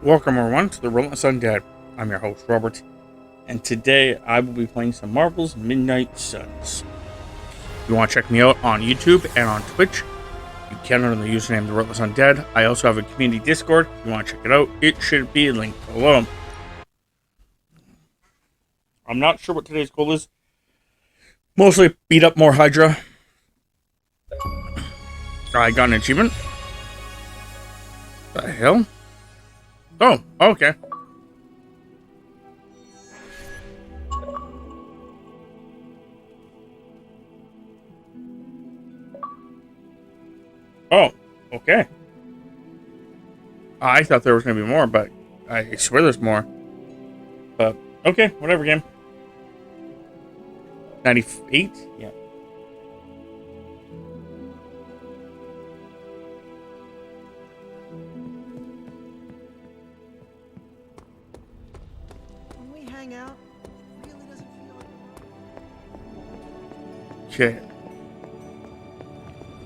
Welcome everyone to the Relentless Undead. I'm your host Robert, and today I will be playing some Marvel's Midnight Suns. If you want to check me out on YouTube and on Twitch, you can under the username The Relentless Undead. I also have a community Discord. If you want to check it out, it should be linked below. I'm not sure what today's goal is. Mostly beat up more Hydra. I got an achievement. The hell? Oh, okay. Oh, okay. I thought there was going to be more, but I swear there's more. But, okay, whatever, game. 98? Yeah. When we hang out, it really doesn't feel like Okay.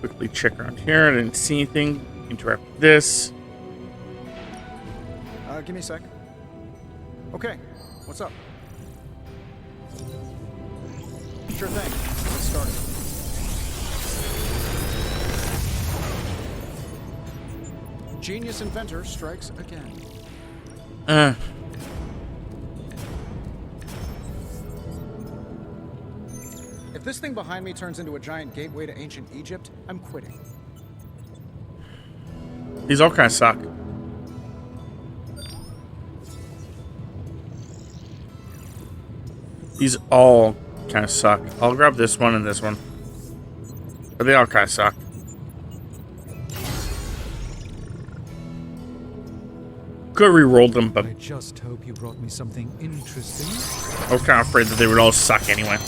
Quickly check around here. I didn't see anything. Interrupt this. Give me a sec. Okay, what's up? Sure thing. Let's start it. Genius inventor strikes again. If this thing behind me turns into a giant gateway to ancient Egypt, I'm quitting. These all kind of suck. These all kind of suck. I'll grab this one and this one. But they all kind of suck. Could re-rolled them, but I just hope you brought me something interesting. I was kind of afraid that they would all suck anyway.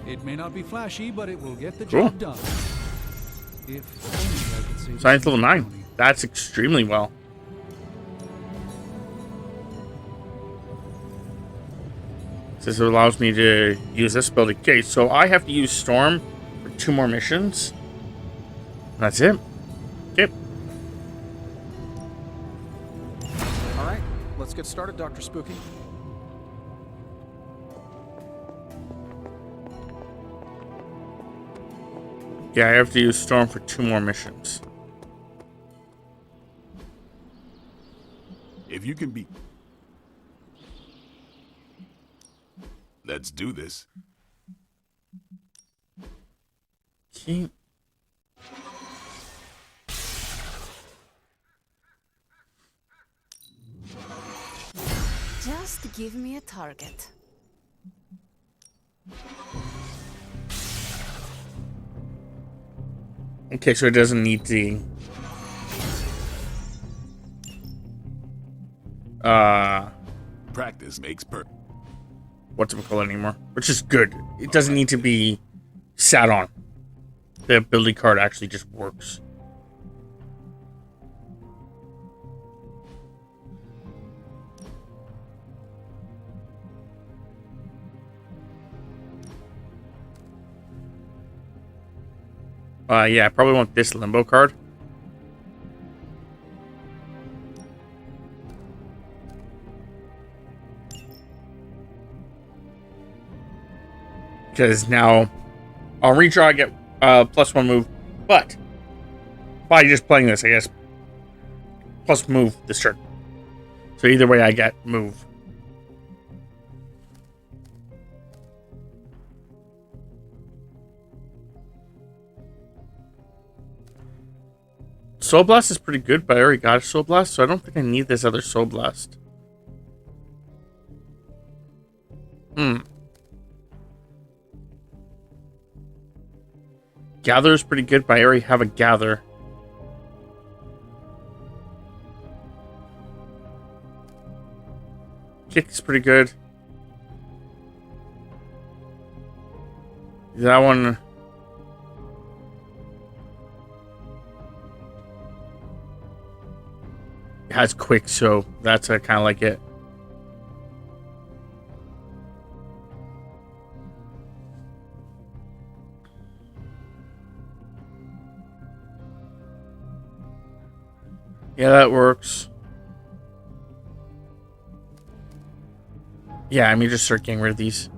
It may not be flashy, but it will get the Cool. job done. If only I could say Science level 9. That's extremely well. This allows me to use this ability. Okay, so I have to use Storm for 2 more missions. That's it. Okay. All right, let's get started, Dr. Spooky. Yeah, I have to use Storm for 2 more missions. If you can be... Let's do this. Okay. Just give me a target. Okay, so it doesn't need the... Practice makes perfect. what's it called anymore, which is good. It doesn't need to be sat on. The ability card actually just works. Yeah, I probably want this limbo card. Because now I'll redraw, I get +1 move, but by just playing this, I guess plus move this turn. So either way, I get move. Soul Blast is pretty good, but I already got a Soul Blast, so I don't think I need this other Soul Blast. Gather is pretty good, but I already have a Gather. Kick is pretty good. That one... has quick, so that's kind of like it. Yeah, that works. Yeah, I mean, just start getting rid of these.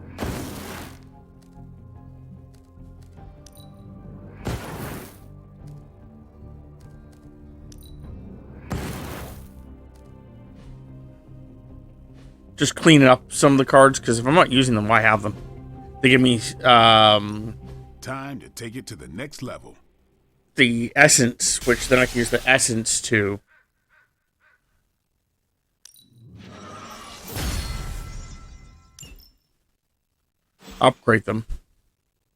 Just cleaning up some of the cards, because if I'm not using them, why have them? They give me Time to take it to the next level. the essence, which then I can use the essence to upgrade them.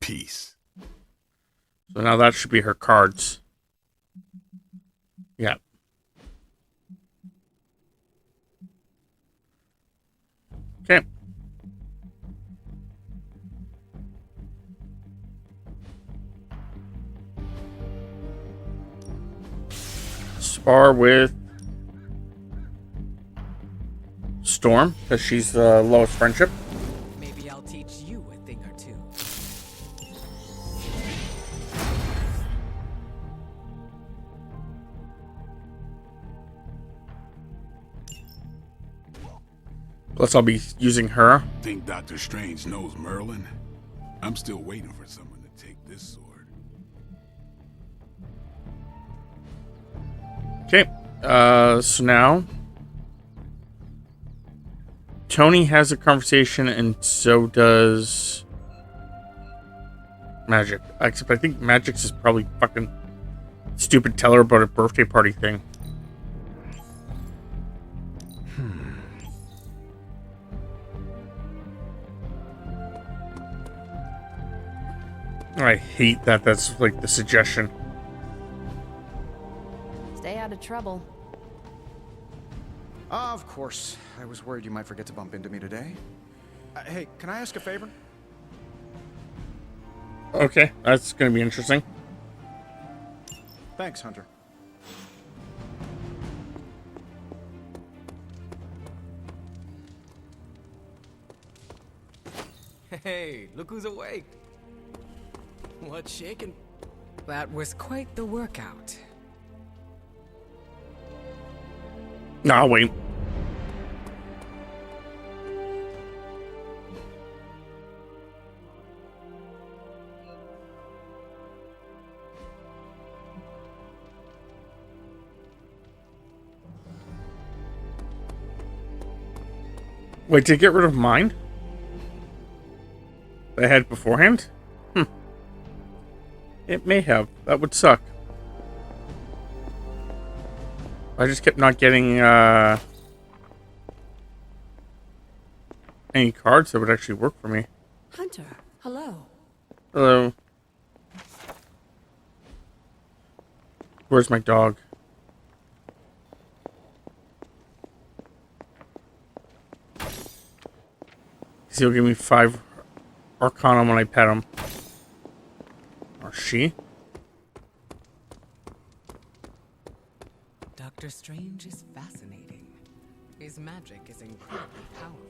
Peace. So now that should be her cards. Yeah. Okay. Spar with Storm, because she's the lowest friendship. Maybe I'll teach you a thing or two. Plus, I'll be using her. Think Doctor Strange knows Merlin? I'm still waiting for someone to take this sword. Okay. So now Tony has a conversation, and so does Magic. Except I think Magic's is probably fucking stupid. Tell her about a birthday party thing. I hate that. That's like the suggestion. Stay out of trouble. Of course. I was worried you might forget to bump into me today. Hey, can I ask a favor? Okay, that's gonna be interesting. Thanks, Hunter. Hey, look who's awake. What's shaking? That was quite the workout. Nah, wait. Wait, did it get rid of mine? That I had beforehand? It may have. That would suck. I just kept not getting any cards that would actually work for me. Hunter, hello. Hello. Where's my dog? He'll give me 5 Arcana when I pet him. Or she? Doctor Strange is fascinating. His magic is incredibly powerful.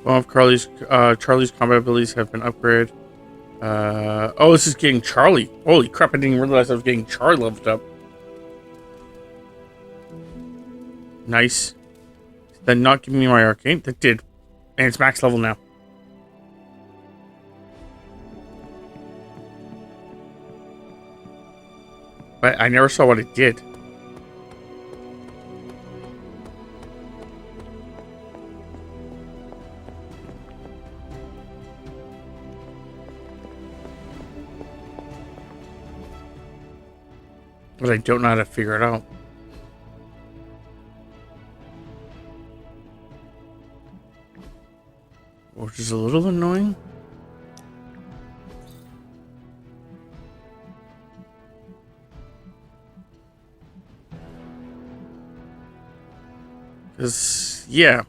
Well, if Charlie's combat abilities have been upgraded. Oh, this is getting Charlie. Holy crap, I didn't even realize I was getting Charlie leveled up. Nice. Then not giving me my arcane? That did. And it's max level now. But I never saw what it did. But I don't know how to figure it out. Which is a little annoying. Because, yeah.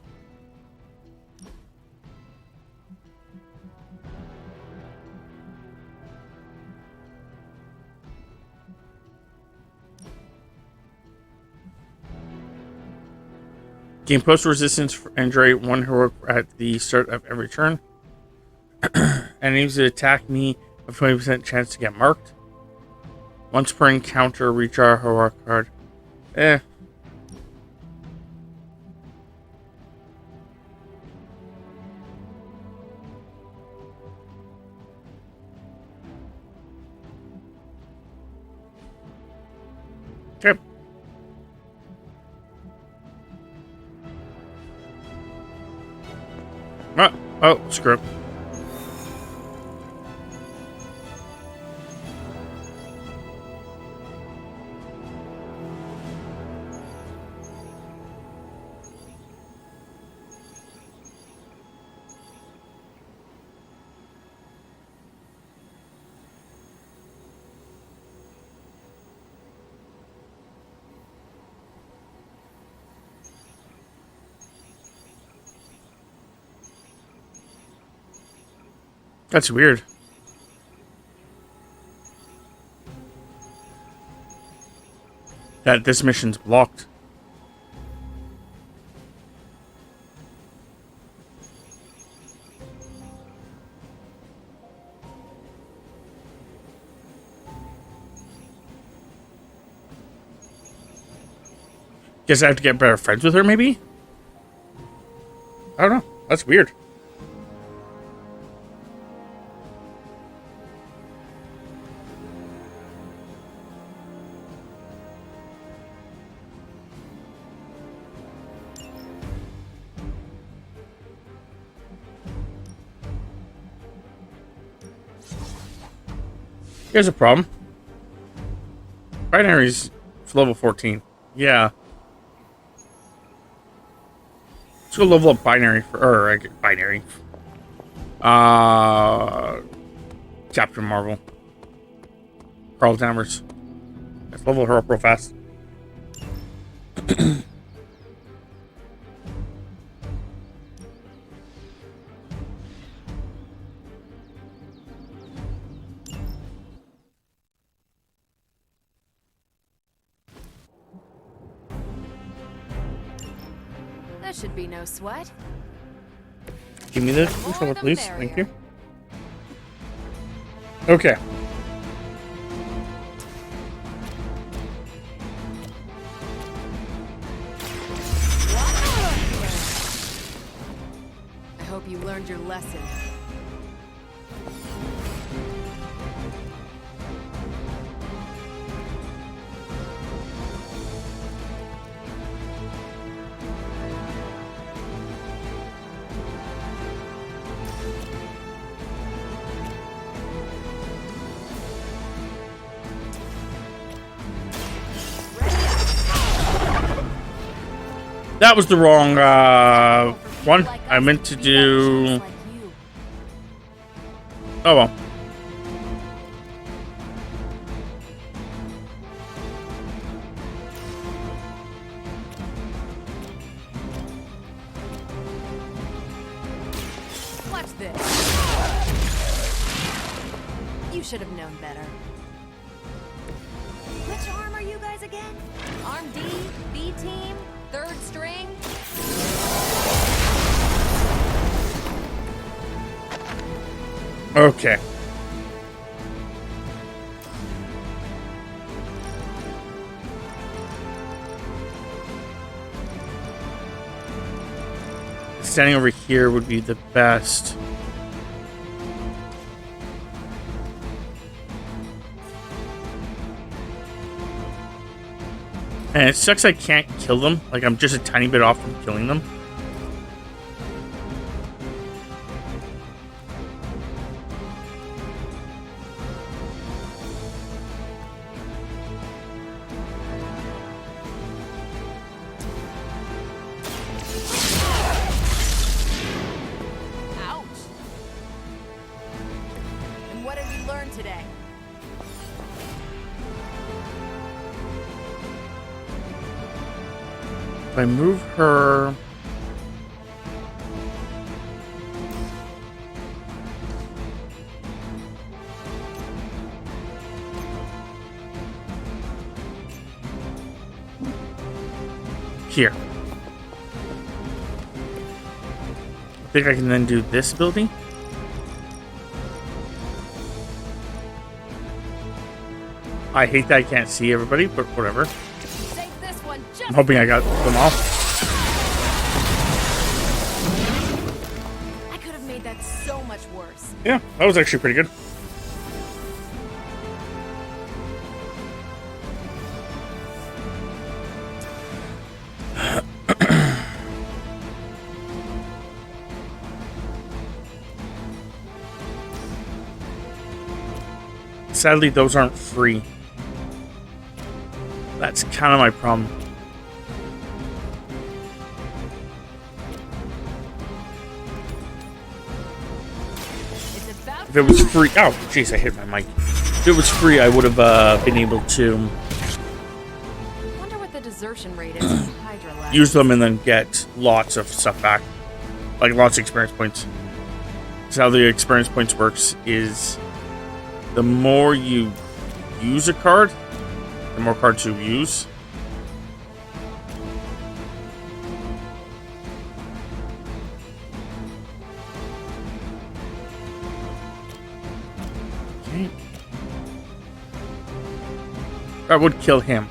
Gain post resistance and generate 1 heroic at the start of every turn. Enemies that attack me have 20% chance to get marked. Once per encounter, redraw a heroic card. Okay. Oh, screw it. That's weird. That this mission's blocked. Guess I have to get better friends with her, maybe? I don't know. That's weird. Here's a problem. Binary's level 14. Yeah. Let's go level up binary for binary. Captain Marvel. Carl Danvers. Let's level her up real fast. That should be no sweat. Give me the controller, please. Thank you. Okay. I hope you learned your lesson. That was the wrong one. I meant to do... Oh well. Watch this. You should have known better. Which arm are you guys again? Arm D, B team, third string. Okay. Standing over here would be the best. And it sucks I can't kill them. Like, I'm just a tiny bit off from killing them. Ouch. And what have you learned today? If I move her... here. I think I can then do this ability. I hate that I can't see everybody, but whatever. Save this one just I'm hoping I got them all. I could have made that so much worse. Yeah, that was actually pretty good. Sadly, those aren't free. That's kind of my problem. It's about If it was free, oh jeez, I hit my mic. If it was free, I would have been able to wonder what the desertion rate is in Hydra Lab. use them and then get lots of stuff back, like lots of experience points. So how the experience points works is the more you use a card, the more cards you use. Okay. That would kill him.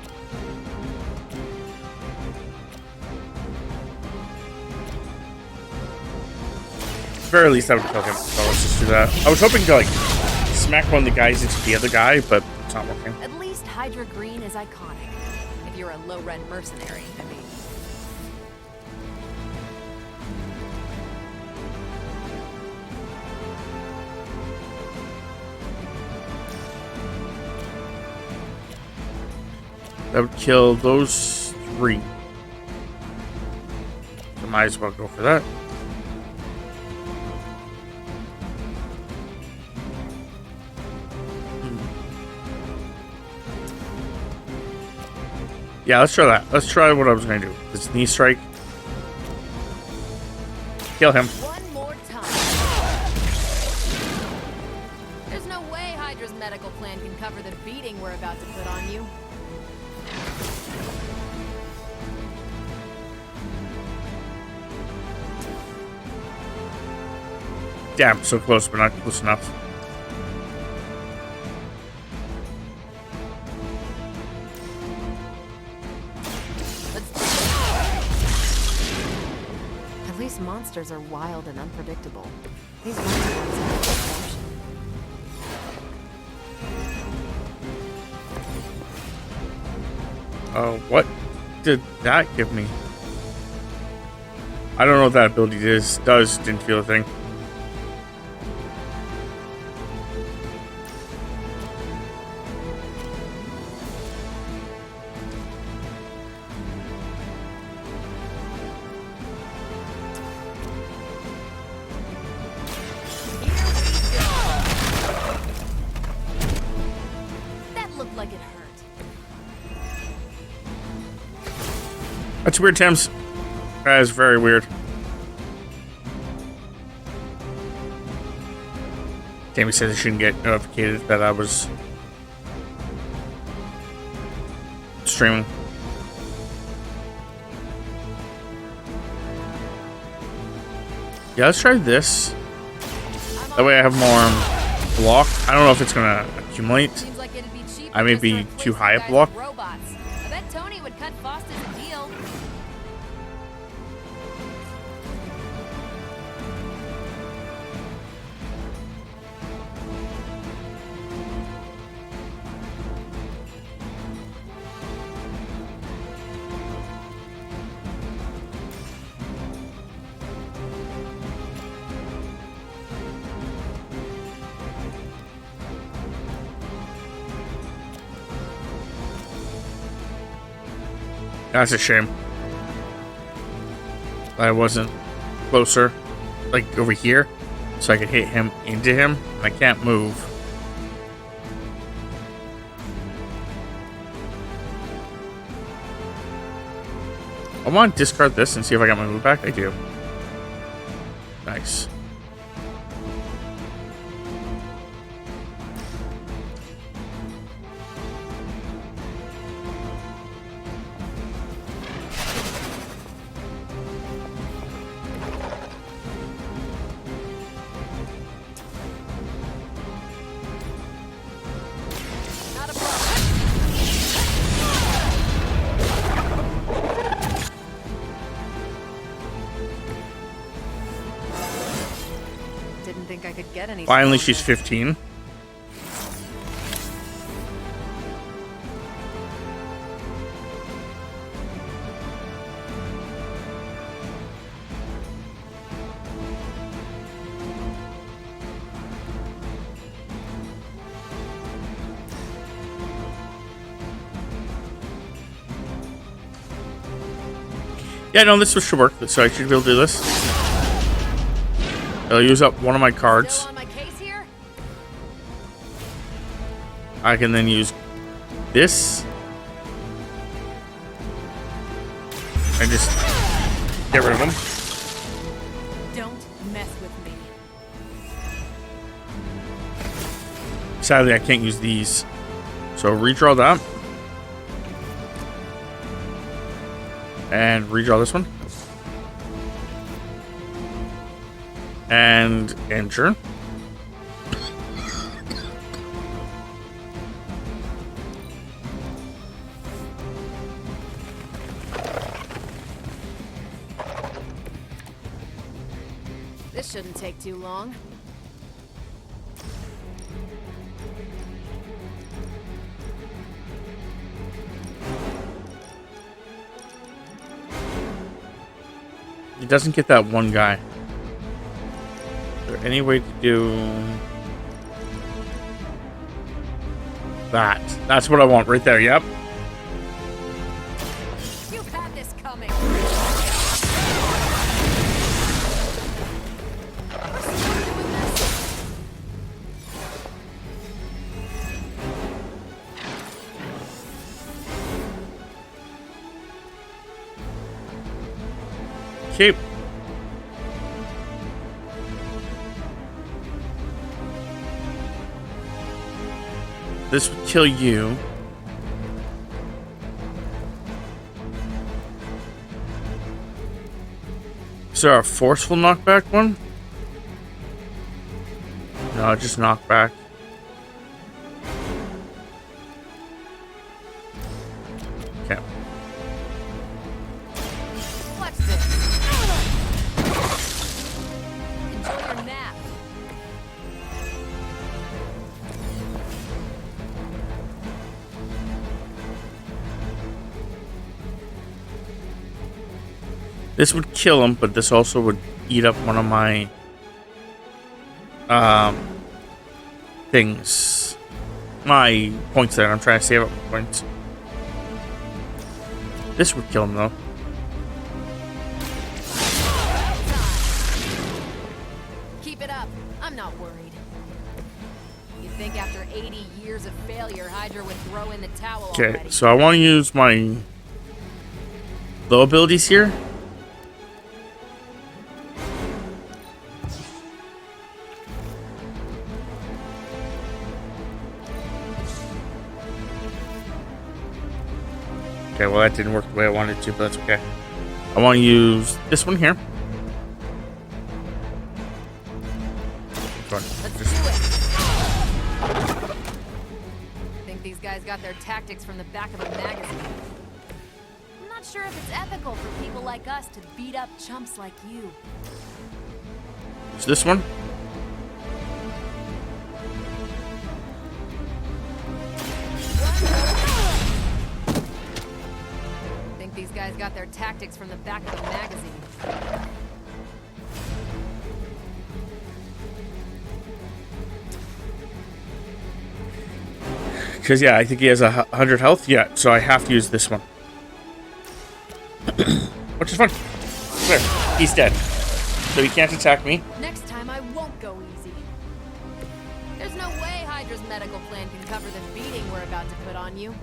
At the very least, that would kill him. So let's just do that. I was hoping to like smack one of the guys into the other guy, but it's not working. At least Hydra Green is iconic. If you're a low-rent mercenary, I mean. That would kill those three. So might as well go for that. Yeah, let's try that. Let's try what I was going to do. This knee strike. Kill him. One more time. There's no way Hydra's medical plan can cover the beating we're about to put on you. Damn, so close, but not close enough. At least monsters are wild and unpredictable. These ones have exception. What did that give me? I don't know what that ability does. Didn't feel a thing. That looked like it hurt. That's weird, Thames. That is very weird. Tammy says I shouldn't get notified that I was streaming. Yeah, let's try this. That way I have more block. I don't know if it's gonna accumulate. Seems like it'd be cheap I may just to be replace too high you up guys block. with robots. I bet Tony would cut Foster's a deal. That's a shame. That I wasn't closer, like over here, so I could hit him into him. I can't move. I want to discard this and see if I got my move back. I do. Nice. I could get any. Finally, she's stronger. 15. Yeah, no, this should work. So I should be able to do this. I'll use up one of my cards. Still on my case here? I can then use this. And just get rid of them. Don't mess with me. Sadly, I can't use these. So redraw that. And redraw this one. And enter. This shouldn't take too long. It doesn't get that one guy. Is there any way to do that? That's what I want right there. Yep. You've had this coming. Okay. This would kill you. Is there a forceful knockback one? No, just knockback. Okay. Watch this. Enjoy your nap. This would kill him, but this also would eat up one of my things. My points there. I'm trying to save up my points. This would kill him though. Keep it up. I'm not worried. You think after 80 years of failure, Hydra would throw in the towel Okay, already? so I want to use my low abilities here. Okay, well that didn't work the way I wanted to, but that's okay. I want to use this one here. Let's do it. Think these guys got their tactics from the back of a magazine. I'm not sure if it's ethical for people like us to beat up chumps like you. Use this one. Think these guys got their tactics from the back of a magazine. Because, yeah, I think he has 100 health. Yeah, so I have to use this one. Which is fun. There, he's dead. So he can't attack me. Next time I won't go easy. There's no way Hydra's medical plan can cover the beating we're about to put on you.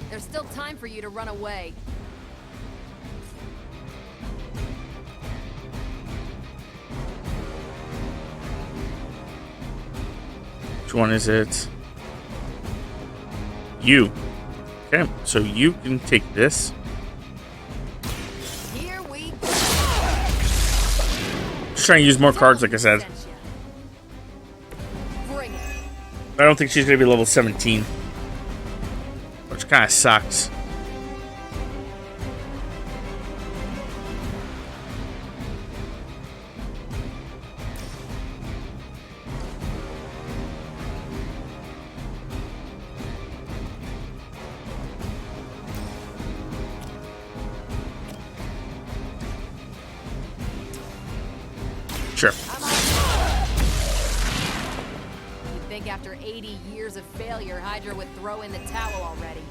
There's still time for you to run away. Which one is it? You. Okay, so you can take this. Here we go. Just trying to use more cards, like I said. Bring it. I don't think she's going to be level 17. Which kind of sucks. think after 80 years of failure, Hydra would throw in the towel already.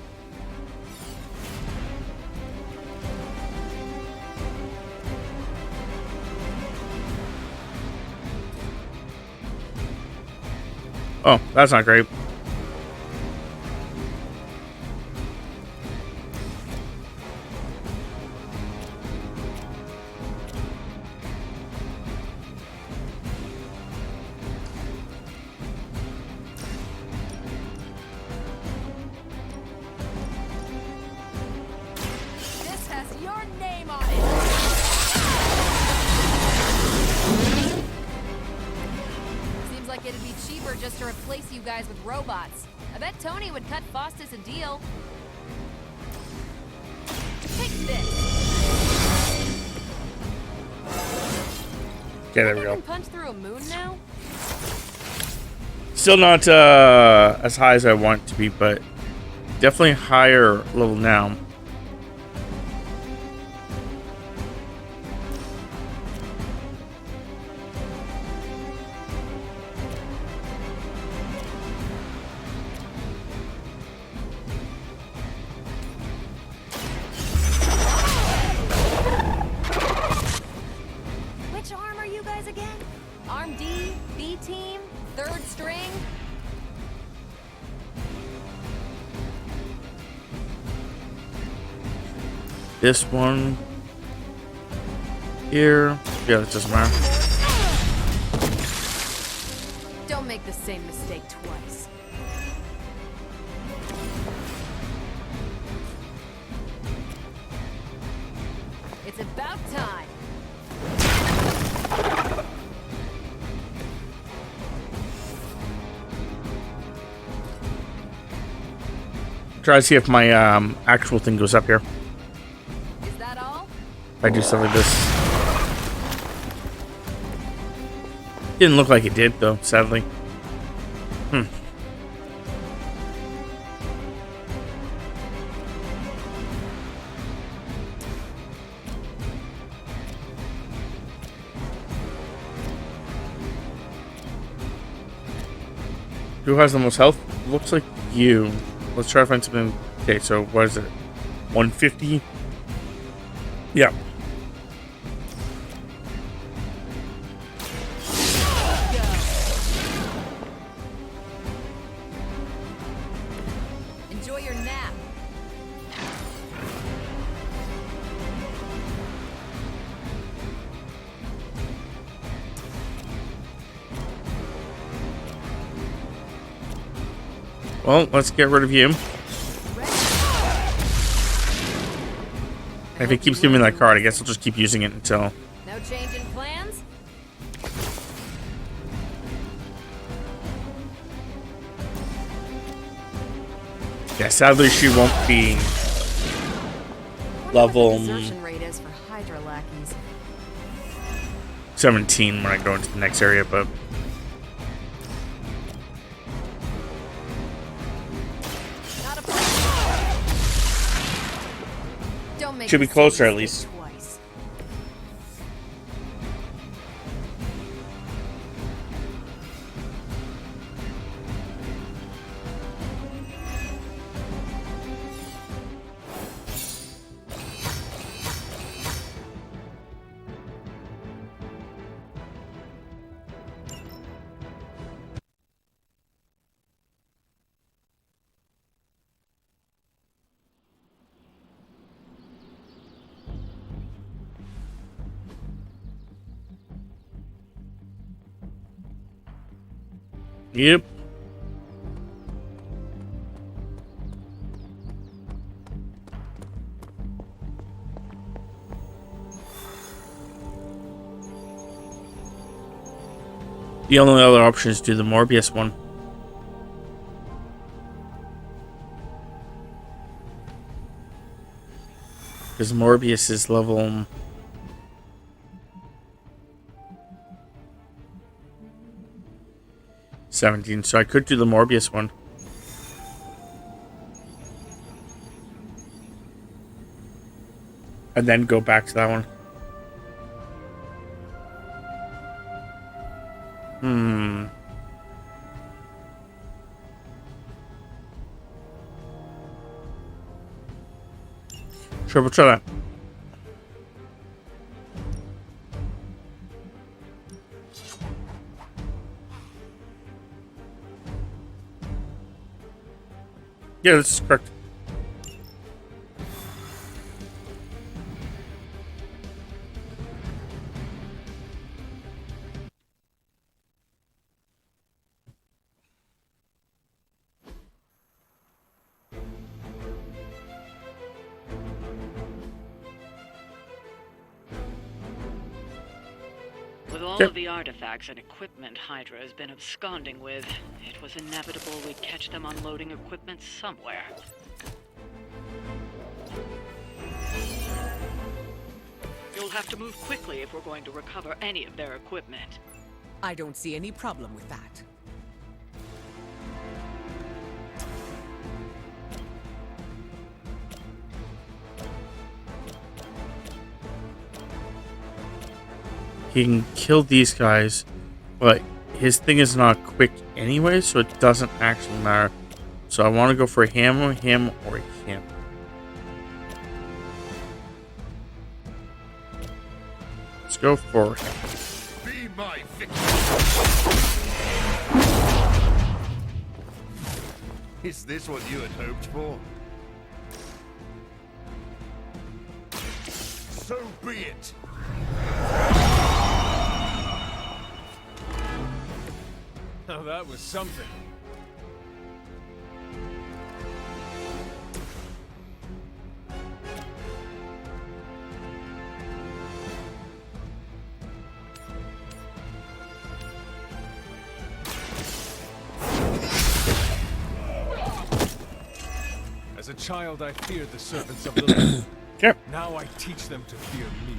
Oh, that's not great. This has your name on it! Seems like it'd be cheaper just to replace you guys with robots. I bet Tony would cut Faustus a deal. Take this! Okay, there we You go. can punch through a moon now? Still not as high as I want it to be, but definitely higher level now. Which arm are you guys again? Arm D, B team, third string? This one here. Yeah, that doesn't matter. Don't make the same mistake twice. It's about time. Try to see if my actual thing goes up here. Is that all? If I do stuff like this. Didn't look like it did, though, sadly. Who has the most health? Looks like you. Let's try to find something. Okay, so what is it? 150? Yeah. Enjoy your nap. Well, let's get rid of you. If it keeps giving me that card, I guess I'll just keep using it until... No change in plans? Yeah, sadly she won't be Wonder level what the desertion rate is for Hydra lackeys. 17 when I go into the next area, but... Not a problem. Don't make Should be the same closer at mistake least. twice. Yep. The only other option is to do the Morbius one. Because Morbius is level... $17, so I could do the Morbius one. And then go back to that one. Triple try that. Yeah, this is correct. With all Yep. of the artifacts and equipment Hydra has been absconding with, it was inevitable we'd catch them unloading equipment somewhere. You'll have to move quickly if we're going to recover any of their equipment. I don't see any problem with that. He can kill these guys, but his thing is not quick anyway, so it doesn't actually matter. So I want to go for him, or him. Let's go for him. Be my victim. Is this what you had hoped for? So be it. Now that was something. As a child, I feared the serpents of the Lord. Okay. Now I teach them to fear me.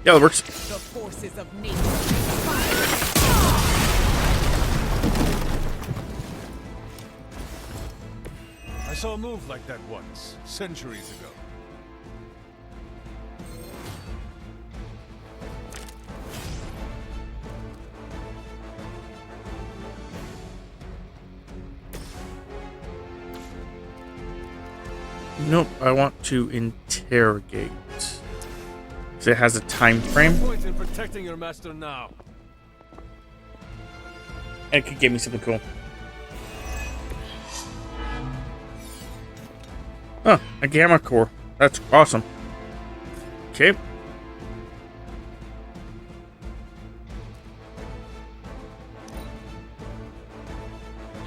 Yeah, that works. The forces of nature. I saw a move like that once, centuries ago. Nope, I want to interrogate. Because it has a time frame. Point in protecting your master now. And it could give me something cool. Huh, a gamma core. That's awesome. Okay.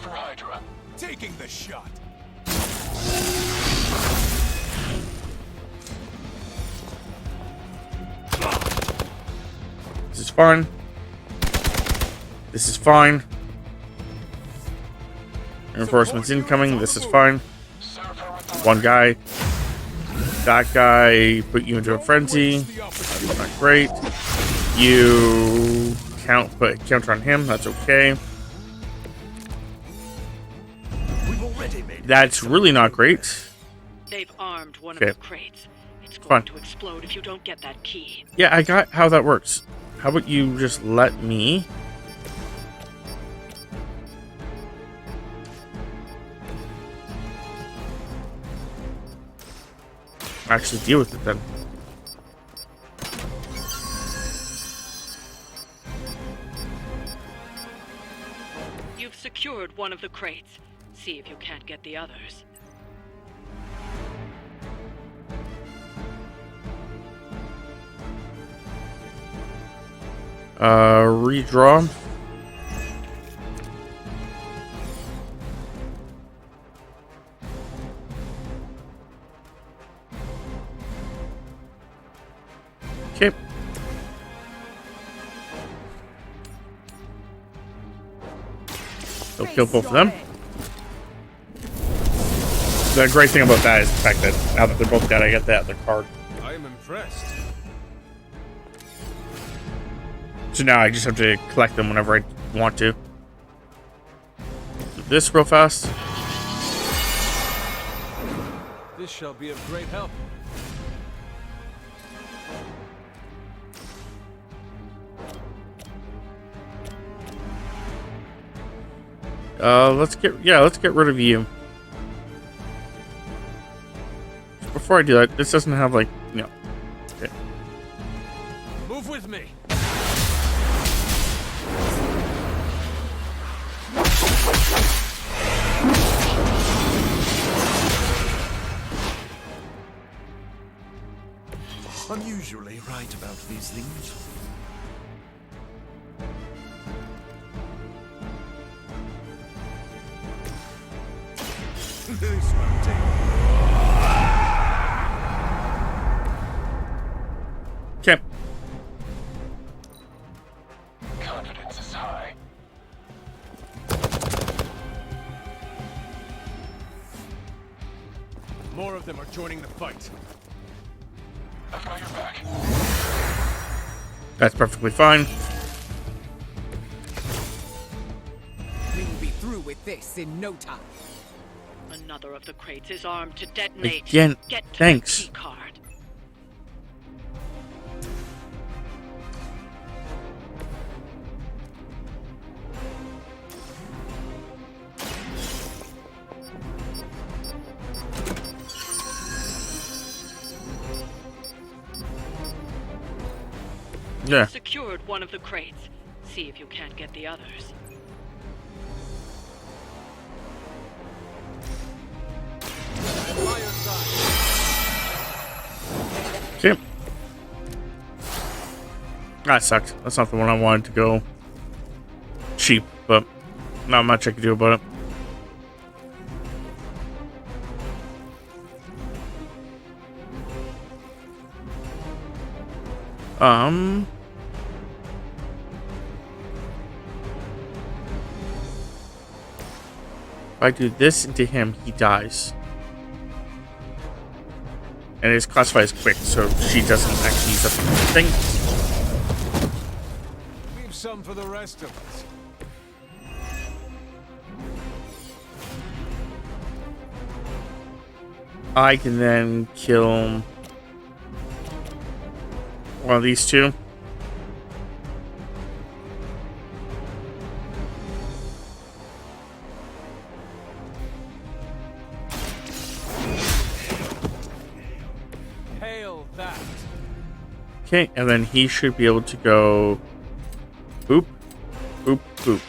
For Hydra. Taking the shot. This is fine. This is fine. Reinforcements incoming. This is fine. One guy. That guy put you into a frenzy. That's not great. You put a counter on him. That's okay. That's really not great. They've armed one Okay. of the crates. It's going Fine. to explode if you don't get that key. Yeah, I got how that works. How about you just let me... actually deal with it then. You've secured one of the crates. See if you can't get the others. Redraw. Okay. They'll kill both of them. The great thing about that is the fact that now that they're both dead, I get that other card. I am impressed. So now I just have to collect them whenever I want to. Do this real fast. This shall be of great help. Let's get rid of you. Before I do that, this doesn't have like, no. Okay. Move with me. I'm usually right about these things. This won't take. Okay. Confidence is high. More of them are joining the fight. I've got your back. That's perfectly fine. We will be through with this in no time. Another of the crates is armed to detonate. Again, Get to thanks. the key card. Yeah. Secured one of the crates. See if you can't get the others. Okay. That sucked. That's not the one I wanted to go cheap, but not much I could do about it. If I do this into him, he dies. And it's classified as quick, so she doesn't actually use up the thing. Leave some for the rest of us. I can then kill one of these two. Hail that. Okay, and then he should be able to go boop, boop, boop.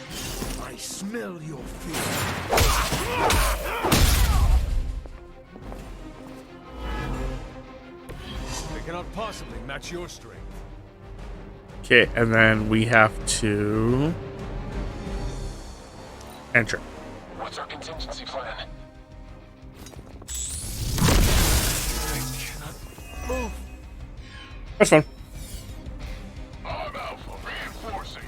I smell your fear. They cannot possibly match your strength. Okay, and then we have to enter. What's our contingency plan? Move. That's fine. I'm Alpha reinforcing.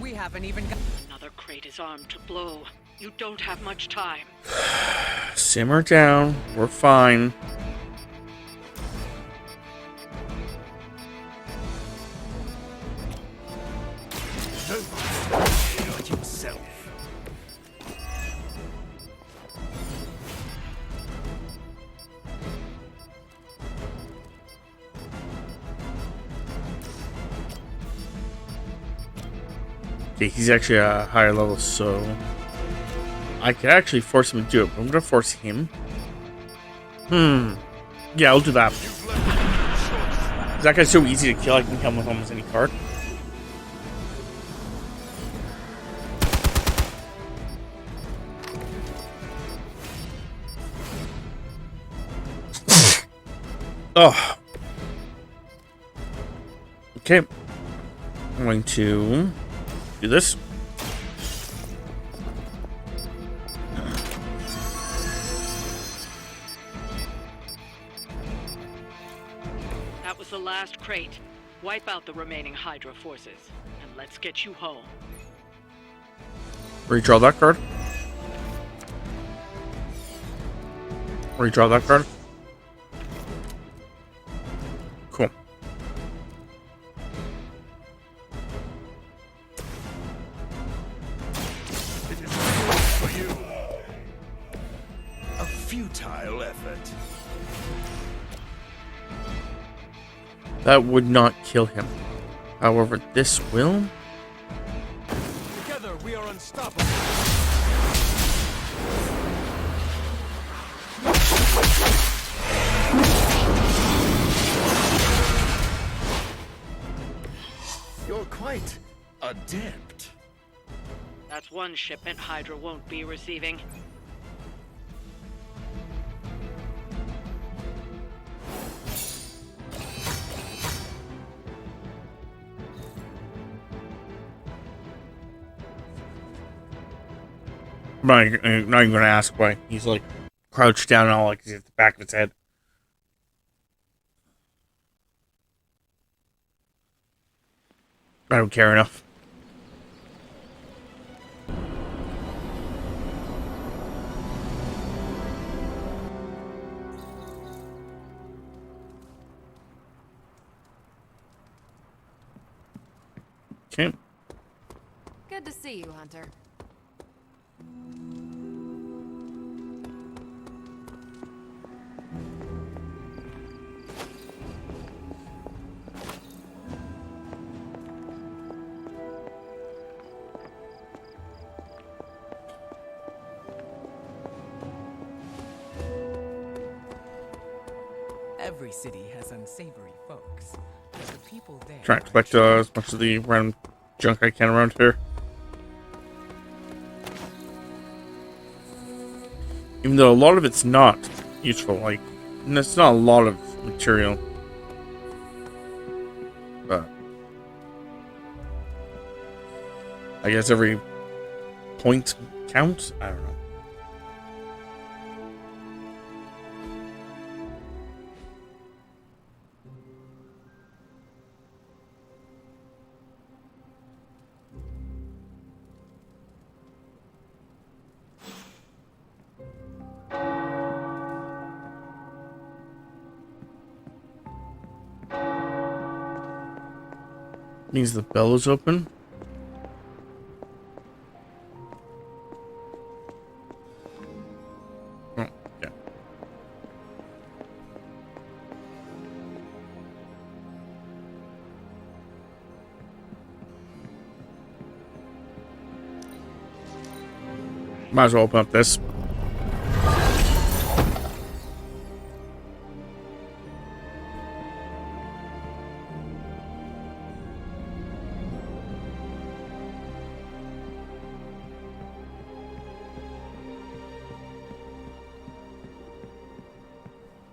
We haven't even got. Another crate is armed to blow. You don't have much time. Simmer down. We're fine. Not yourself. Okay, he's actually a higher level, so I could actually force him to do it, but I'm gonna force him. Yeah, I'll do that. That guy's so easy to kill, I can kill him with almost any card. Oh. Okay. I'm going to do this. That was the last crate. Wipe out the remaining Hydra forces, and let's get you home. Redraw that card. Redraw that card. Cool. futile effort. That would not kill him. However, this will. Together we are unstoppable. You're quite adept. That's one shipment Hydra won't be receiving. I'm not even going to ask why. He's like crouched down and all like he's at the back of his head. I don't care enough. Okay. Good to see you, Hunter. Every city has unsavory folks, but the people there Trying to collect as much of the random junk I can around here. Even though a lot of it's not useful, like, and it's not a lot of material. But I guess every point counts? I don't know. Means the bell is open. Oh, yeah. Might as well open up this.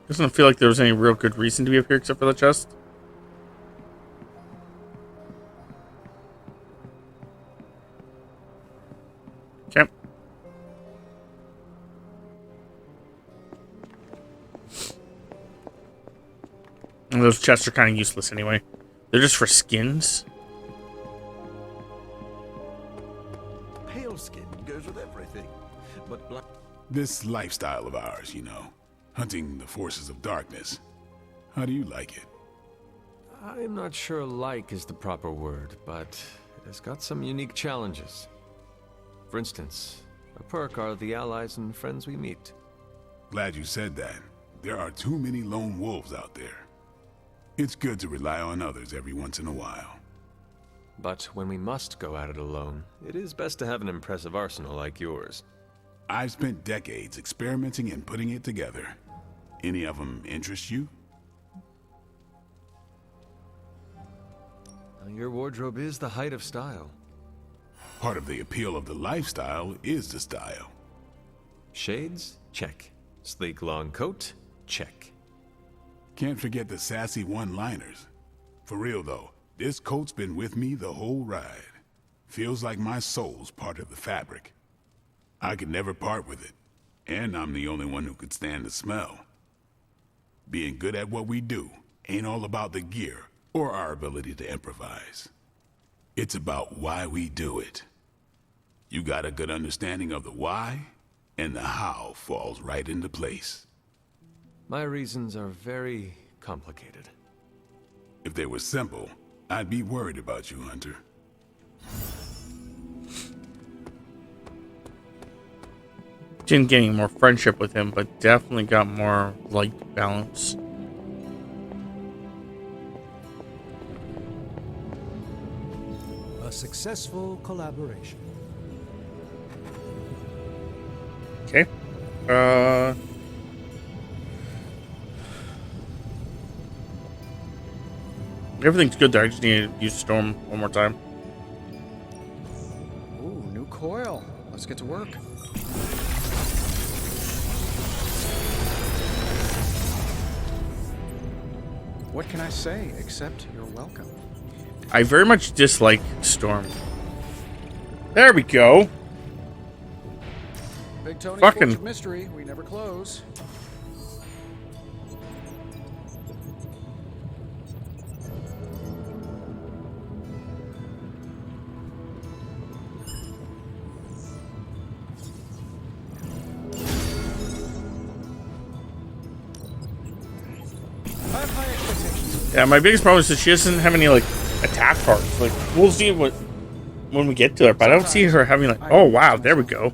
Doesn't feel like there was any real good reason to be up here except for the chest. Okay. And those chests are kind of useless anyway. They're just for skins. Pale skin goes with everything, but black. This lifestyle of ours, you know, hunting the forces of darkness. How do you like it? I'm not sure like is the proper word, but it has got some unique challenges. For instance, a perk are the allies and friends we meet. Glad you said that. There are too many lone wolves out there. It's good to rely on others every once in a while. But when we must go at it alone, it is best to have an impressive arsenal like yours. I've spent decades experimenting and putting it together. Any of them interest you? Your wardrobe is the height of style. Part of the appeal of the lifestyle is the style. Shades? Check. Sleek long coat? Check. Can't forget the sassy one-liners. For real though, this coat's been with me the whole ride. Feels like my soul's part of the fabric. I could never part with it, and I'm the only one who could stand the smell. Being good at what we do ain't all about the gear or our ability to improvise. It's about why we do it. You got a good understanding of the why, and the how falls right into place. My reasons are very complicated. If they were simple, I'd be worried about you, Hunter. Didn't get any more friendship with him, but definitely got more light balance. A successful collaboration. Okay. Everything's good there. I just need to use Storm one more time. Ooh, new coil. Let's get to work. What can I say except you're welcome? I very much dislike Storm. There we go. Big Tony's Fucking- Forge of Mystery. We never close. I have high expectations. Yeah, my biggest problem is that she doesn't have any like attack cards. Like we'll see what when we get to it, but I don't see her having like. Oh wow, there we go.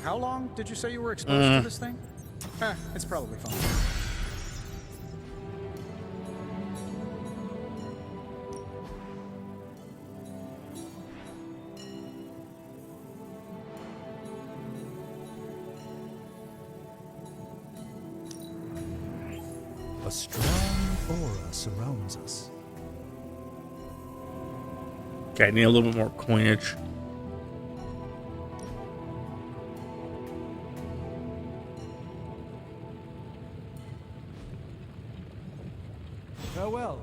How long did you say you were exposed to this thing? It's probably fine. A strong aura surrounds us. Okay, I need a little bit more coinage. Farewell.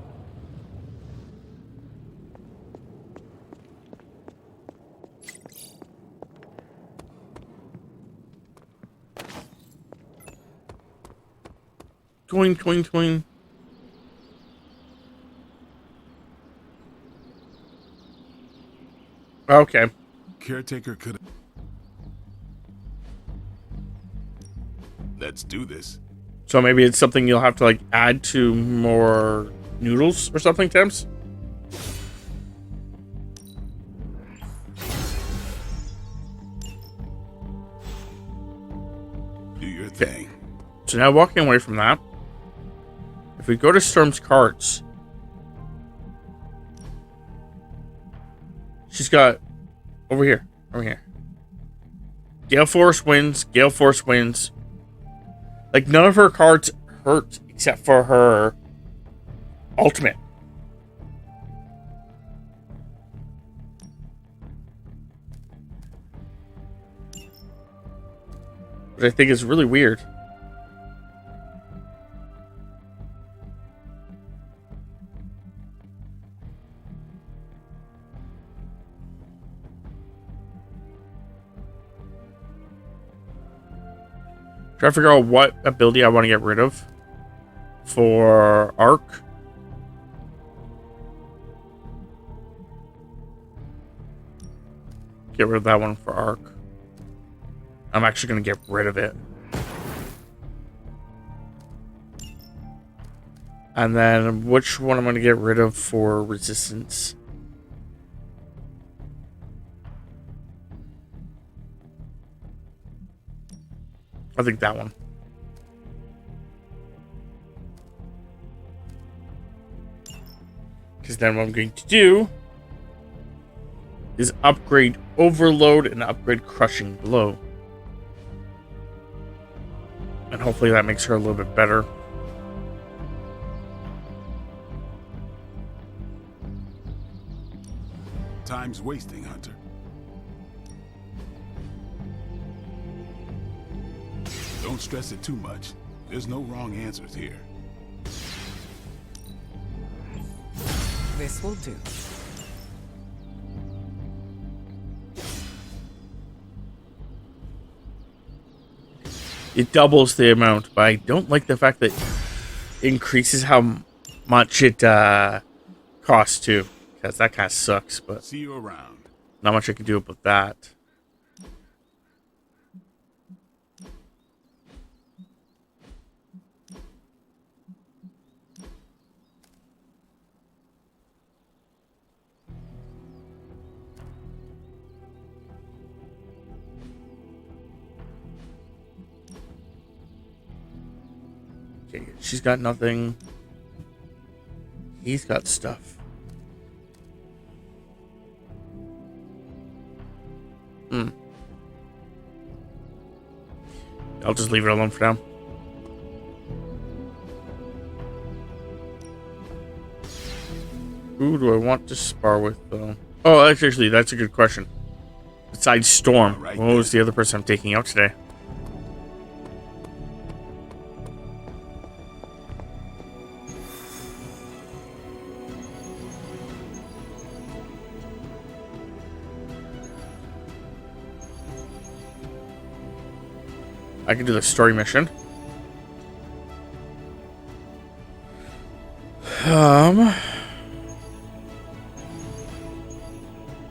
Coin, coin, coin. Okay. Caretaker could. Let's do this. So maybe it's something you'll have to like add to more noodles or something, Temps? Do your thing. So now walking away from that, if we go to Storm's cards, she's got over here. Gale Force wins, Gale Force wins. Like none of her cards hurt except for her ultimate. Which I think is really weird. Try to figure out what ability I want to get rid of for Arc. Get rid of that one for Arc. I'm actually going to get rid of it. And then which one I'm going to get rid of for Resistance? I think that one. Because then what I'm going to do is upgrade Overload and upgrade Crushing Blow. And hopefully that makes her a little bit better. Time's wasting, Hunter. Don't stress it too much. There's no wrong answers here. This will do. It doubles the amount, but I don't like the fact that it increases how much it costs too. Because that kind of sucks, but See you around. not much I can do about that. Okay, she's got nothing. He's got stuff. I'll just leave it alone for now. Who do I want to spar with, though? Oh, actually, that's a good question. Besides Storm, Right what was the other person I'm taking out today? I can do the story mission.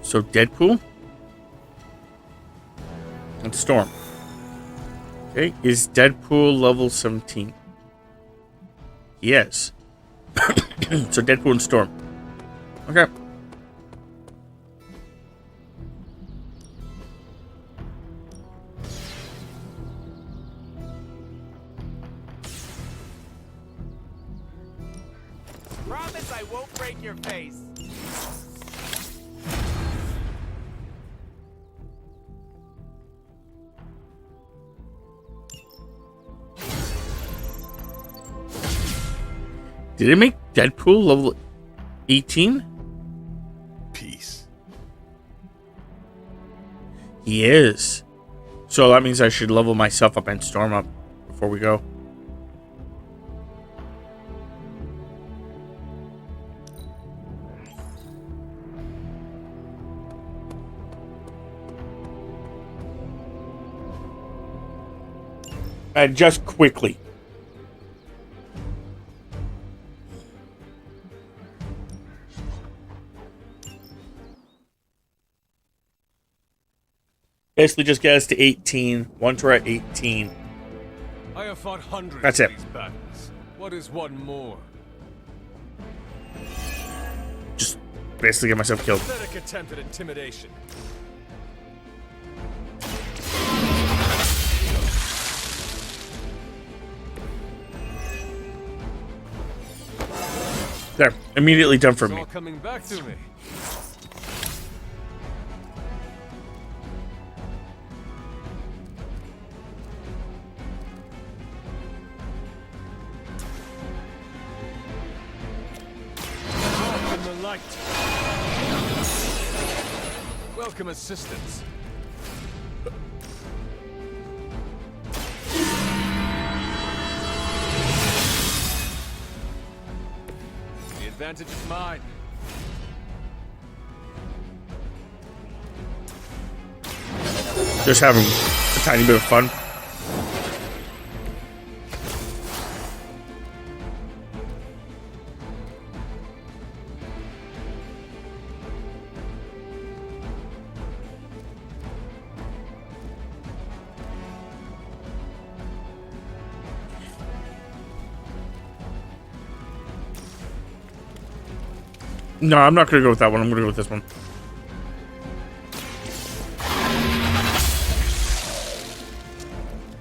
So Deadpool and Storm. Okay, is Deadpool level 17? Yes. So Deadpool and Storm. Okay. Promise I won't break your face. Did it make Deadpool level 18? Peace. He is. So that means I should level myself up and Storm up before we go. And just quickly. Basically just get us to 18. Once we're at 18. I have fought hundreds That's of it. these battles. What is one more? Just basically get myself killed. Pathetic attempt at intimidation. There. Immediately done for It's me. all coming back to me. In the light. Welcome assistance. The advantage is mine. Just having a tiny bit of fun. No, I'm not going to go with that one. I'm going to go with this one.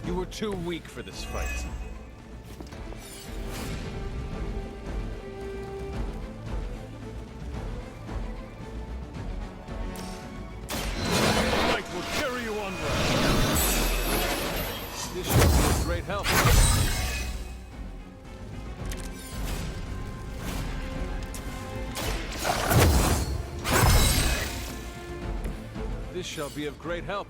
You were too weak for this fight. Light will carry you onward. This should be a great help. This shall be of great help.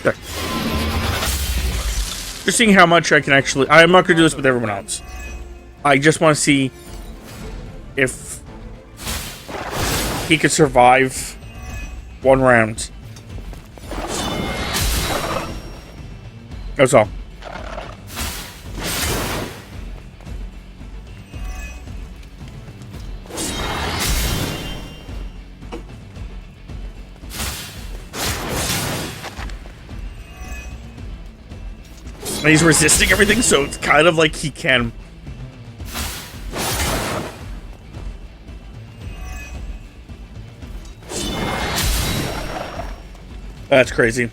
There. Just seeing how much I can actually... I'm not going to do this with everyone else. I just want to see if he could survive one round. That's all. And he's resisting everything, so it's kind of like he can. That's crazy.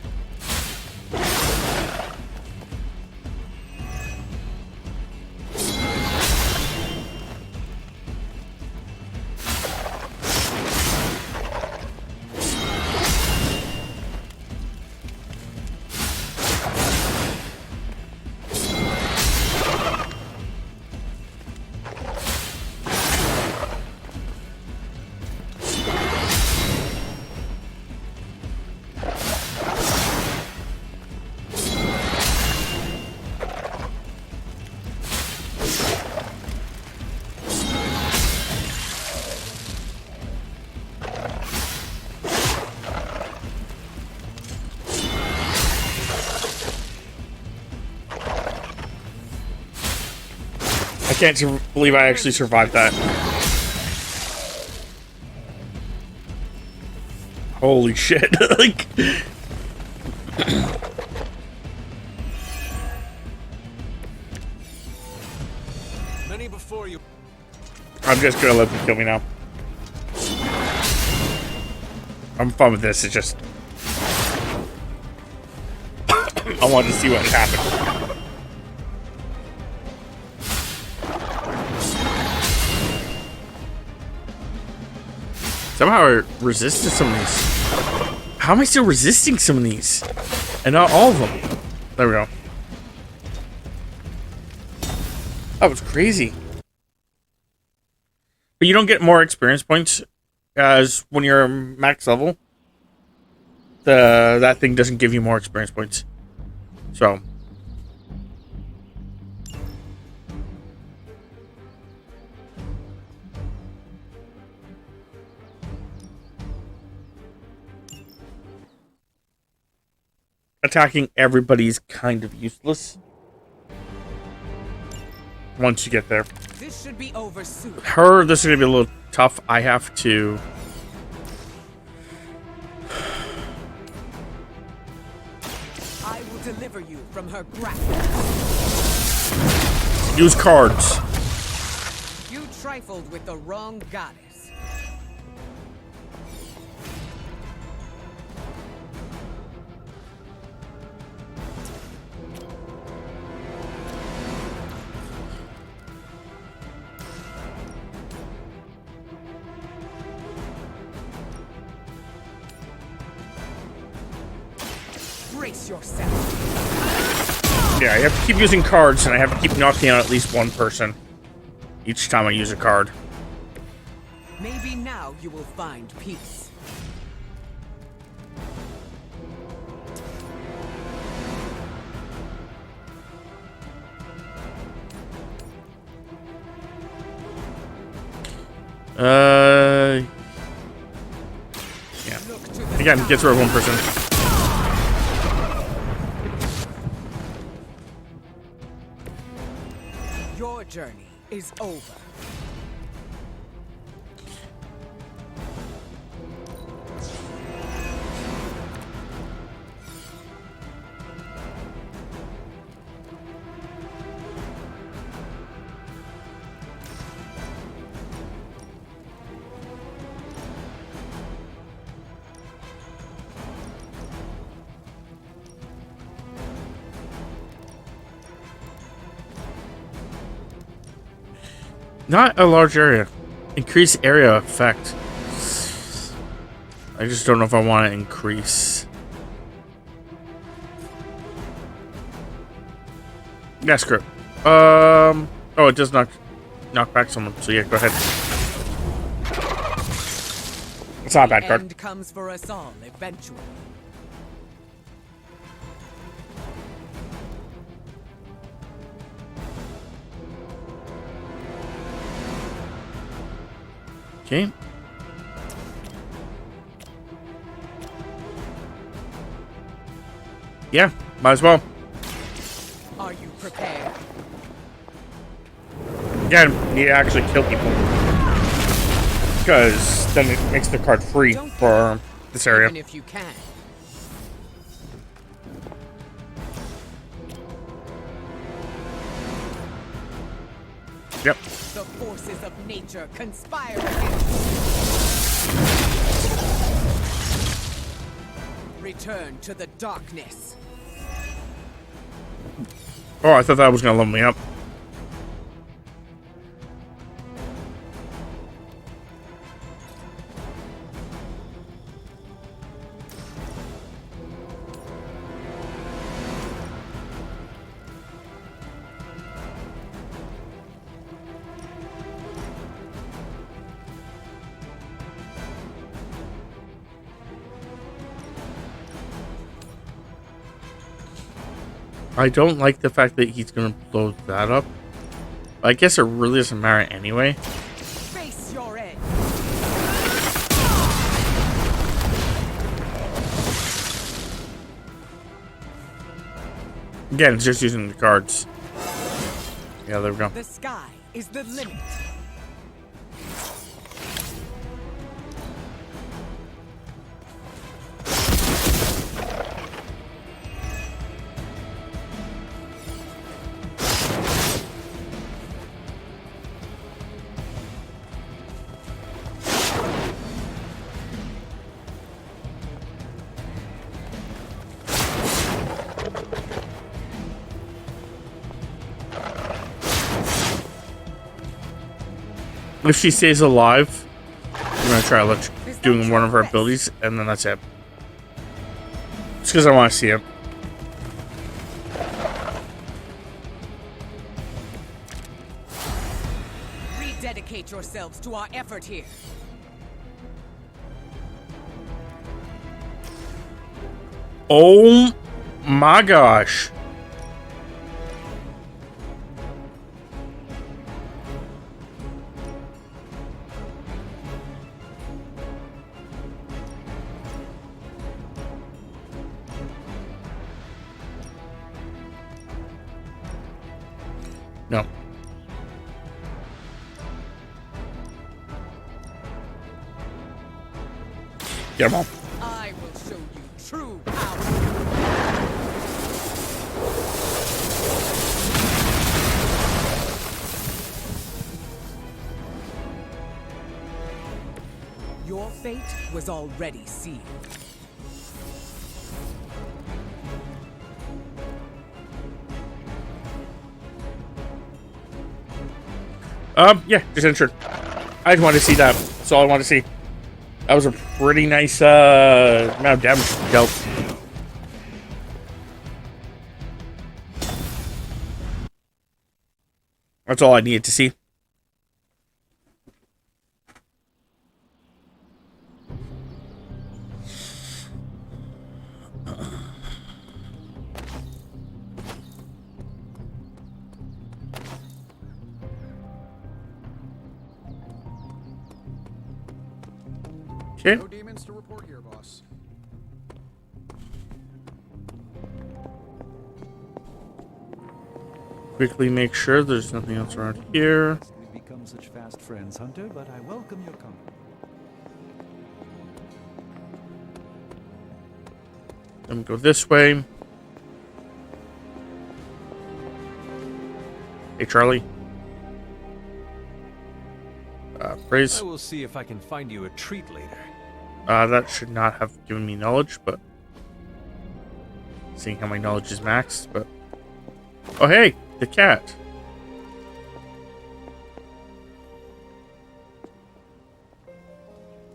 I can't believe I actually survived that. Holy shit. Like... Many before you. I'm just gonna let them kill me now. I'm fine with this, it's just... I wanted to see what had happened. Somehow I resisted some of these. How am I still resisting some of these? And not all of them. There we go. That was crazy. But you don't get more experience points as when you're max level. That thing doesn't give you more experience points. So... attacking everybody's kind of useless once you get there. This should be over soon. This is gonna be a little tough. I have to I will deliver you from her grasp. use cards. You trifled with the wrong goddess. Brace yourself. Yeah, I have to keep using cards, and I have to keep knocking out at least one person each time I use a card. Maybe now you will find peace. Yeah. Again, gets rid of one person. Your journey is over. Not a large area. Increase area effect. I just don't know if I want to increase. Yeah, screw it. Oh, it does knock back someone. So yeah, go ahead. It's not a bad card. End comes for us all eventually. Okay. Yeah, might as well. Are you prepared? Again, you need to actually kill people. Because then it makes the card free for this area. Even if you can. Yep. The forces of nature conspire against you. Return to the darkness. Oh, I thought that was gonna level me up. I don't like the fact that he's gonna blow that up. I guess it really doesn't matter anyway. Face your end. Again, it's just using the cards. Yeah, there we go. The sky is the limit. If she stays alive, I'm gonna try doing one of her abilities, and then that's it. Just because I want to see it. Rededicate yourselves to our effort here. Oh my gosh. No. Get him on. I will show you true power. Your fate was already sealed. Yeah, just entered. I just wanted to see that. That's all I wanted to see. That was a pretty nice amount of damage dealt. That's all I needed to see. Okay. No demons to report here, boss. Quickly make sure there's nothing else around here. We've become such fast friends, Hunter, but I welcome your company. Then we go this way. Hey, Charlie. Praise. I will see if I can find you a treat later. That should not have given me knowledge, but seeing how my knowledge is maxed, but oh hey, the cat.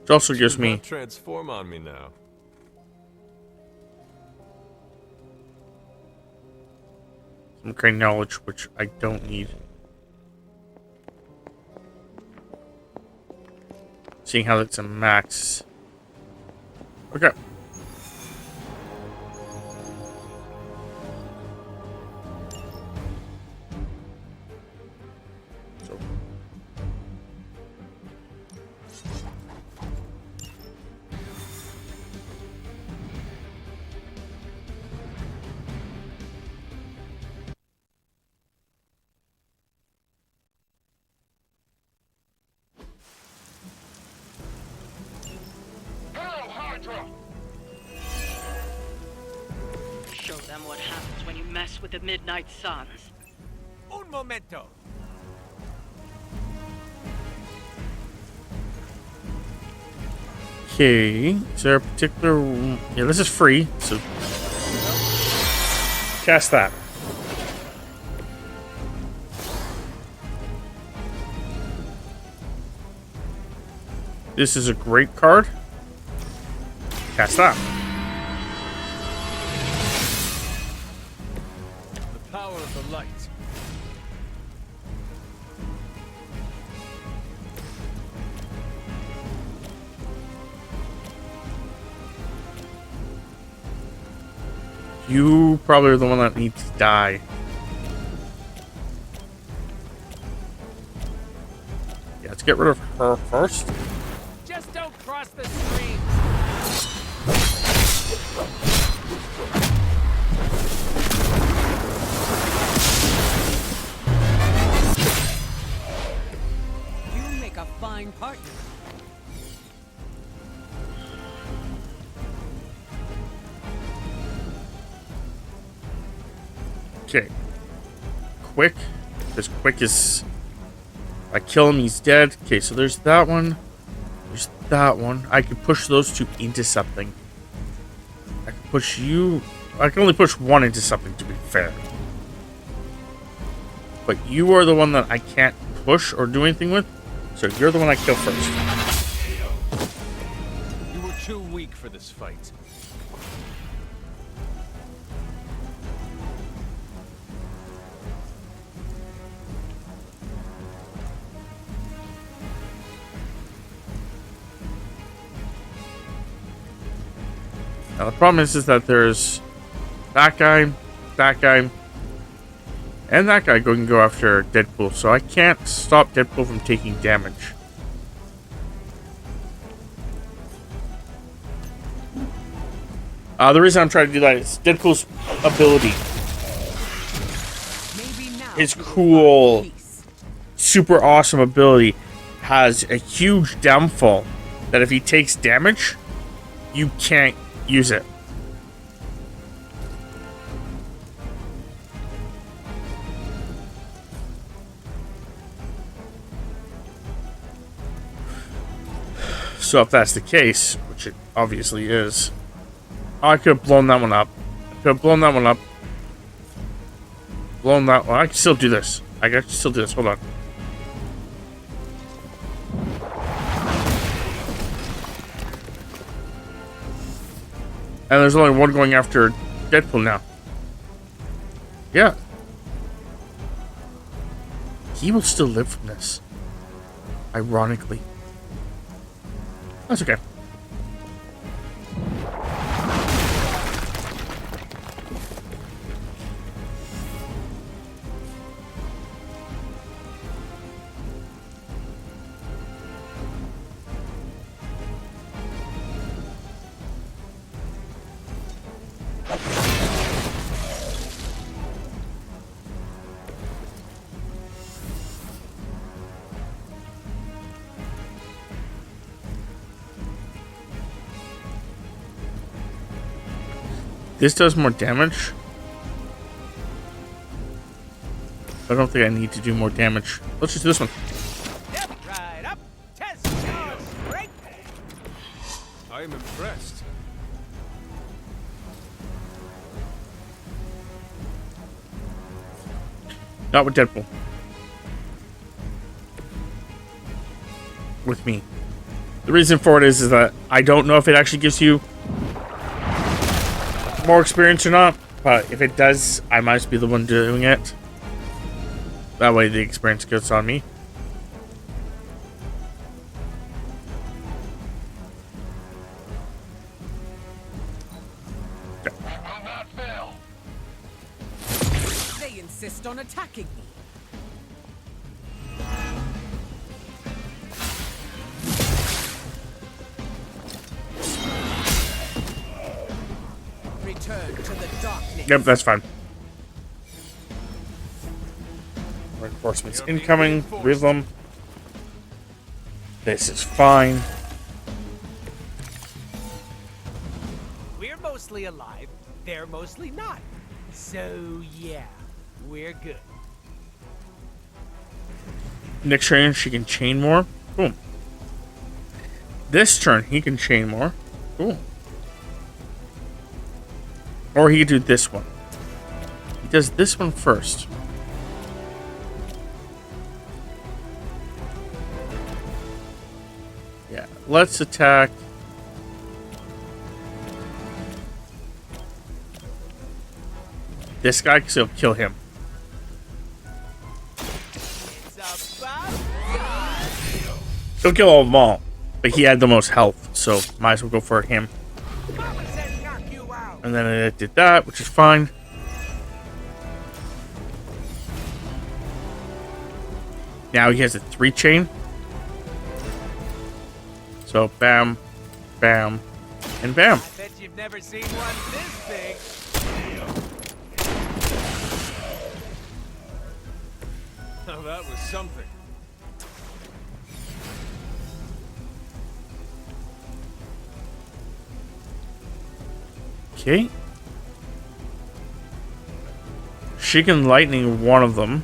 Which also gives me transform on me now. some great knowledge, which I don't need. Seeing how that's a max. Okay. So. Show them what happens when you mess with the Midnight Suns. Un momento. Okay, is there a particular... Yeah, this is free, so... Cast that. This is a great card. Cast that. The power of the light. You probably are the one that needs to die. Yeah, let's get rid of her first. Just don't cross the stream. You make a fine partner. Okay. Quick. This quick is... I kill him, he's dead. Okay, so there's that one. There's that one. I could push those two into something. I can push you... I can only push one into something, to be fair. But you are the one that I can't push or do anything with. So you're the one I kill first. You were too weak for this fight. Now the problem is that there's that guy, and that guy going to go after Deadpool, so I can't stop Deadpool from taking damage. The reason I'm trying to do that is Deadpool's ability. His cool, super awesome ability has a huge downfall that if he takes damage, you can't use it. So if that's the case, which it obviously is, I could have blown that one up. I could have blown that one up. Blown that one. I can still do this. I can still do this. Hold on. And there's only one going after Deadpool now. Yeah. He will still live from this. Ironically. That's okay. This does more damage. I don't think I need to do more damage. Let's just do this one. Step right up. Test your strength. I am impressed. Not with Deadpool. With me. The reason for it is that I don't know if it actually gives you more experience or not, but if it does, I might be the one doing it. That way the experience gets on me. Okay. They insist on attacking me. Return to the darkness. Yep, that's fine. Reinforcements incoming. 3 of them. This is fine. We're mostly alive. They're mostly not. So yeah, we're good. Next turn, she can chain more. Boom. this turn, he can chain more. Cool. Or he could do this one. He does this one first. Yeah, let's attack. This guy, because he'll kill him. He'll kill all of them all. But he had the most health, so might as well go for him. And then it did that, which is fine. Now he has a 3 chain. So bam, bam, and bam. I bet you've never seen one this big. Now that was something. Okay. She can lightning one of them.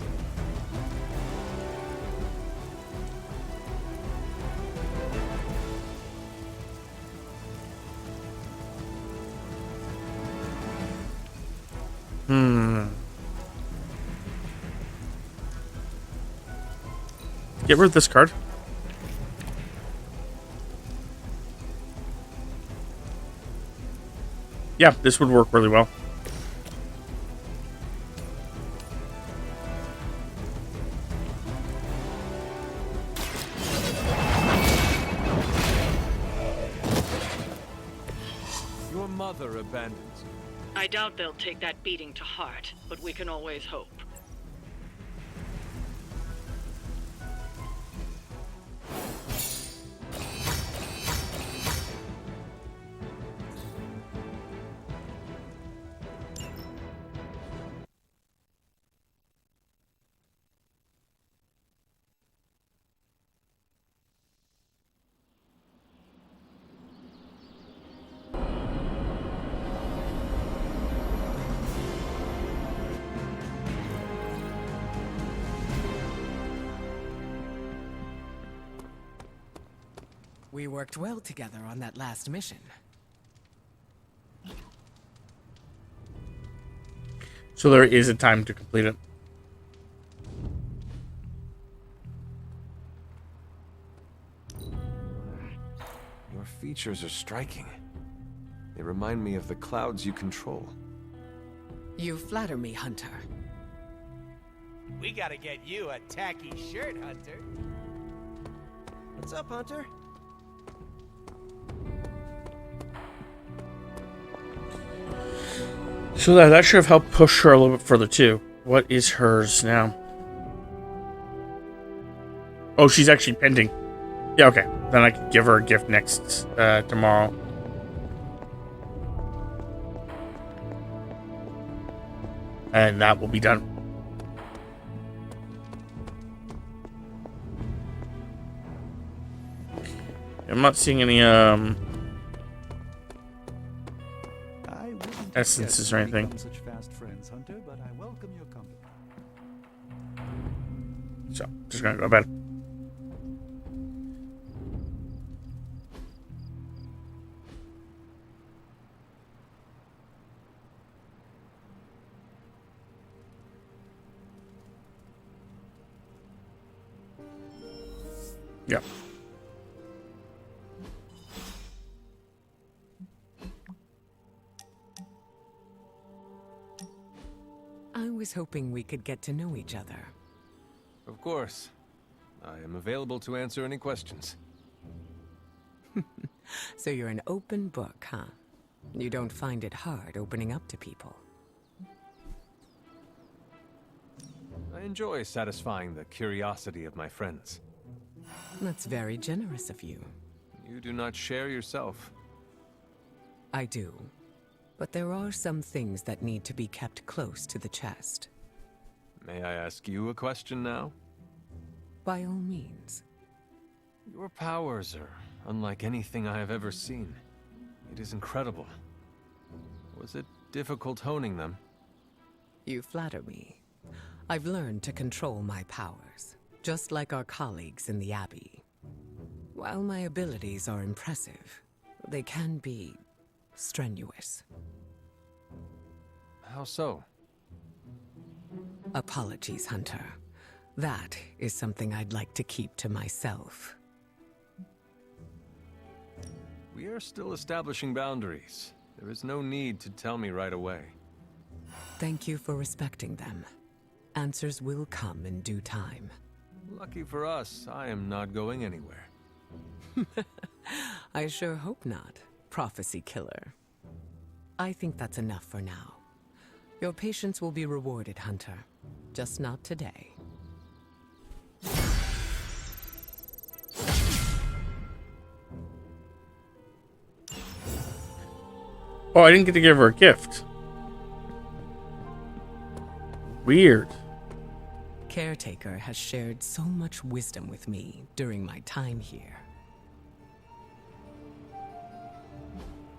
Get rid of this card. Yeah, this would work really well. Your mother abandons you. I doubt they'll take that beating to heart, but we can always hope. We worked well together on that last mission. So there is a time to complete it. Your features are striking. They remind me of the clouds you control. You flatter me, Hunter. We gotta get you a tacky shirt, Hunter. What's up, Hunter? So that should have helped push her a little bit further too. What is hers now? Oh, she's actually pending. Yeah, okay. Then I can give her a gift next tomorrow. And that will be done. I'm not seeing any essences or anything. Such fast friends, Hunter, but I welcome your company. So, just gonna go to bed. Yeah. I was hoping we could get to know each other. Of course. I am available to answer any questions. So you're an open book, huh? You don't find it hard opening up to people? I enjoy satisfying the curiosity of my friends. That's very generous of you. You do not share yourself. I do. But there are some things that need to be kept close to the chest. May I ask you a question now? By all means. Your powers are unlike anything I have ever seen. It is incredible. Was it difficult honing them? You flatter me. I've learned to control my powers, just like our colleagues in the Abbey. While my abilities are impressive, they can be strenuous. How so? Apologies, Hunter. That is something I'd like to keep to myself. We are still establishing boundaries. There is no need to tell me right away. Thank you for respecting them. Answers will come in due time. Lucky for us, I am not going anywhere. I sure hope not, prophecy killer. I think that's enough for now. Your patience will be rewarded, Hunter. Just not today. Oh, I didn't get to give her a gift. Weird. Caretaker has shared so much wisdom with me during my time here.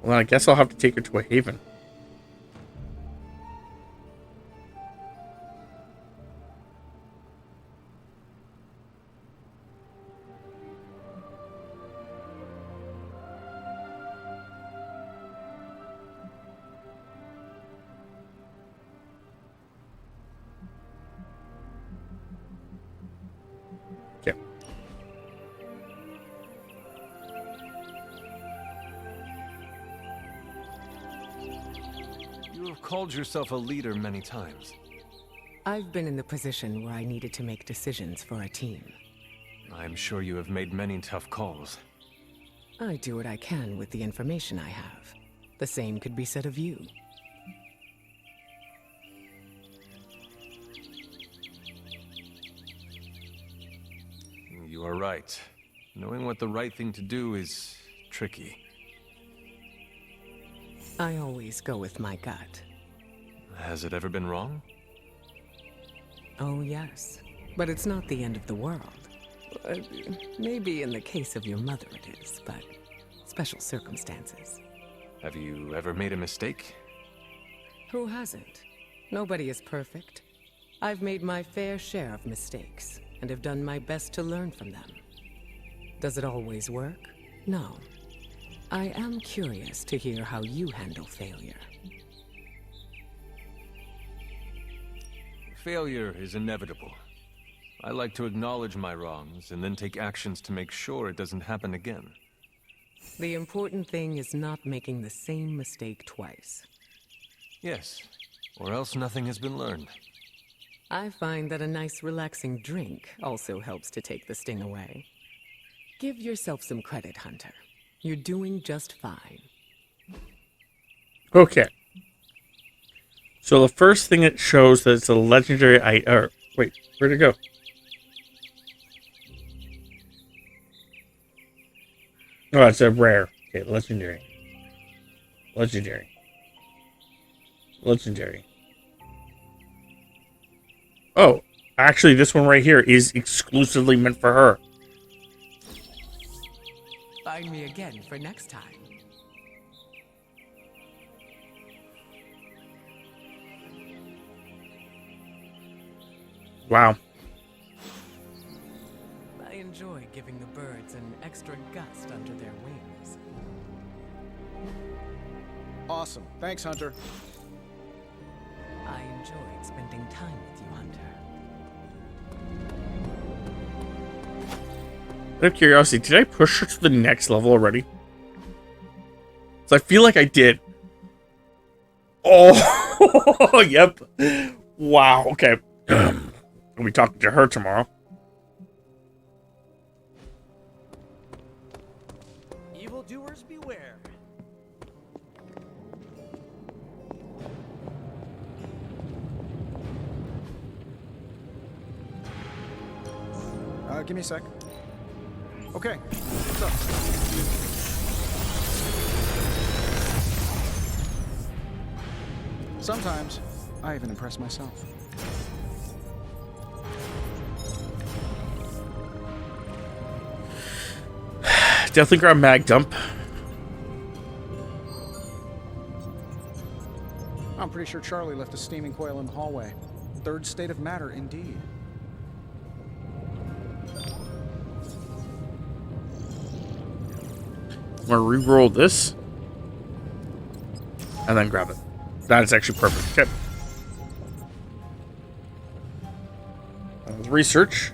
Well, I guess I'll have to take her to a haven. Okay. You have called yourself a leader many times. I've been in the position where I needed to make decisions for a team. I'm sure you have made many tough calls. I do what I can with the information I have. The same could be said of you. You are right. Knowing what the right thing to do is tricky. I always go with my gut. Has it ever been wrong? Oh, yes. But it's not the end of the world. Maybe in the case of your mother it is, but special circumstances. Have you ever made a mistake? Who hasn't? Nobody is perfect. I've made my fair share of mistakes, and have done my best to learn from them. Does it always work? No. I am curious to hear how you handle failure. Failure is inevitable. I like to acknowledge my wrongs and then take actions to make sure it doesn't happen again. The important thing is not making the same mistake twice. Yes, or else nothing has been learned. I find that a nice relaxing drink also helps to take the sting away. Give yourself some credit, Hunter. You're doing just fine. Okay. So the first thing it shows that it's a legendary wait, where'd it go? Oh, it's a rare. Okay, legendary. Legendary. Legendary. Oh, actually this one right here is exclusively meant for her. Find me again for next time. Wow. I enjoy giving the birds an extra gust under their wings. Awesome. Thanks, Hunter. I enjoyed spending time with you, Hunter. Out of curiosity, did I push her to the next level already? So I feel like I did. Oh, yep. Wow, okay. I'll be talking to her tomorrow. Evildoers beware. Give me a sec. Okay, what's up? Sometimes, I even impress myself. Definitely grab mag dump. I'm pretty sure Charlie left a steaming coil in the hallway. Third state of matter, indeed. I'm gonna re-roll this. And then grab it. That is actually perfect. Okay. Research.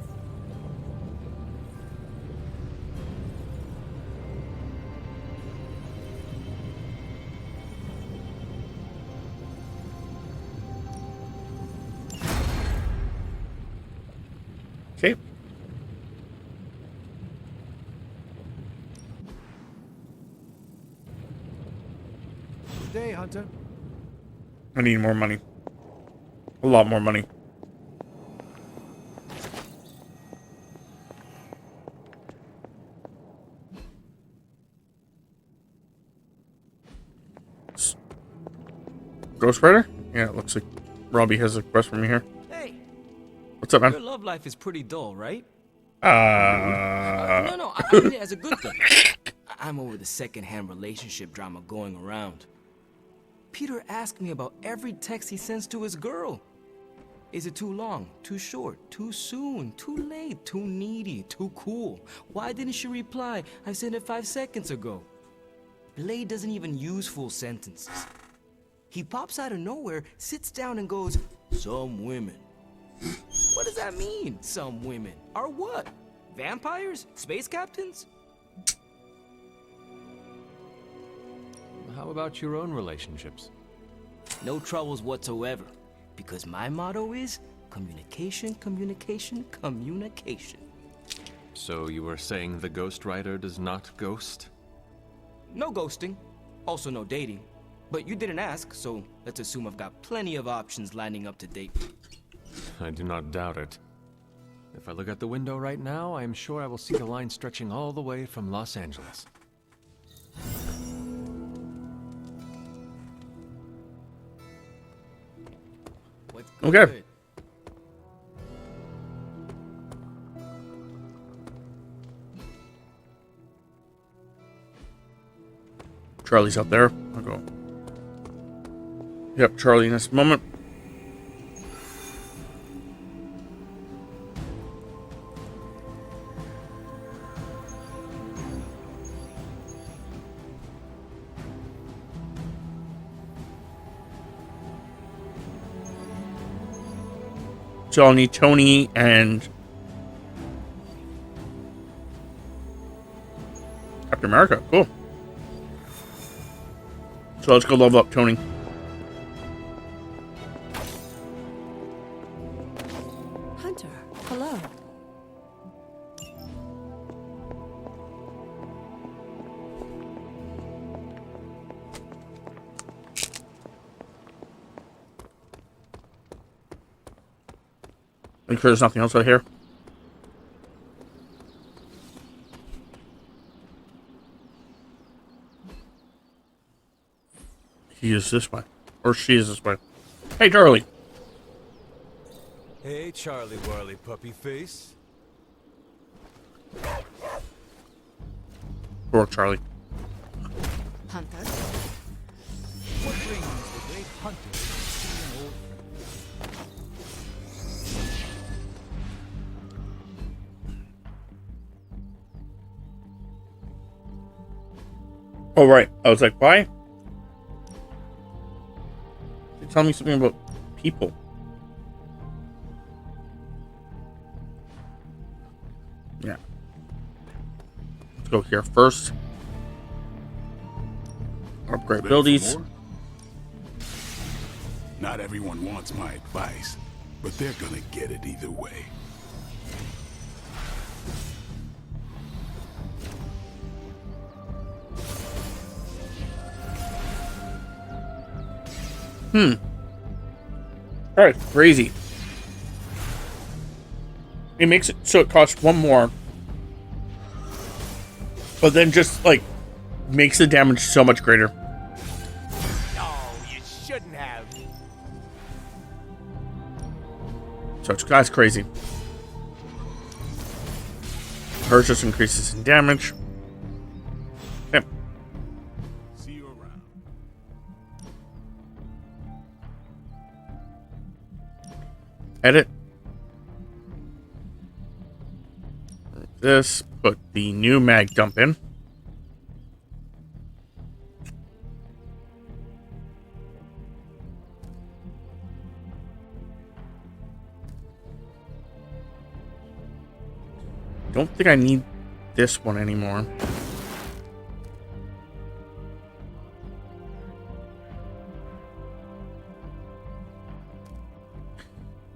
Okay. Good day, Hunter. I need more money. A lot more money. Ghost Rider? Yeah, it looks like Robbie has a quest for me here. Hey, What's up, man? your love life is pretty dull, right? No. No, I mean it as a good thing. I'm over the second-hand relationship drama going around. Peter asked me about every text he sends to his girl. Is it too long, too short, too soon, too late, too needy, too cool? Why didn't she reply? I sent it 5 seconds ago. Blade doesn't even use full sentences. He pops out of nowhere, sits down and goes, "Some women." What does that mean, some women? Are what? Vampires? Space captains? How about your own relationships? No troubles whatsoever, because my motto is communication, communication, communication. So you were saying the Ghost Rider does not ghost? No ghosting, also no dating. But you didn't ask, so let's assume I've got plenty of options lining up to date. I do not doubt it. If I look out the window right now, I am sure I will see the line stretching all the way from Los Angeles. What's Okay. good? Charlie's out there. I'll go. Yep, Charlie in this moment. So I'll need Tony and Captain America. Cool. So let's go level up Tony. Hunter, hello. Make sure there's nothing else out here. He is this way. Or she is this way. Hey, Charlie. Hey, Charlie Whirly Puppy Face. Poor Charlie. Hunter? What brings the great hunter to see an old friend? Oh, right. I was like, why? They tell me something about people. Yeah. Let's go here first. Upgrade Ready for abilities. more? Not everyone wants my advice, but they're gonna get it either way. Alright, crazy. It makes it so it costs one more. But then just, like, makes the damage so much greater. No, you shouldn't have. So that's crazy. Hers just increases in damage. Okay. See you around. Edit. Like this. Put the new mag dump in. don't think I need this one anymore.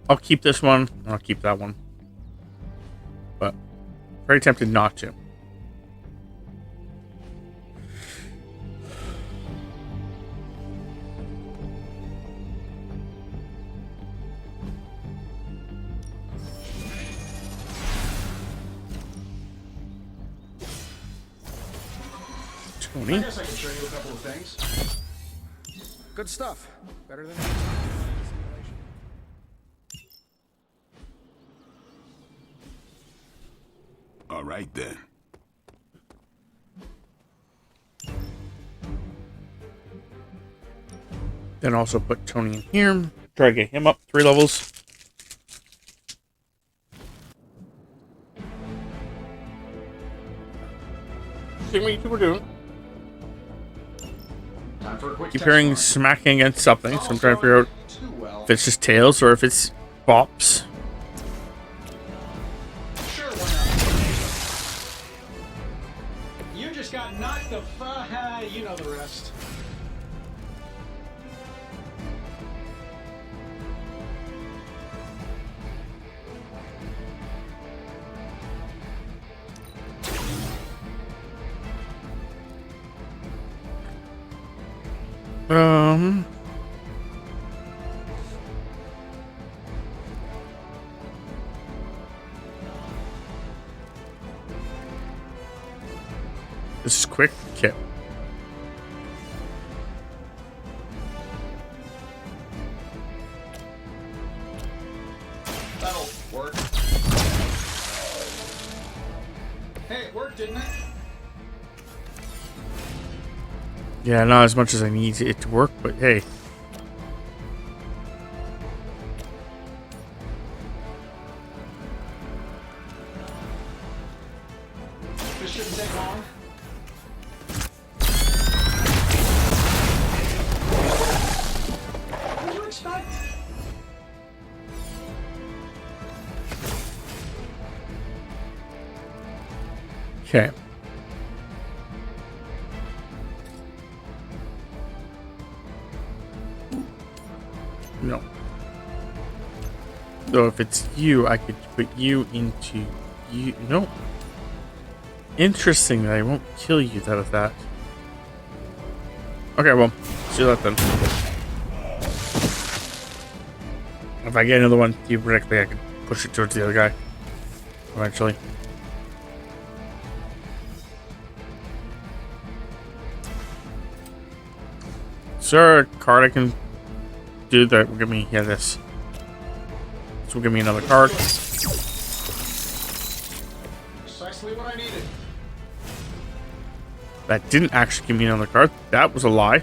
I'll keep this one, and I'll keep that one. But very tempted not to. Tony? I guess I can show you a couple of things. Good stuff. Better than simulation. All right, then. Then also put Tony in here. Try to get him up 3 levels. See what you two are doing. Time for a quick Keep test hearing run. smacking against something, so I'm trying to figure out if it's just tails or if it's bops. Sure, why not? You just got knocked the you know the rest. This is quick kit. That'll work. Hey, it worked, didn't it? Yeah, not as much as I need it to work, but hey. This shouldn't take long. What did you expect? Okay. No. So if it's you, I could put you into you. No. Interesting that I won't kill you out of that. Okay, well, see that then. If I get another one, theoretically, I could push it towards the other guy. Eventually. Sir, card I can do that will give me this. This will give me another card. Precisely what I needed. That didn't actually give me another card. That was a lie.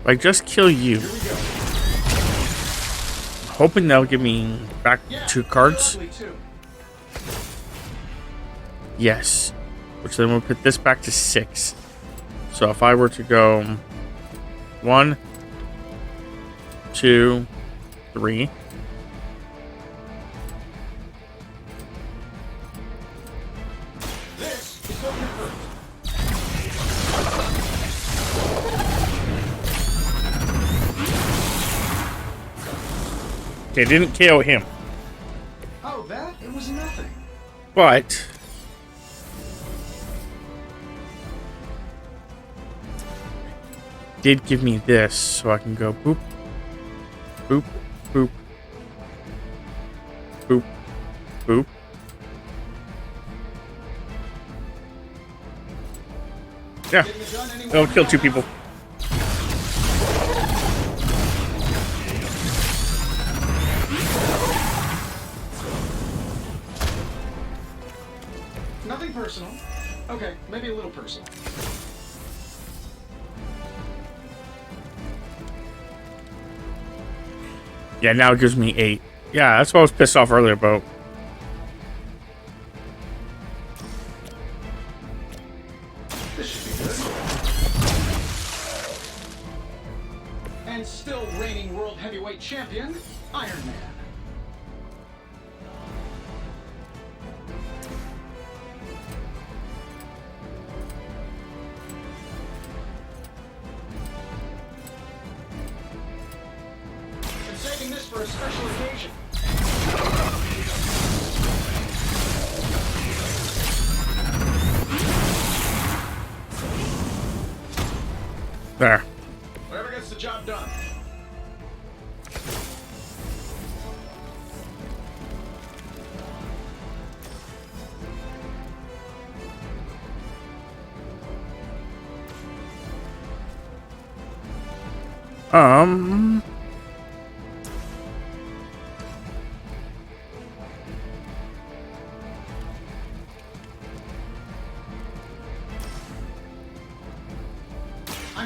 If I just kill you, hoping that'll give me back 2 cards. Yes. Which then will put this back to 6. So if I were to go 1, 2, 3. Okay, didn't KO him. Oh, that? It was nothing. But did give me this, so I can go boop, boop, boop, boop, boop. Yeah, it'll kill 2 people. Nothing personal. Okay, maybe a little personal. Yeah, now it gives me 8. Yeah, that's what I was pissed off earlier about. This should be good. And still reigning world heavyweight champion, Iron Man. I'm saving this for a special occasion. There. Whatever gets the job done. I'm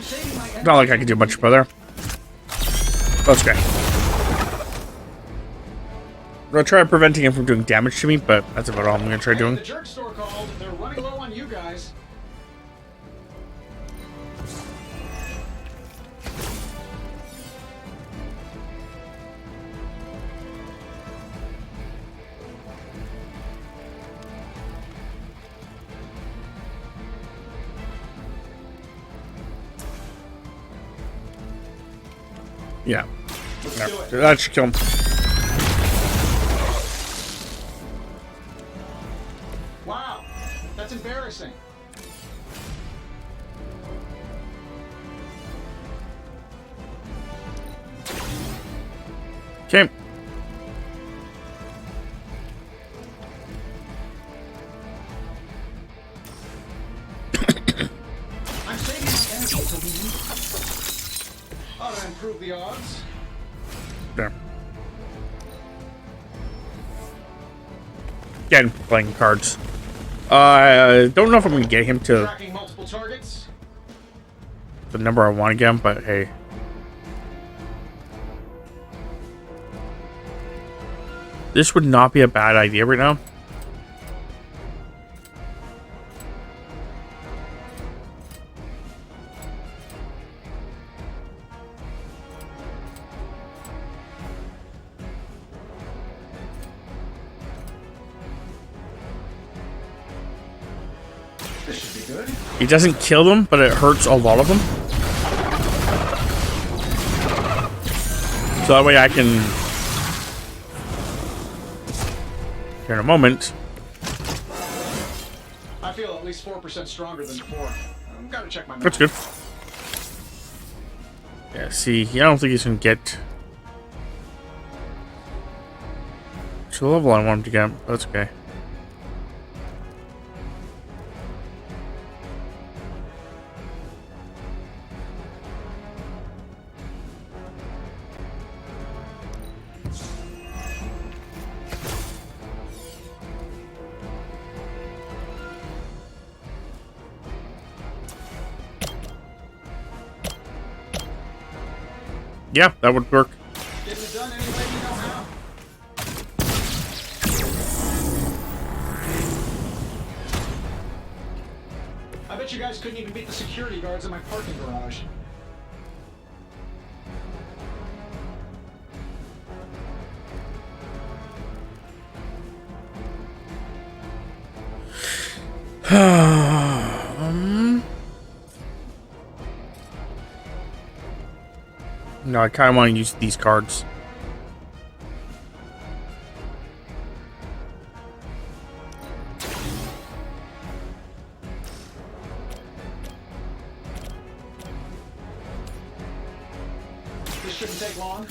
saving my Not like I could do much better. That's okay. I'm gonna try preventing him from doing damage to me, but that's about all I'm gonna try doing. The jerk store called. They're running low on you guys. Yeah. Let's No, do it. that should kill him. Wow, that's embarrassing. Okay. I'm saving my energy till we need it. Ought to improve the odds. There. Again, playing cards. I don't know if I'm gonna get him to Tracking multiple targets. the number I want to get him, but hey. This would not be a bad idea right now. This should be good. It doesn't kill them, but it hurts a lot of them. So that way I can... Here in a moment. I feel at least 4% stronger than before. I've got to check my math. That's good. Yeah, see, I don't think he's gonna get to the level I want him to get, but that's okay. Yeah, that would work. Getting it done any way you know how. I bet you guys couldn't even beat the security guards in my parking garage. No, I kind of want to use these cards. This shouldn't take long.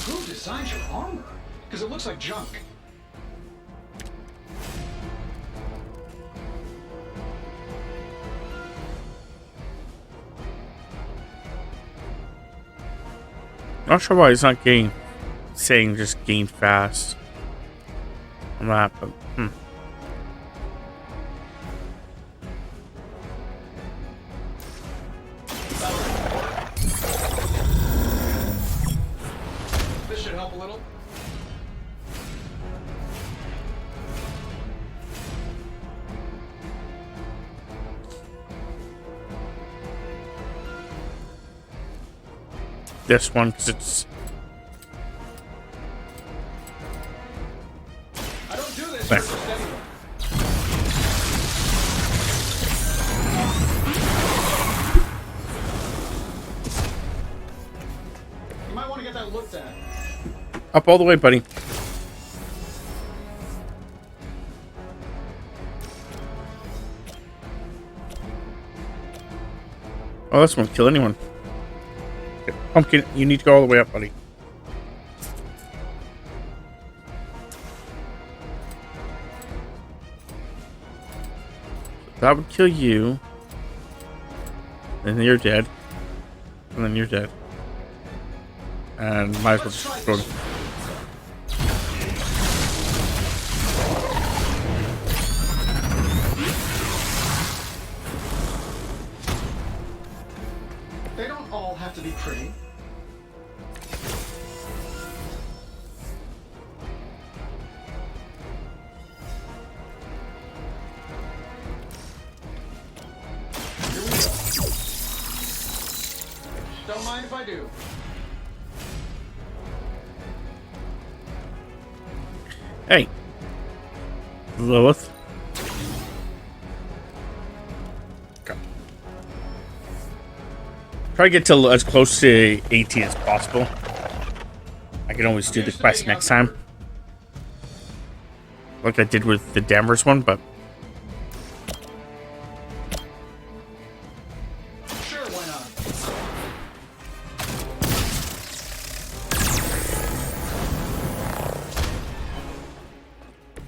Who designed your armor? Because it looks like junk. Not sure why it's not saying just gain fast on that, but help a little? This one, because it's... I don't do this There. for just anyone. You might want to get that looked at. Up all the way, buddy. Oh, this won't kill anyone. Okay, Pumpkin, you need to go all the way up, buddy. That would kill you. And then you're dead. And then you're dead. And might as well just go. They don't all have to be pretty. Here we go. Don't mind if I do. Hey, Lilith. Okay. Try to get to as close to 18 as possible. I can always do the quest next time, like I did with the Danvers one, but Sure, why not?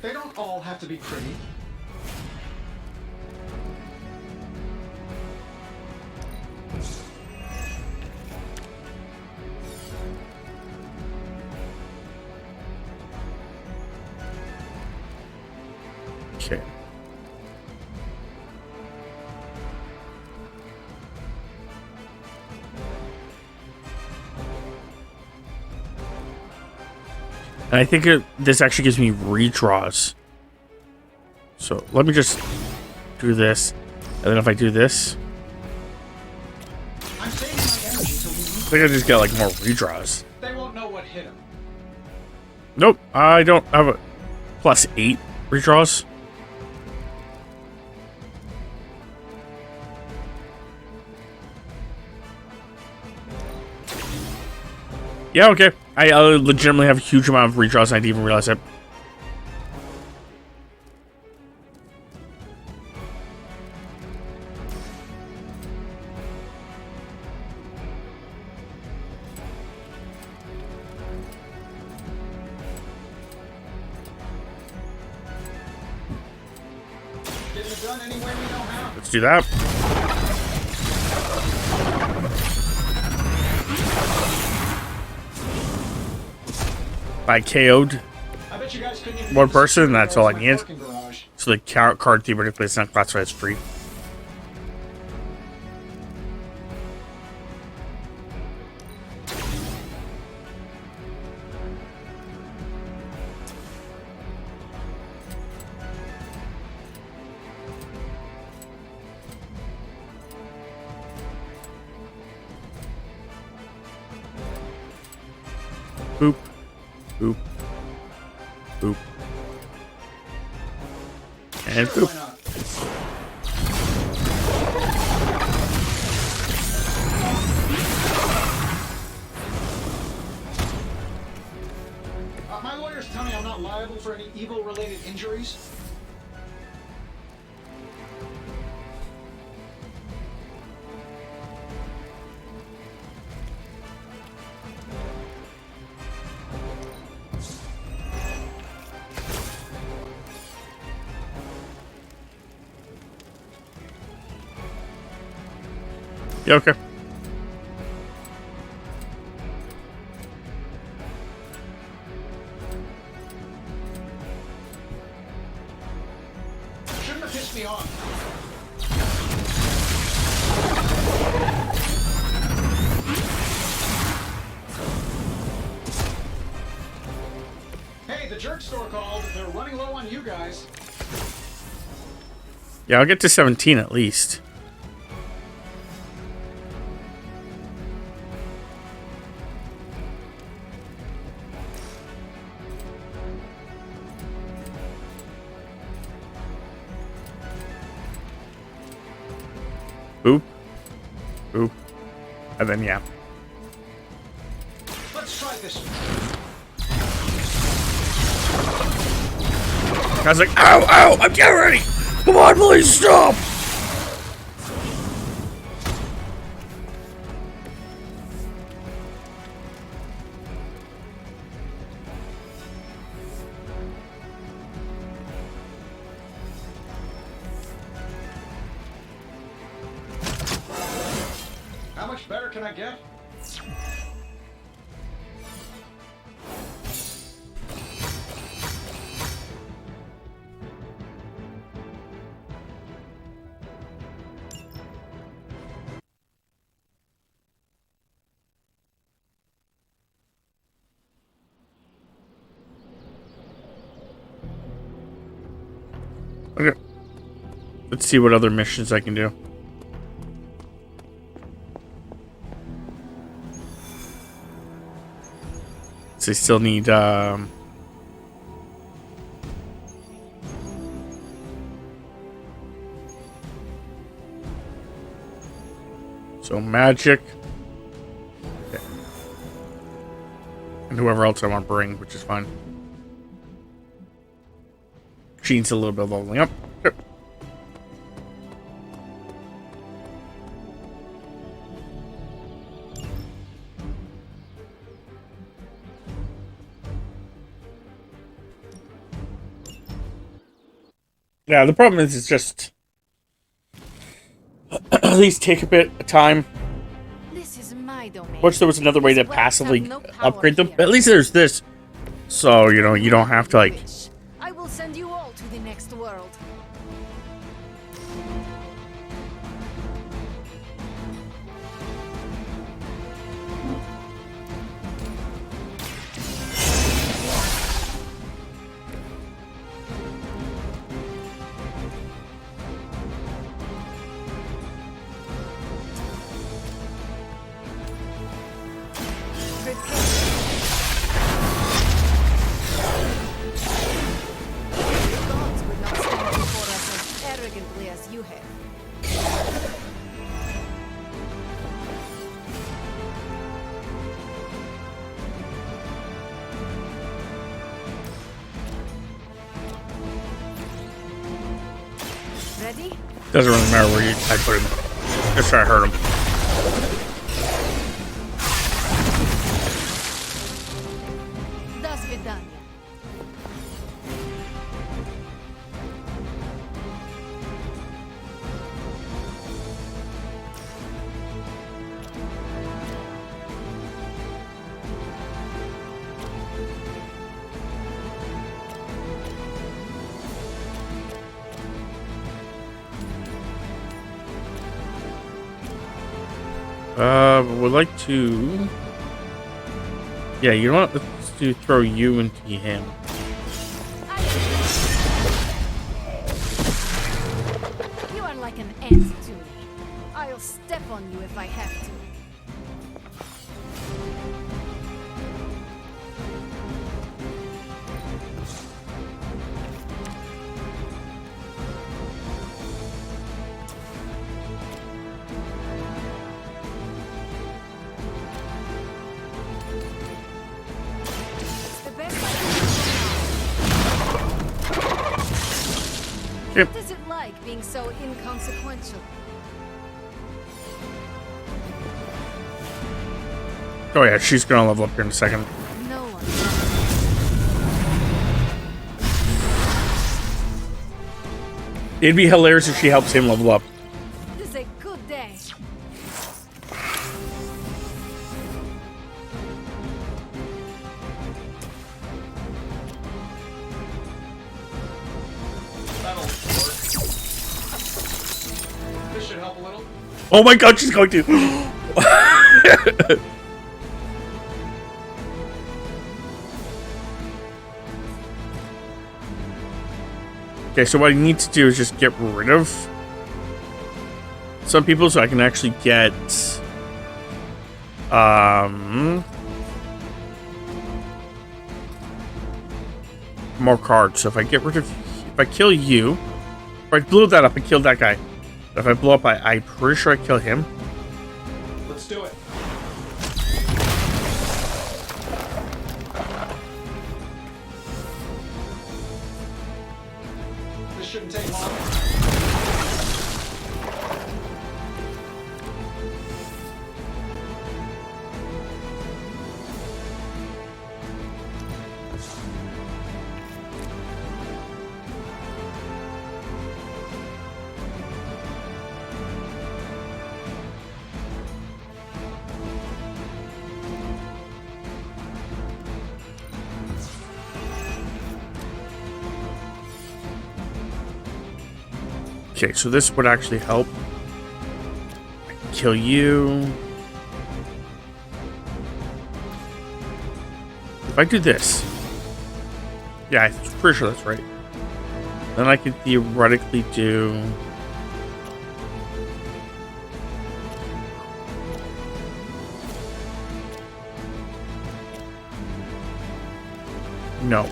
They don't all have to be pretty. okay. And I think this actually gives me redraws. So let me just do this, and then if I do this, I'm saving my energy till we I meet. think I just get like more redraws. They won't know what hit them. Nope, I don't have a +8 redraws. Yeah, okay. I legitimately have a huge amount of redraws, and I didn't even realize it. Getting it done any way we know how. Let's do that. I KO'd I bet you guys couldn't even one get the person, that's all I superheroes in my need. parking garage. So the card theoretically is not classified as free. Boop. Boop. Boop. And Sure, boop. why not? My lawyers tell me I'm not liable for any evil-related injuries. Yeah, okay. Shouldn't have pissed me off. Hey, the jerk store called. They're running low on you guys. Yeah, I'll get to 17 at least. Boop. Boop. And then, yeah. Let's try this one. I was like, ow, ow, I'm getting ready. Come on, please stop. How much better can I get? Okay. Let's see what other missions I can do. So I still need, so magic. Okay. And whoever else I want to bring, which is fine. She needs a little bit of leveling up. Sure. Yeah, the problem is it's just at least take a bit of time. This is my domain. Wish there was another way to These weapons passively have no power upgrade them. here. But at least there's this. So, you know, you don't have to, like... I will send you all to the next world. Gods would not stand before us as arrogantly as you have. Ready? Doesn't really matter where I put him. Just try to hurt him. Das Vidania. Would like to... Yeah, you know what? Let's do throw you into him. You are like an ant to me. I'll step on you if I have to. It's the best I can do. Yep. What is it like being so inconsequential? Oh yeah, she's gonna level up here in a second. No one. It'd be hilarious if she helps him level up. This is a good day. That'll work. This should help a little. Oh my god, she's going to. Okay, so what I need to do is just get rid of some people so I can actually get more cards. So if I get rid of, if I kill you, if I blew that up, I killed that guy. If I blow up, I'm pretty sure I kill him. Let's do it. This shouldn't take long. Okay, so this would actually help. I can kill you. If I do this. Yeah, I'm pretty sure that's right. Then I could theoretically do... No.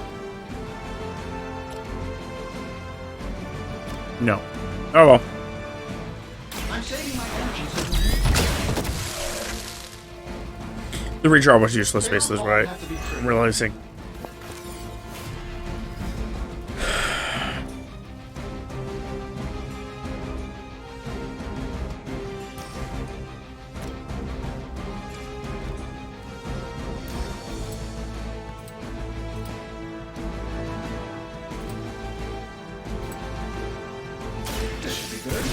No. Oh well. I'm saving my energy so The redraw was useless, basically, is what I'm realizing. this should be good.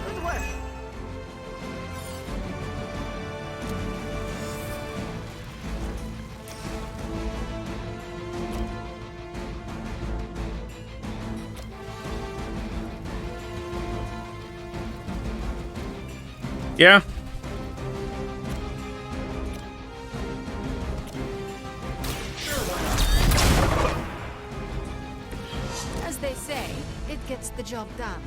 Good work. Yeah. As they say, it gets the job done.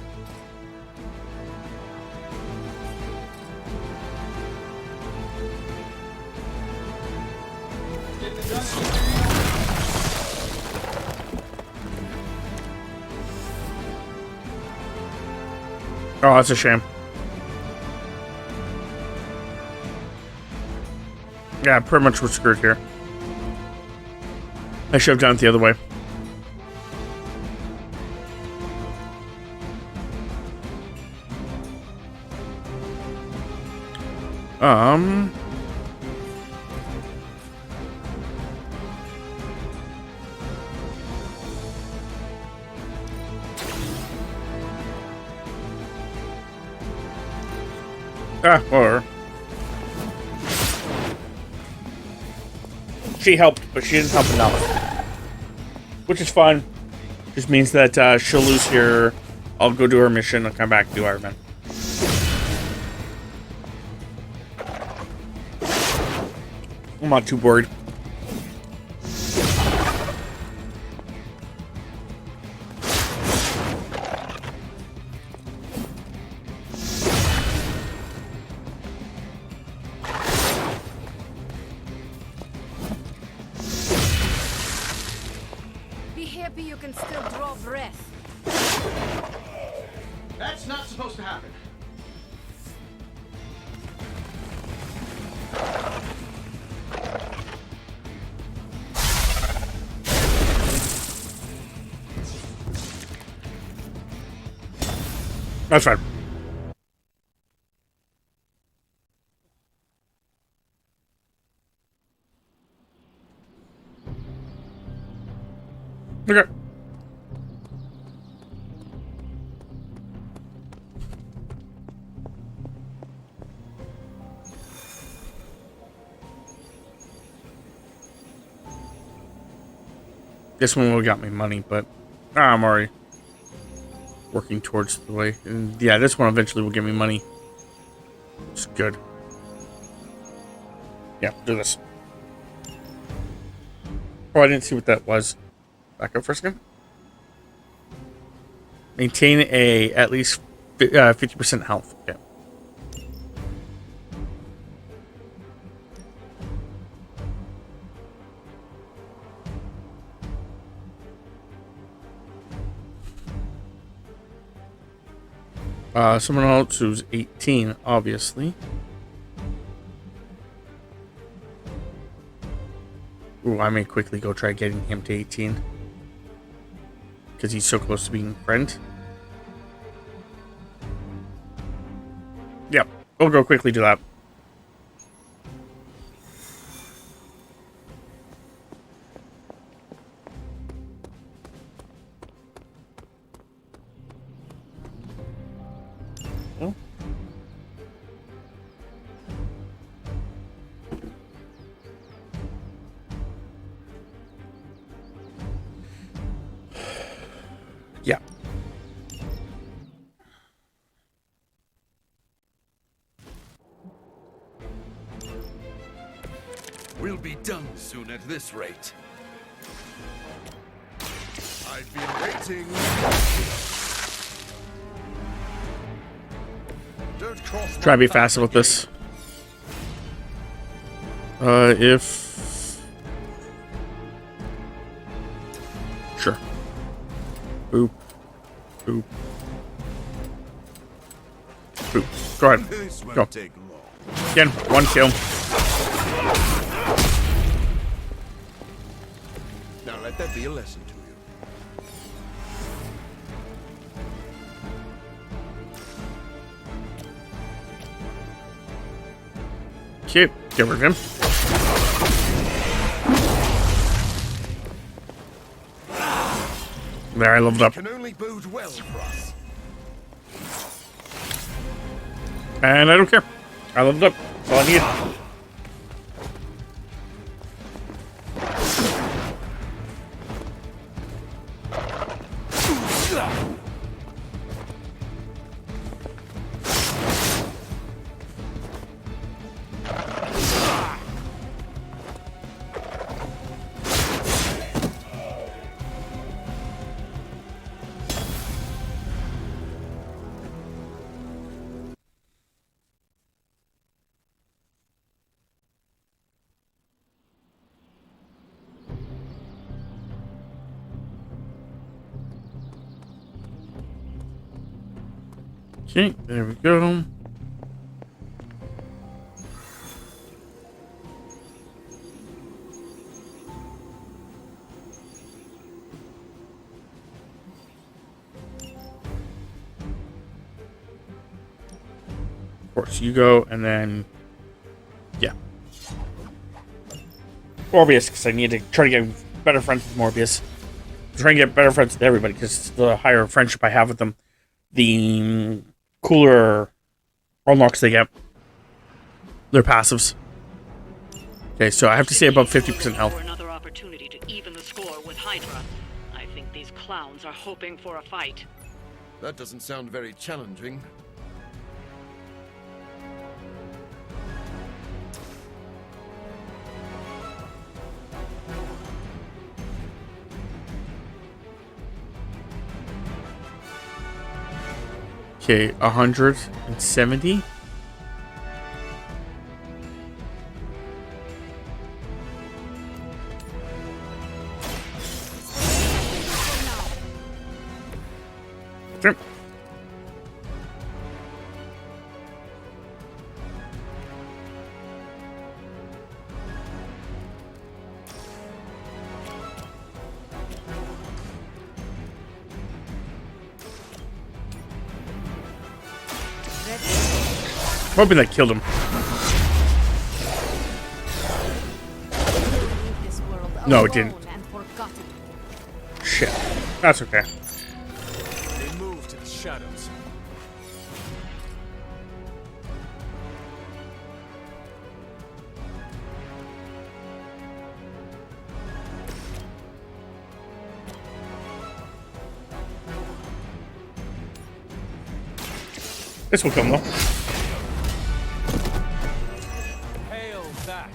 Get the gun. Oh, that's a shame. Yeah, pretty much we're screwed here. I should have done it the other way. Or she helped, but she didn't help enough, which is fine. Just means that she'll lose here. I'll go do her mission and come back and do Iron Man. I'm not too worried. Be happy you can still draw breath. That's not supposed to happen. That's fine. Okay. This one will got me money, but I'm already working towards the way. And yeah, this one eventually will give me money. It's good. Yeah, do this. Oh, I didn't see what that was. Back up for a second. Maintain a at least 50% health. Okay. Someone else who's 18, obviously. Ooh, I may quickly go try getting him to 18. Because he's so close to being friend. Yep, we'll go quickly do that. Oh. Yeah. We'll be done soon at this rate. I've been waiting. Don't cross. Try to be fast with this. If sure. Boop. Boop. Boop. Go ahead. This won't Go. take long. Again, one kill. Now let that be a lesson to you. Okay, get rid of him. There, I leveled up. Can only bode well for us. And I don't care. I leveled up. That's all I need. Okay, there we go. Of course, you go, and then yeah, Morbius, because I need to try to get better friends with Morbius. I'm trying to get better friends with everybody, because the higher friendship I have with them, the cooler unlocks they get. Their passives. Okay, so I have to stay above 50% health. For another opportunity to even the score with Hydra. I think these clowns are hoping for a fight. That doesn't sound very challenging. Okay, 170. Sure. Hoping that killed him. No, it didn't. Shit. That's okay. They move to the shadows. This will kill him though. Hail that.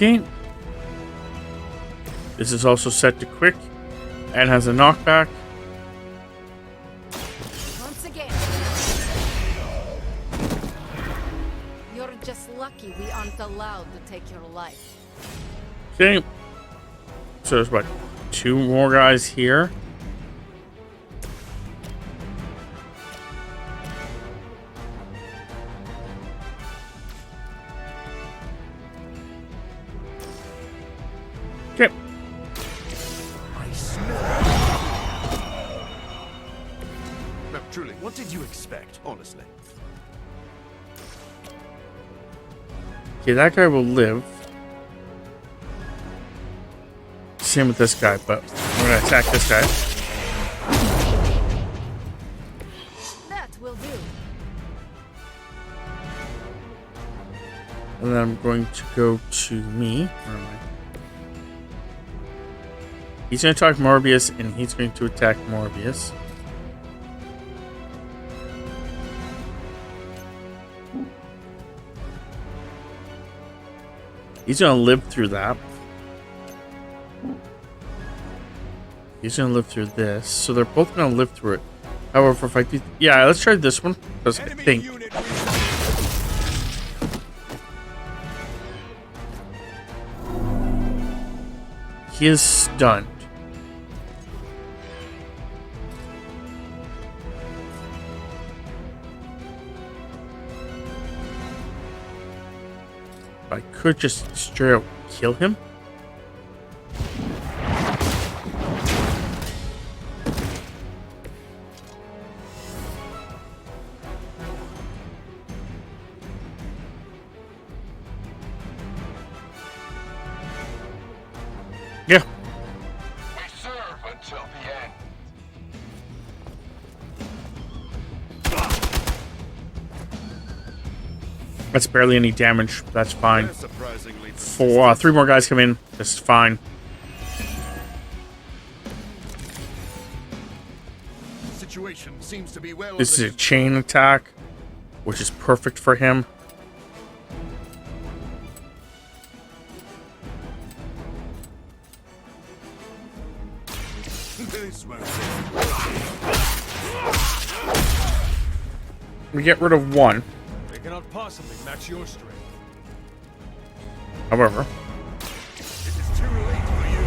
Okay. This is also set to quick and has a knockback. Once again. You're just lucky we aren't allowed to take your life. Okay. So there's what? 2 more guys here. Okay. No, truly, what did you expect, honestly? Okay, that guy will live. Same with this guy, but I'm gonna attack this guy. That will do. And then I'm going to go to me. Where am I? He's going to attack Morbius, and he's going to attack Morbius. He's going to live through that. He's going to live through this. So they're both going to live through it. However, if I do... Yeah, let's try this one. Because I think... He is stunned. I could just straight out kill him. Yeah. We serve until the end. That's barely any damage. That's fine. 3 more guys come in. This is fine. Situation seems to be well. This is a chain attack, which is perfect for him. We get rid of 1. They cannot possibly match your strength. However, It is too late for you.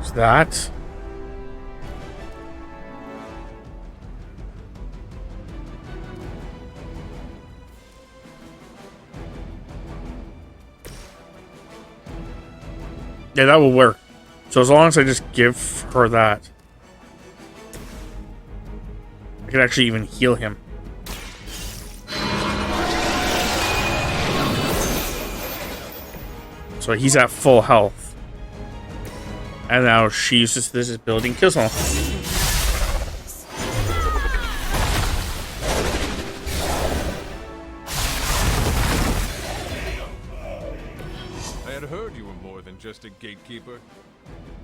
it's that. Yeah, that will work. So as long as I just give her that, I could actually even heal him. So he's at full health. And now she uses this as building kills him. I had heard you were more than just a gatekeeper.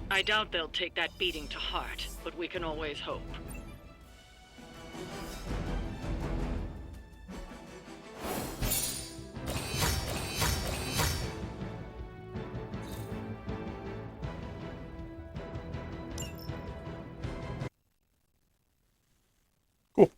I doubt they'll take that beating to heart, but we can always hope. Cool.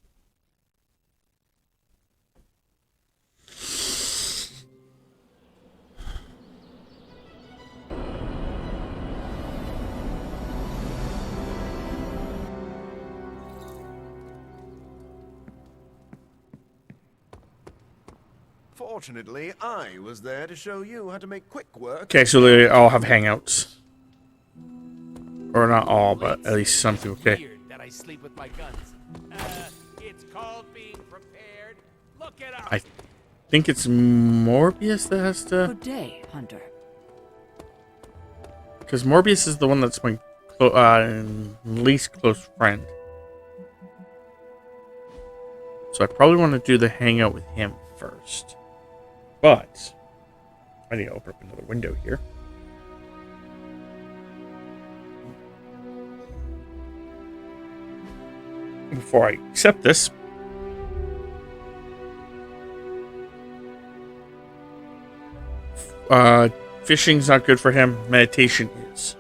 Fortunately, I was there to show you how to make quick work. Okay, so they all have hangouts. Or not all, but at least some people. Okay. That I sleep with my guns. It's called being prepared. Look it up. I think it's Morbius that has to... Good day, Hunter. Because Morbius is the one that's my least close friend. So I probably want to do the hangout with him first. But I need to open up another window here. Before I accept this. Fishing's not good for him. Meditation is.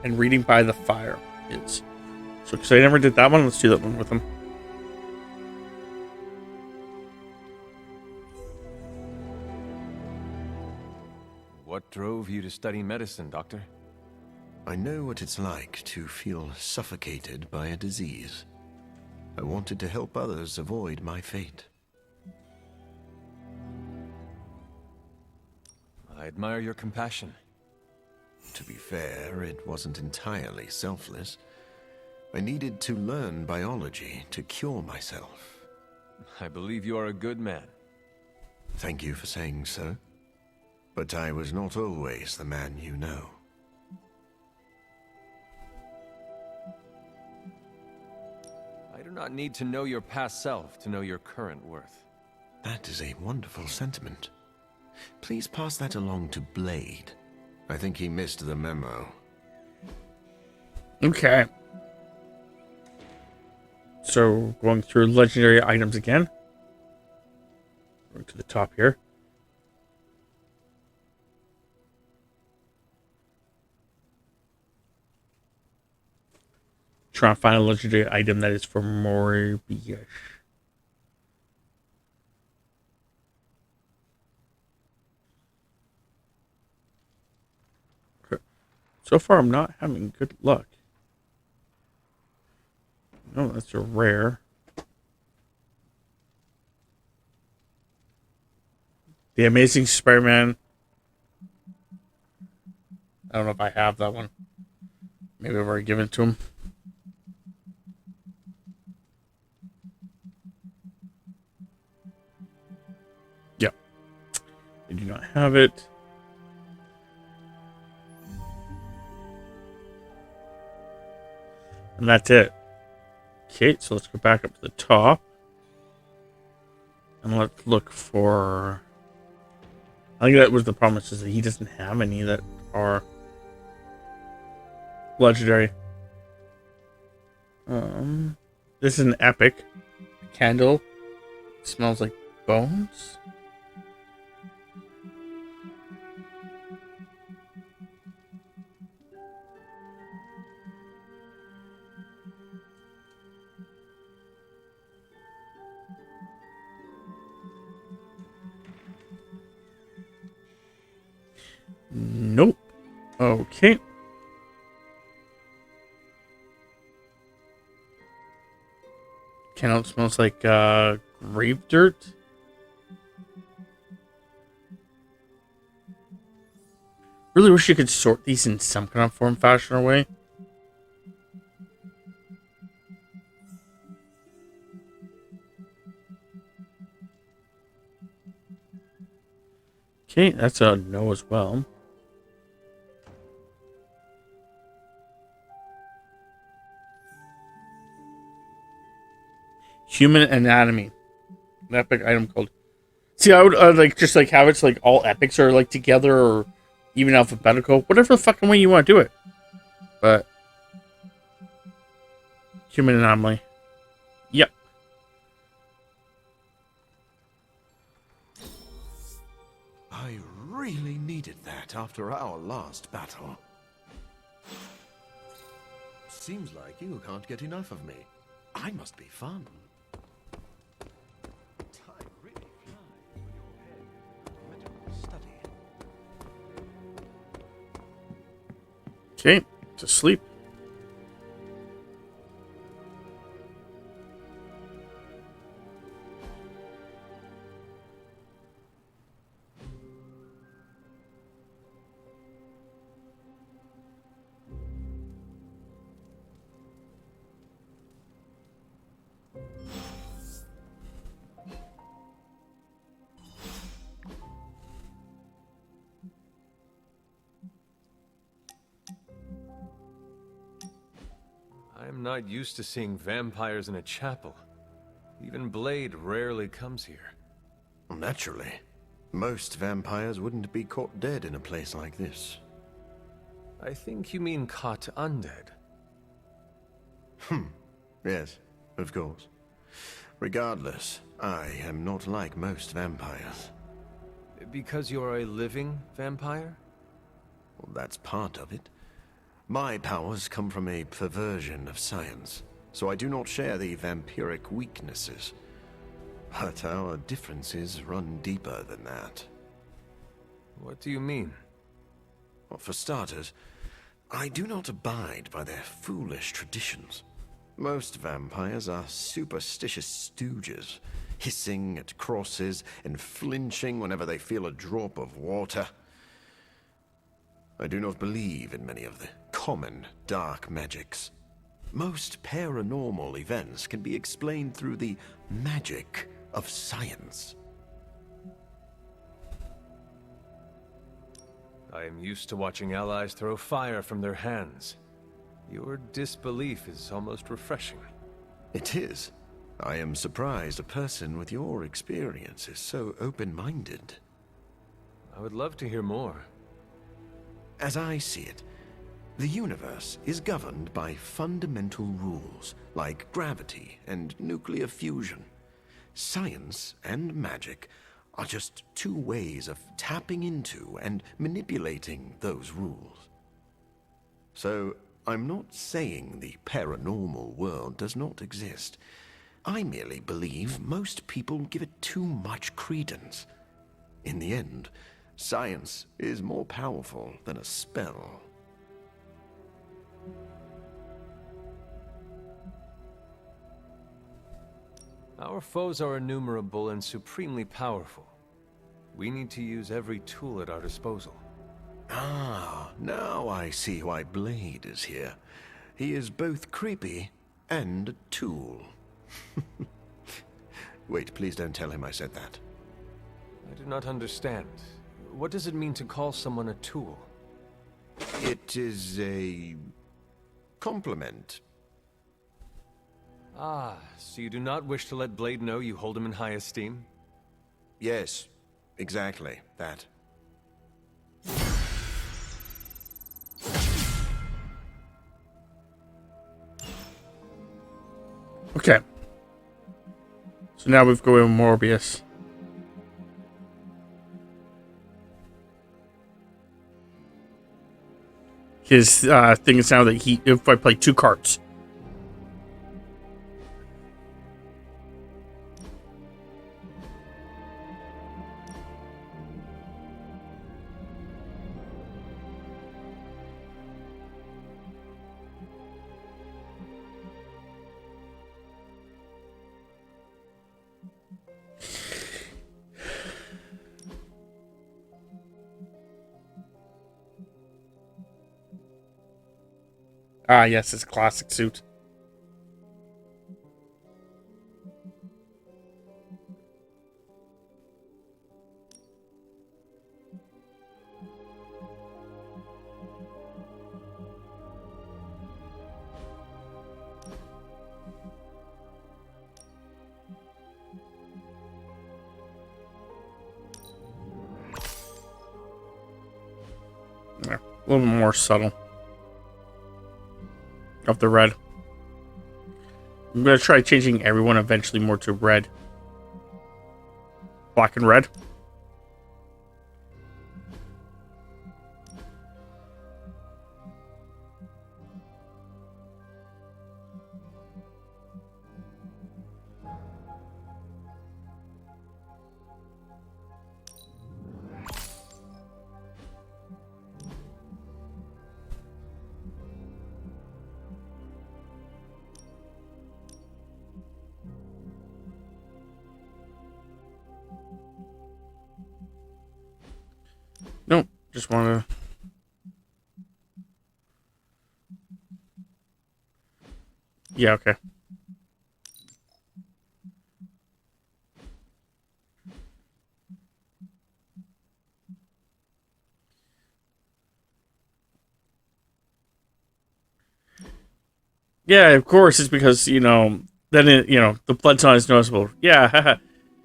And reading by the fire is. So, because I never did that one, let's do that one with him. What drove you to study medicine, Doctor? I know what it's like to feel suffocated by a disease. I wanted to help others avoid my fate. I admire your compassion. To be fair, it wasn't entirely selfless. I needed to learn biology to cure myself. I believe you are a good man. Thank you for saying so. But I was not always the man you know. I do not need to know your past self to know your current worth. That is a wonderful sentiment. Please pass that along to Blade. I think he missed the memo. Okay. So, going through legendary items again. Going to the top here. Trying to find a legendary item that is for Morbius. So far, I'm not having good luck. No, that's a rare. The Amazing Spider-Man. I don't know if I have that one. Maybe I've already given it to him. Yep. I do not have it. And that's it. Okay, so let's go back up to the top. And let's look for... I think that was the promise, is that he doesn't have any that are legendary. This is an epic candle. It smells like bones. Nope. Okay. Candle smells like grave dirt. Really wish you could sort these in some kind of form, fashion, or way. Okay, that's a no as well. Human anatomy. An epic item called. See, I would like just like have it so, like all epics are like together or even alphabetical, whatever the fucking way you want to do it. But human anomaly. Yep. I really needed that after our last battle. Seems like you can't get enough of me. I must be fun. Time really flies when your head is a medical study. Okay, to sleep. I'm not used to seeing vampires in a chapel. Even Blade rarely comes here. Well, naturally. Most vampires wouldn't be caught dead in a place like this. I think you mean caught undead. Yes, of course. Regardless, I am not like most vampires. Because you're a living vampire? Well, that's part of it. My powers come from a perversion of science, so I do not share the vampiric weaknesses. But our differences run deeper than that. What do you mean? Well, for starters, I do not abide by their foolish traditions. Most vampires are superstitious stooges, hissing at crosses and flinching whenever they feel a drop of water. I do not believe in many of the common dark magics. Most paranormal events can be explained through the magic of science. I am used to watching allies throw fire from their hands. Your disbelief is almost refreshing. It is. I am surprised a person with your experience is so open-minded. I would love to hear more. As I see it, the universe is governed by fundamental rules, like gravity and nuclear fusion. Science and magic are just two ways of tapping into and manipulating those rules. So, I'm not saying the paranormal world does not exist. I merely believe most people give it too much credence. In the end, science is more powerful than a spell. Our foes are innumerable and supremely powerful. We need to use every tool at our disposal. Ah, now I see why Blade is here. He is both creepy and a tool. Wait, please don't tell him I said that. I do not understand. What does it mean to call someone a tool? It is a compliment. Ah, so you do not wish to let Blade know you hold him in high esteem? Yes, exactly that. Okay. So now we've got Morbius. His thing is now that if I play 2 cards. Ah, yes, his classic suit. Yeah, a little bit more subtle. Of the red. I'm going to try changing everyone eventually more to red. Black and red. Nope, just want to... Yeah, okay. Yeah, of course, it's because, then, the blood's not as noticeable. Yeah,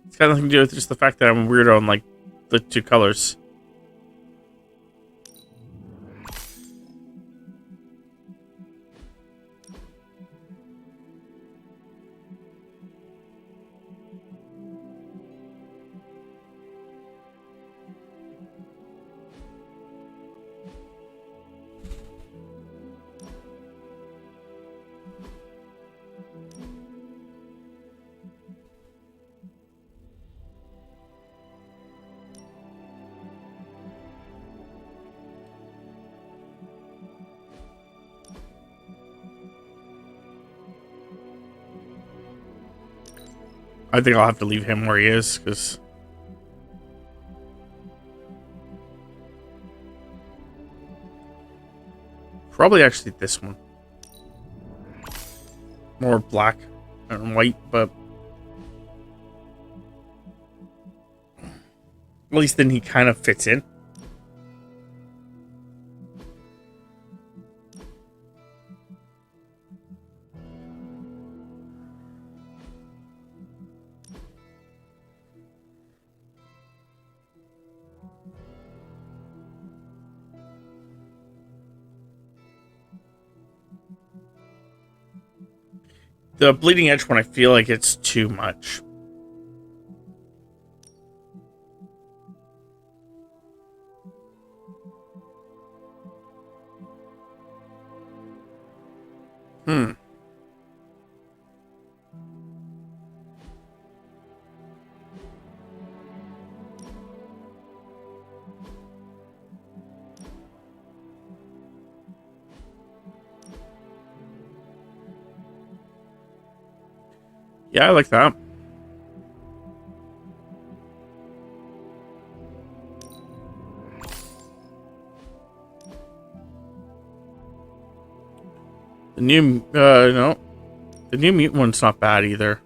it's got nothing to do with just the fact that I'm a weirdo on, the 2 colors. I think I'll have to leave him where he is, because... Probably actually this one. More black and white, but... At least then he kind of fits in. The bleeding edge one, I feel like it's too much. Yeah, I like that. The new, no. The new mutant one's not bad either.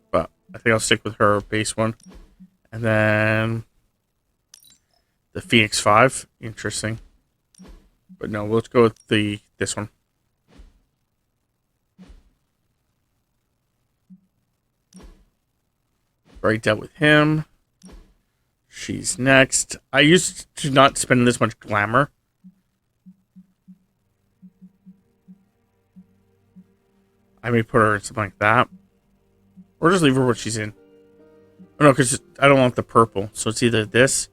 But I think I'll stick with her base one. And then the Phoenix 5. Interesting. But no, let's go with this one. Already dealt with him. She's next. I used to not spend this much glamour. I may put her in something like that. Or just leave her what she's in. Oh no, because I don't want the purple. So it's either this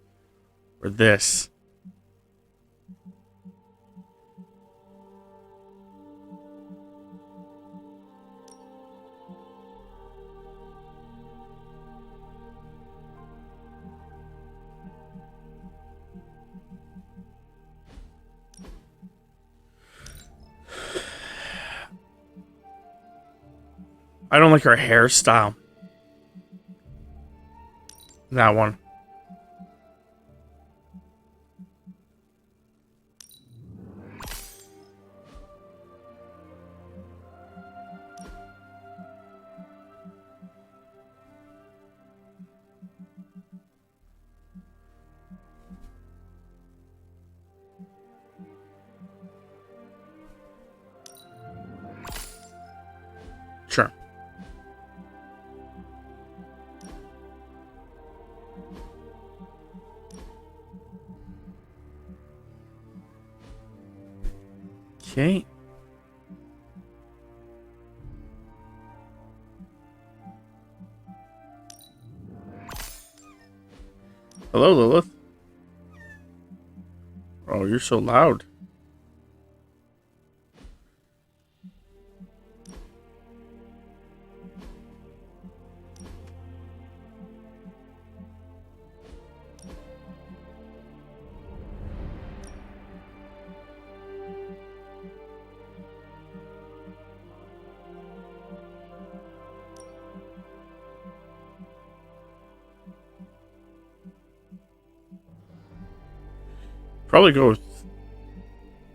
or this. I don't like her hairstyle. That one. Sure. Okay. Hello, Lilith. Oh, you're so loud. Probably go with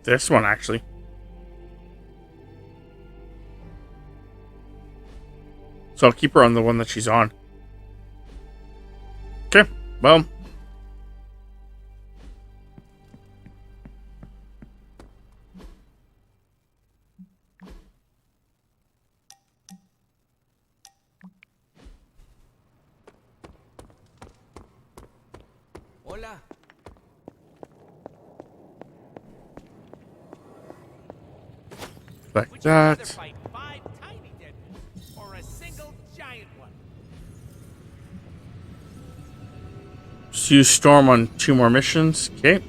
this one, actually. So I'll keep her on the one that she's on. Okay, well. Hola. Like that. Fight 5 tiny deadlies or a single giant one. So use Storm on 2 more missions. Okay.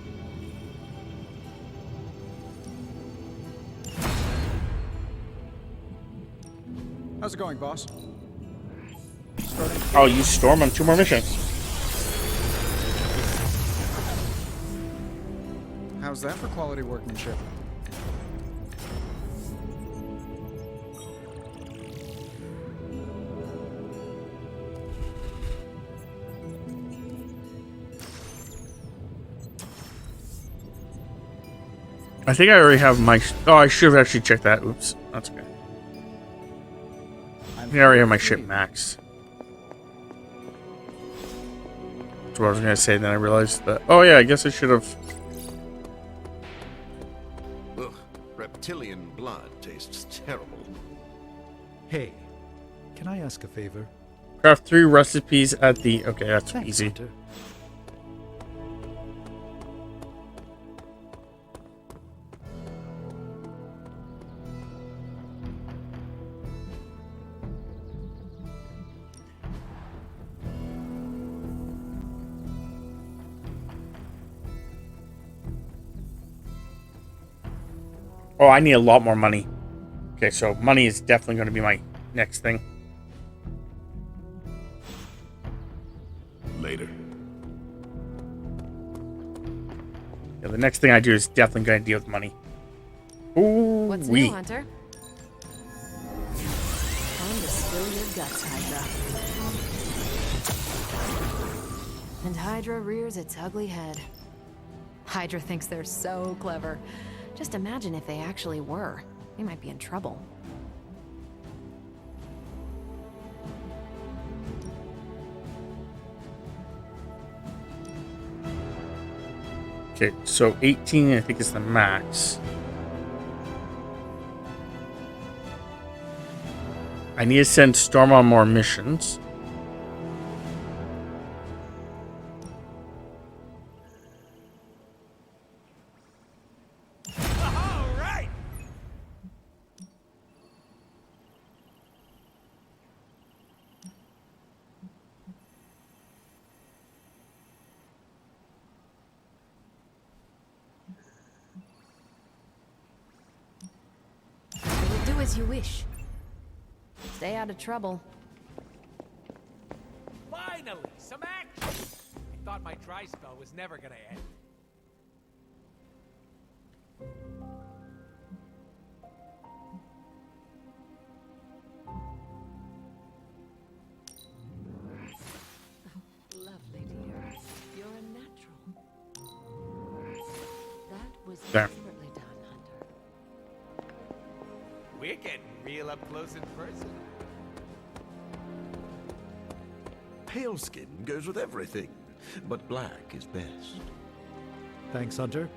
How's it going, boss? I'll use Storm on 2 more missions. How's that for quality workmanship? I think I already have my... Oh, I should have actually checked that. Oops. That's okay. I think I already have my ship maxed. That's what I was going to say, then I realized that... Oh, yeah, I guess I should have... Ugh, reptilian blood tastes terrible. Hey, can I ask a favor? Craft 3 recipes at the... Okay, that's Thanks, easy. Hunter. Oh, I need a lot more money. Okay, so money is definitely going to be my next thing. Later. Yeah, the next thing I do is definitely going to deal with money. Ooh, What's new, Hunter? Time to spill your guts, Hydra. And Hydra rears its ugly head. Hydra thinks they're so clever. Just imagine if they actually were. We might be in trouble. Okay, so 18 I think is the max. I need to send Storm on more missions. Do as you wish. Stay out of trouble. Finally, some action! I thought my dry spell was never gonna end. Lovely, dear. You're a natural. That was There. expertly done, Hunter. We're getting real up close in person. Pale skin goes with everything, but black is best. Thanks, Hunter.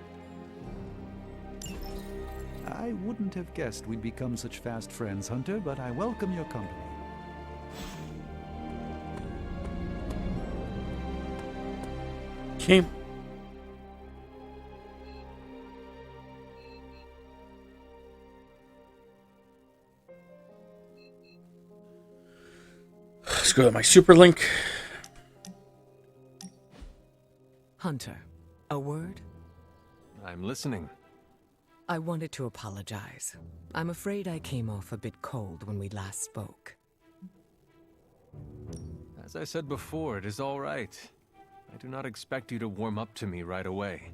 I wouldn't have guessed we'd become such fast friends, Hunter, but I welcome your company. Okay. Let's go to my super link. Hunter, a word? I'm listening. I wanted to apologize. I'm afraid I came off a bit cold when we last spoke. As I said before, it is all right. I do not expect you to warm up to me right away.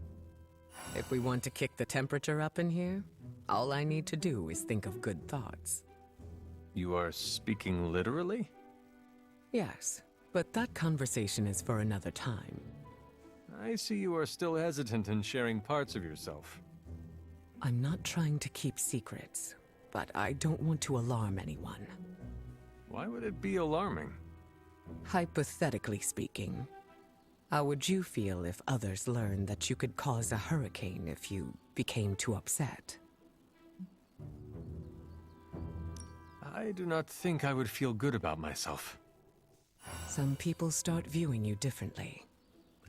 If we want to kick the temperature up in here, all I need to do is think of good thoughts. You are speaking literally? Yes, but that conversation is for another time. I see you are still hesitant in sharing parts of yourself. I'm not trying to keep secrets, but I don't want to alarm anyone. Why would it be alarming? Hypothetically speaking, how would you feel if others learned that you could cause a hurricane if you became too upset? I do not think I would feel good about myself. Some people start viewing you differently.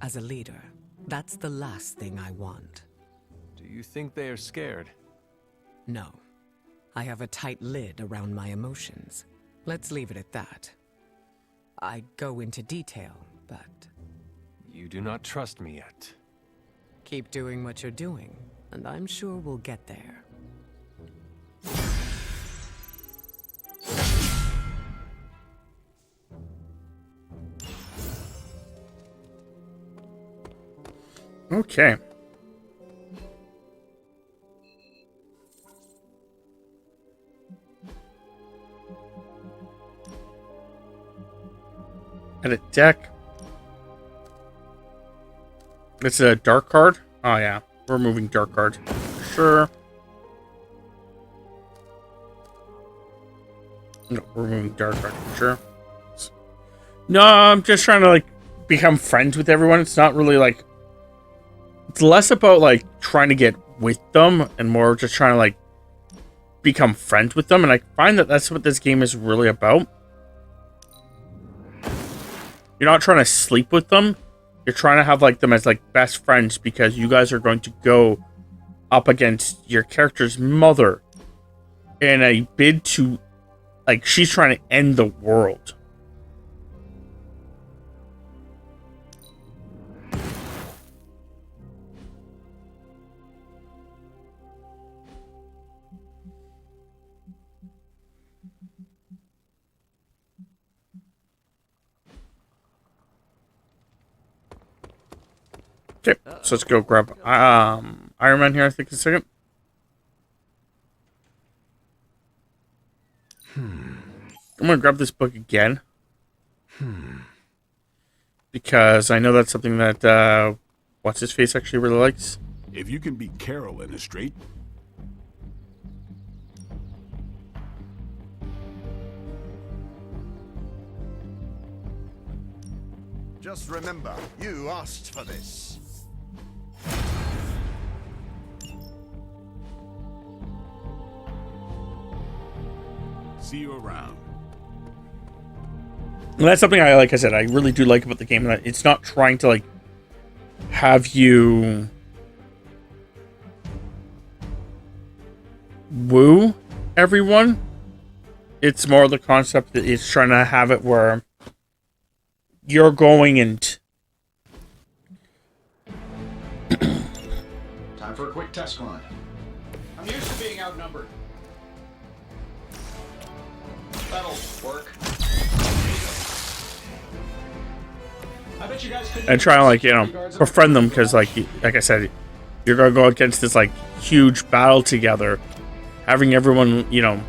As a leader, that's the last thing I want. Do you think they are scared? No. I have a tight lid around my emotions. Let's leave it at that. I go into detail, but... You do not trust me yet. Keep doing what you're doing, and I'm sure we'll get there. Okay. Edit deck. It's a dark card? Oh yeah. We're moving dark card. sure. No, removing dark architecture. No, I'm just trying to like become friends with everyone. It's not really like, it's less about like trying to get with them and more just trying to like become friends with them. And I find that that's what this game is really about. You're not trying to sleep with them. You're trying to have like them as like best friends because you guys are going to go up against your character's mother in a bid to, like, she's trying to end the world. Okay, so let's go grab Iron Man here, I think, in a second. I'm gonna grab this book again. Because I know that's something that what's his face actually really likes. If you can beat Carol in a straight, just remember, you asked for this. see you around. And that's something like I said, I really do like about the game, that it's not trying to like have you woo everyone. It's more the concept that it's trying to have it where you're going and Time for a quick test run. I'm used to being outnumbered. That'll work. I bet you guys couldn't. and trying to like, you know, befriend them, because like I said, you're gonna go against this like huge battle together. Having everyone, you know,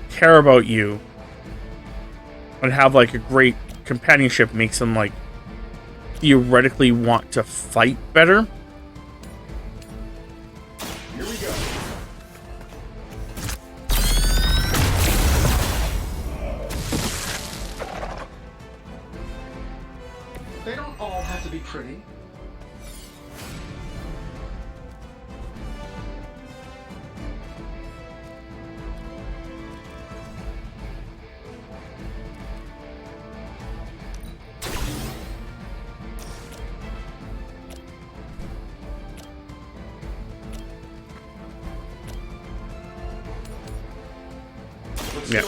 care about you and have like a great companionship makes them like theoretically want to fight better. Here we go. They don't all have to be pretty. Yeah.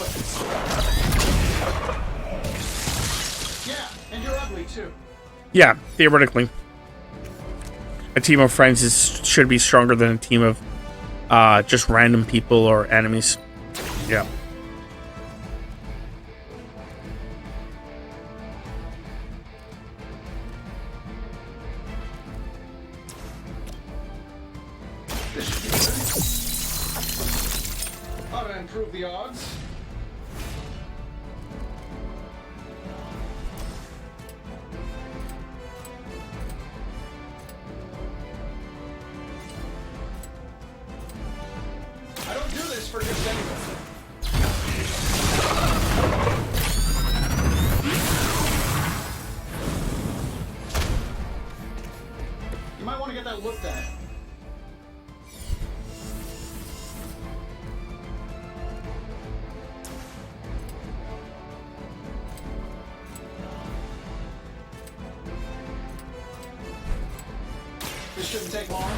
Yeah, and you're ugly too. Yeah, theoretically, a team of friends should be stronger than a team of just random people or enemies. Yeah. This should be good. Ought to improve the odds. I don't do this for just anyone. You might want to get that looked at. This shouldn't take long.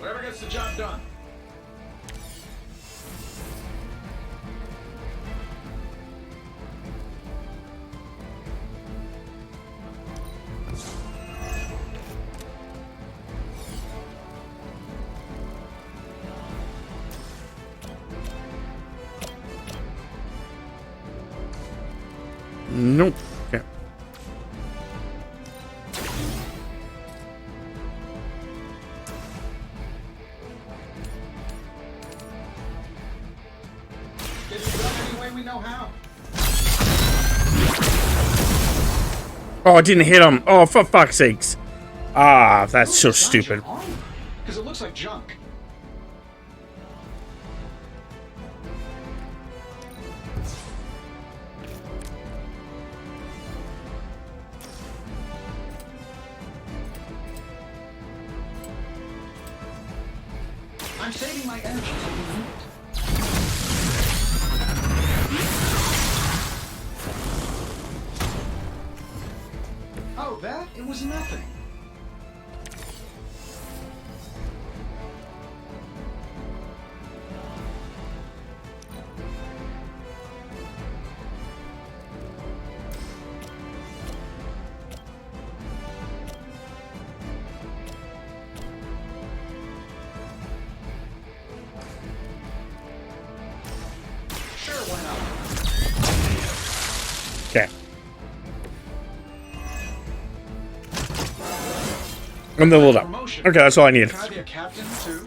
Whatever gets the job done. Nope. Okay. Get it done any way we know how. Oh, I didn't hit him. Oh, for fuck's sakes. Ah, that's so stupid. Because it looks like junk. I'm saving my energy till we need it. Oh, that? It was nothing. Sure, why not? Okay. I'm leveled up. Okay, that's all I need. Can I be a captain too?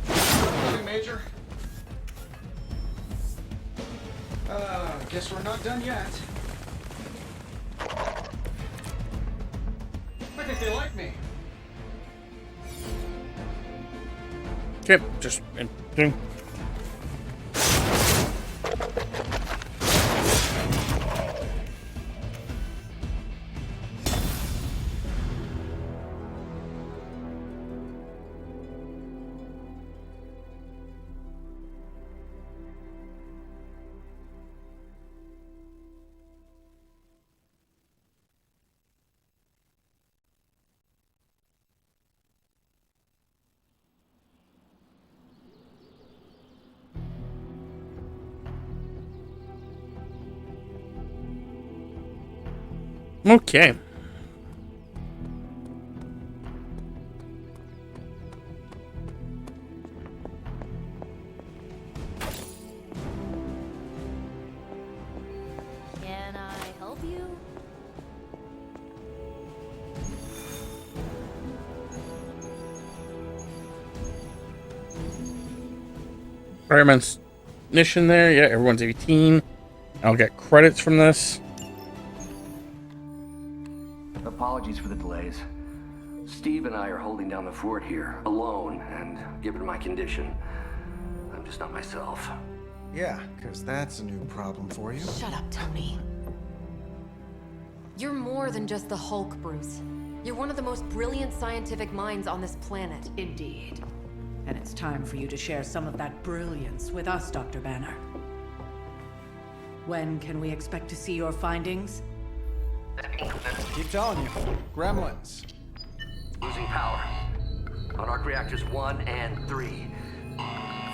Nothing major. Guess we're not done yet. I think they like me. Okay, just doing. Okay. Can I help you? Fireman's mission there. Yeah, everyone's 18. I'll get credits from this. Apologies for the delays. Steve and I are holding down the fort here, alone, and given my condition, I'm just not myself. Yeah, because that's a new problem for you. Shut up, Tony. You're more than just the Hulk, Bruce. You're one of the most brilliant scientific minds on this planet. Indeed. And it's time for you to share some of that brilliance with us, Dr. Banner. When can we expect to see your findings? Keep telling you. Gremlins. Losing power. On arc reactors 1 and 3.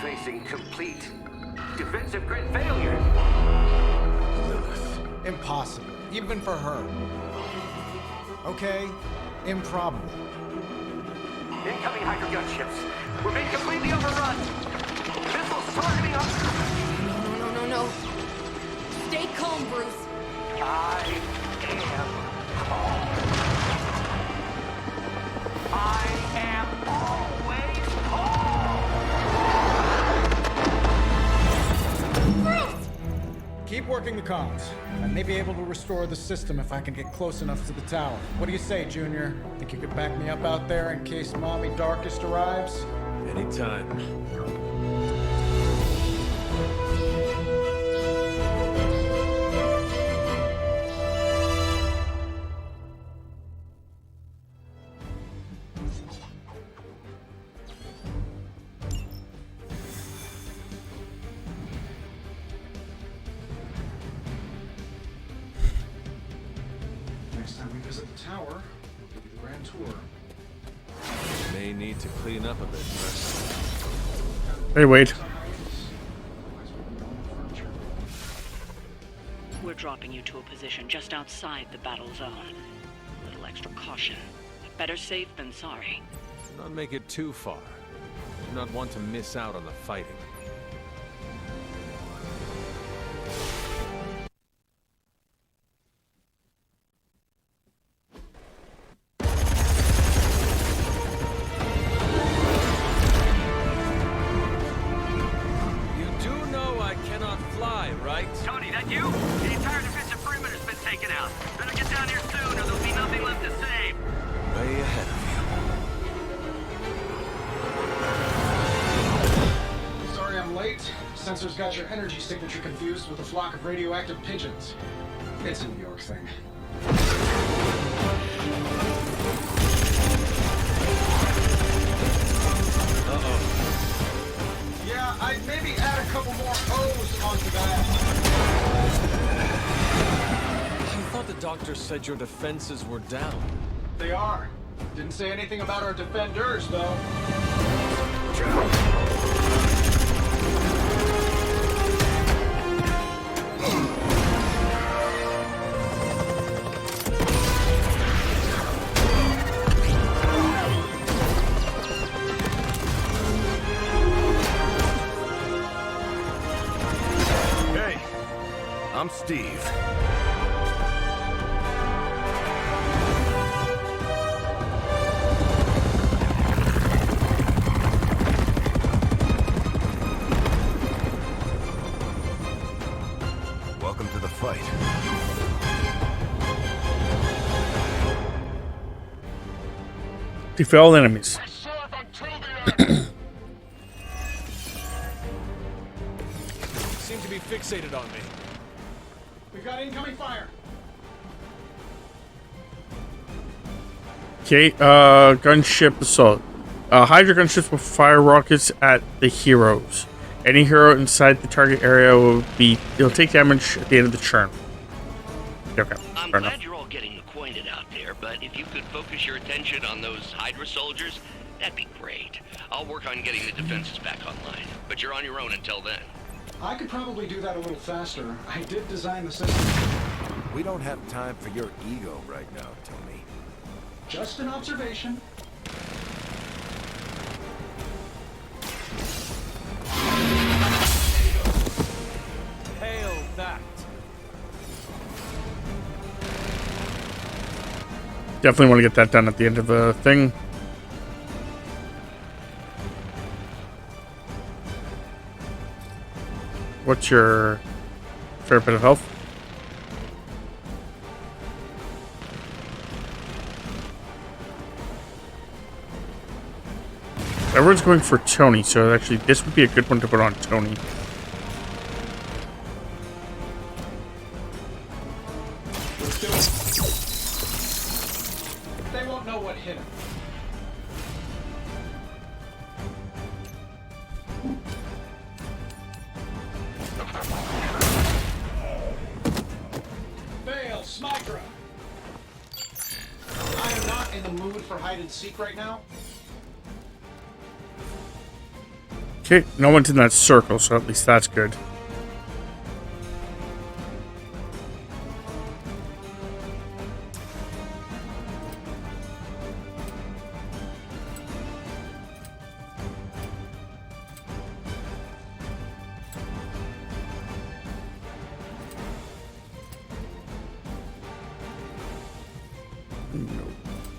Facing complete defensive grid failure. Lilith. Impossible. Even for her. Okay. Improbable. Incoming Hydra gunships. We're being completely overrun. Missiles targeting us. No. Stay calm, Bruce. I am always home. Keep working the comms. I may be able to restore the system if I can get close enough to the tower. What do you say, Junior? Think you could back me up out there in case Mommy Darkest arrives? Anytime. Next time we visit the tower, we'll give you the grand tour. May need to clean up a bit first. Hey, Wade. We're dropping you to a position just outside the battle zone. A little extra caution. Better safe than sorry. Do not make it too far. Do not want to miss out on the fighting. late. Sensors got your energy signature confused with a flock of radioactive pigeons. It's a New York thing. Yeah, I'd maybe add a couple more O's onto that. I thought the doctor said your defenses were down. They are. Didn't say anything about our defenders, though. Hey, I'm Steve. Welcome to the fight. Defeat all enemies. Seem to be fixated on me. We've got incoming fire. Okay, gunship assault. Hydra gunships will fire rockets at the heroes. Any hero inside the target area it'll take damage at the end of the turn. Okay, I'm fair glad enough. you're all getting acquainted out there, but if you could focus your attention on those Hydra soldiers, that'd be great. I'll work on getting the defenses back online, but you're on your own until then. I could probably do that a little faster. I did design the system. We don't have time for your ego right now, Tony. Just an observation. Hail that. Definitely want to get that done at the end of the thing. What's your fair bit of health? Everyone's going for Tony, so actually this would be a good one to put on Tony. Let's do it. They won't know what hit him. Fail, Smydra. I am not in the mood for hide and seek right now. Okay, no one's in that circle, so at least that's good.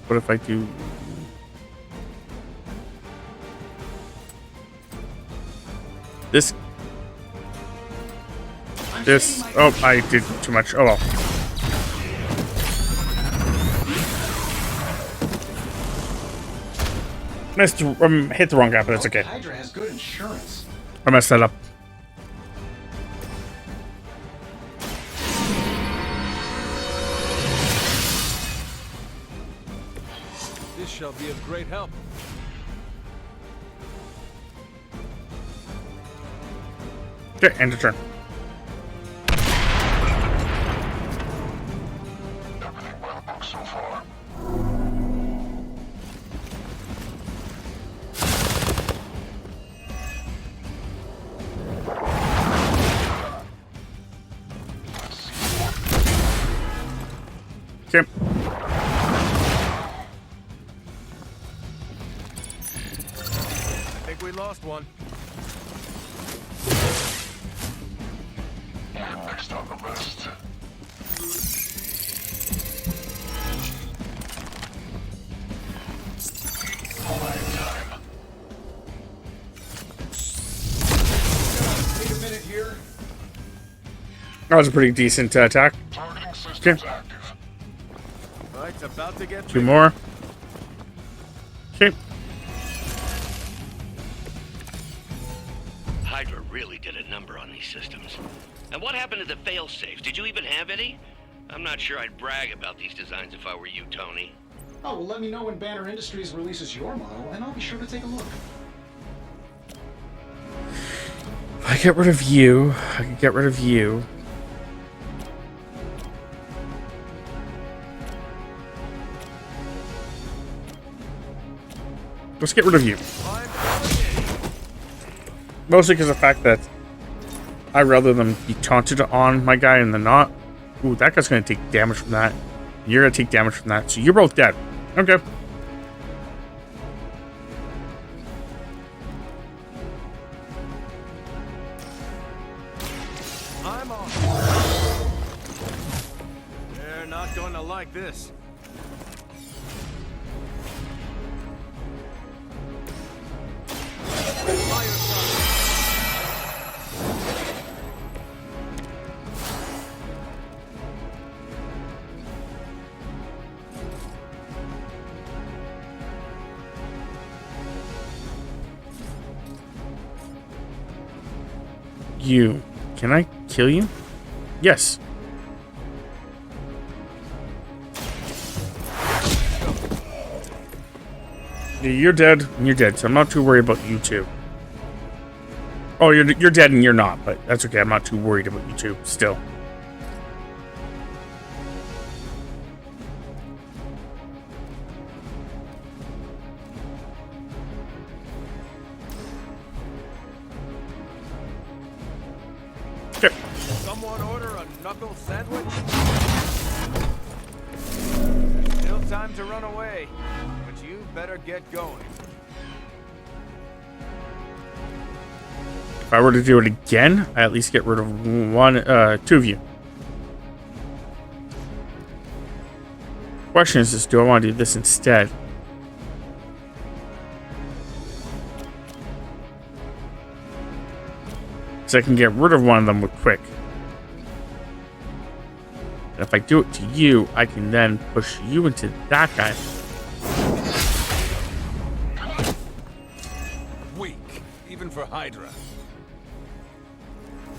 What if I do... This... Oh, I did too much. Oh well. Hit the wrong guy, but it's okay. Hydra has good insurance. I messed that up. This shall be of great help. Okay, end of turn. Everything well booked so far. Okay. I think we lost one. You're next on the list. Time. Take a minute here. That was a pretty decent attack. Targeting systems active. Fight's about to get Two more. Okay. Hydra really did a number on these systems. And what happened to the failsafes? Did you even have any? I'm not sure I'd brag about these designs if I were you, Tony. Oh, well, let me know when Banner Industries releases your model, and I'll be sure to take a look. If I get rid of you, I can get rid of you. Let's get rid of you. Mostly because of the fact that I'd rather them be taunted on my guy and than not. Ooh, that guy's going to take damage from that. You're going to take damage from that. So you're both dead. Okay. I'm on. They're not going to like this. You. Can I kill you? Yes. Yeah, you're dead, and you're dead, so I'm not too worried about you two. Oh, you're dead and you're not, but that's okay. I'm not too worried about you two still. Okay. Someone order a knuckle sandwich? Still time to run away, but you better get going. If I were to do it again, I at least get rid of two of you. Question is, do I want to do this instead? So I can get rid of one of them with quick. And if I do it to you, I can then push you into that guy. Weak, even for Hydra.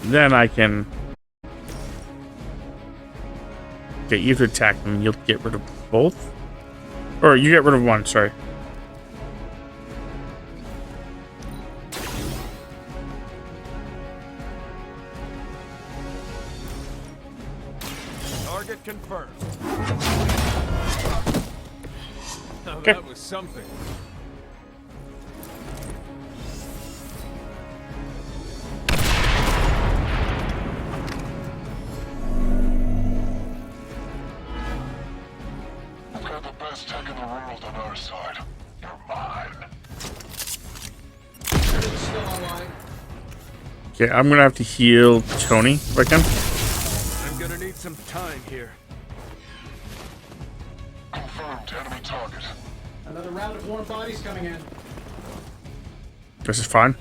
Then I can get you to attack them. You'll get rid of both? Or you get rid of one, sorry. Target confirmed. Now Okay. that was something. I've got the best tech in the world on our side. You're mine. Still online. Okay, I'm gonna have to heal Tony if I can. I'm gonna need some time here. Confirmed enemy target. Another round of warm bodies coming in. This is fine.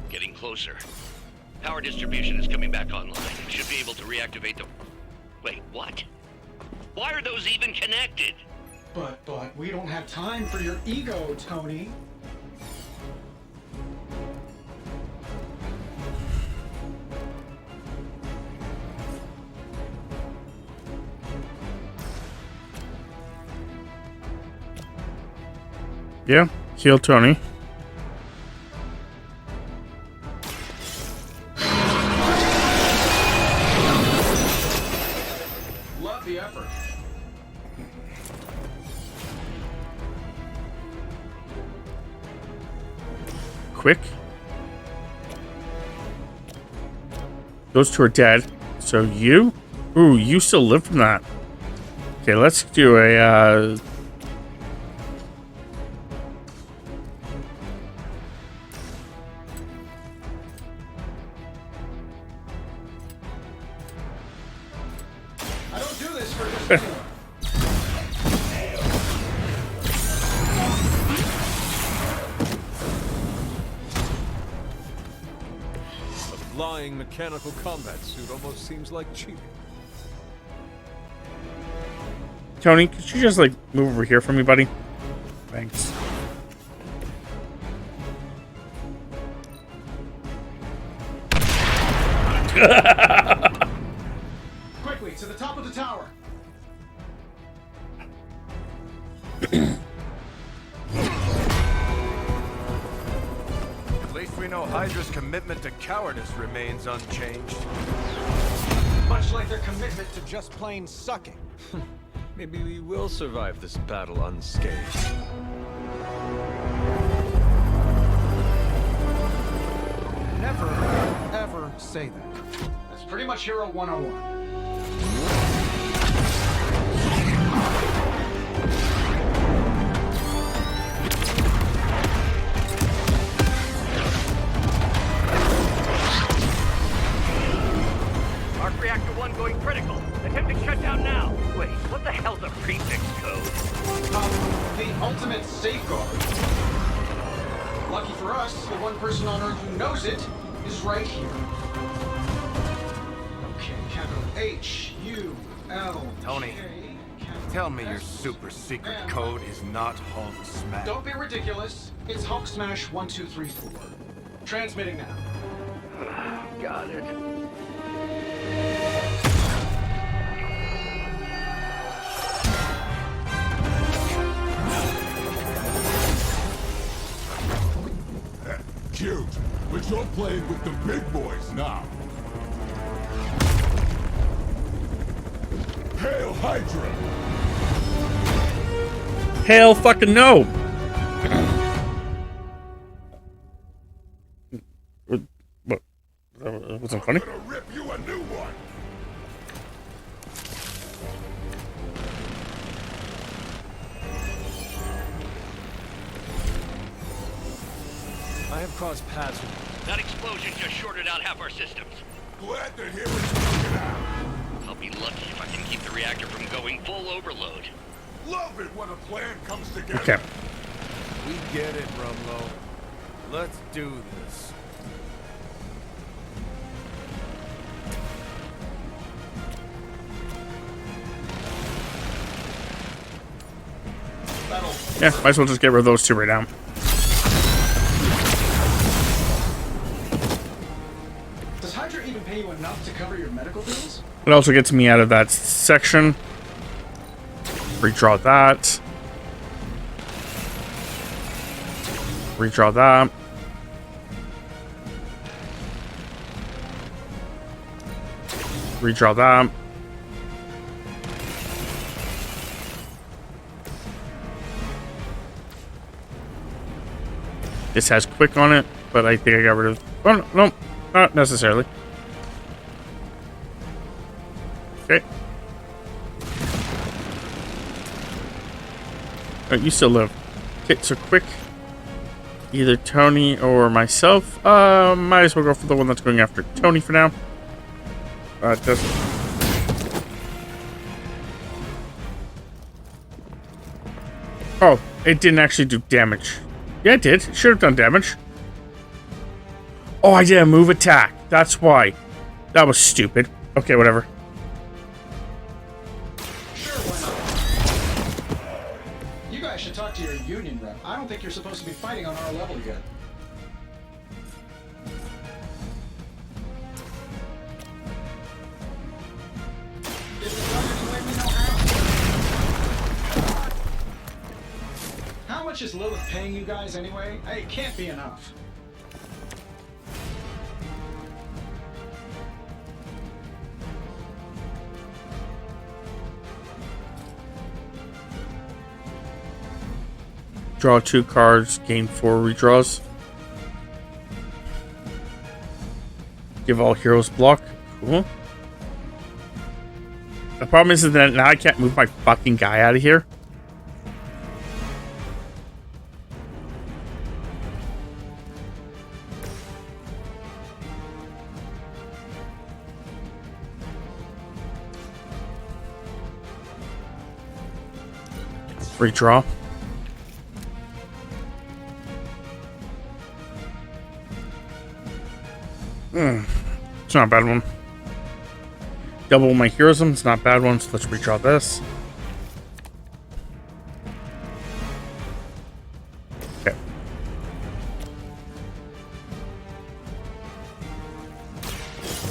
Getting closer. Power distribution is coming back online. Should be able to reactivate the... Wait, what? Why are those even connected? But we don't have time for your ego, Tony. Yeah, heal Tony. Love the effort. Quick. Those two are dead. So you? Ooh, you still live from that. Okay, let's do a I don't do this for just anyone. A flying mechanical combat suit almost seems like cheating. Tony, could you just like move over here for me, buddy? Thanks. Quickly, to the top of the tower. At least we know Hydra's commitment to cowardice remains unchanged. Much like their commitment to just plain sucking. Maybe we will survive this battle unscathed. Never, ever say that. That's pretty much Hero 101. Arc Reactor 1 going critical. Attempting shutdown now. Wait, what the hell's a prefix code? The ultimate safeguard. Lucky for us, the one person on Earth who knows it is right here. Okay, capital H-U-L. Tony, tell me your super secret code is not Hulk Smash. Don't be ridiculous. It's Hulk Smash 1234. Transmitting now. Got it. Cute, but you're playing with the big boys now. Hail Hydra! Hell fucking no! What? That wasn't funny? I'm gonna rip you a new one! I have crossed paths with... That explosion just shorted out half our systems. Glad to hear it's working out. I'll be lucky if I can keep the reactor from going full overload. Love it when a plan comes together. Okay. We get it, Rumlow. Let's do this. Yeah, might as well just get rid of those two right now. Does Hydra even pay you enough to cover your medical bills? It also gets me out of that section. Redraw that. Redraw that. Redraw that. This has quick on it, but I think I got rid of... Oh, no, not necessarily. Okay. Oh, you still live. Okay, so quick. Either Tony or myself. Might as well go for the one that's going after Tony for now. Doesn't... Oh, it didn't actually do damage. Yeah, it did. It should have done damage. Oh, I did a move attack. That's why. That was stupid. Okay, whatever. Sure, why not? You guys should talk to your union rep. I don't think you're supposed to be fighting on our level yet. If it's not, then let me know how. How much is Lilith paying you guys anyway? Hey, it can't be enough. Draw 2 cards, gain 4 redraws. Give all heroes block. Cool. The problem is that now I can't move my fucking guy out of here. Redraw. It's not a bad one. Double my heroism. It's not a bad one, so let's redraw this. Okay.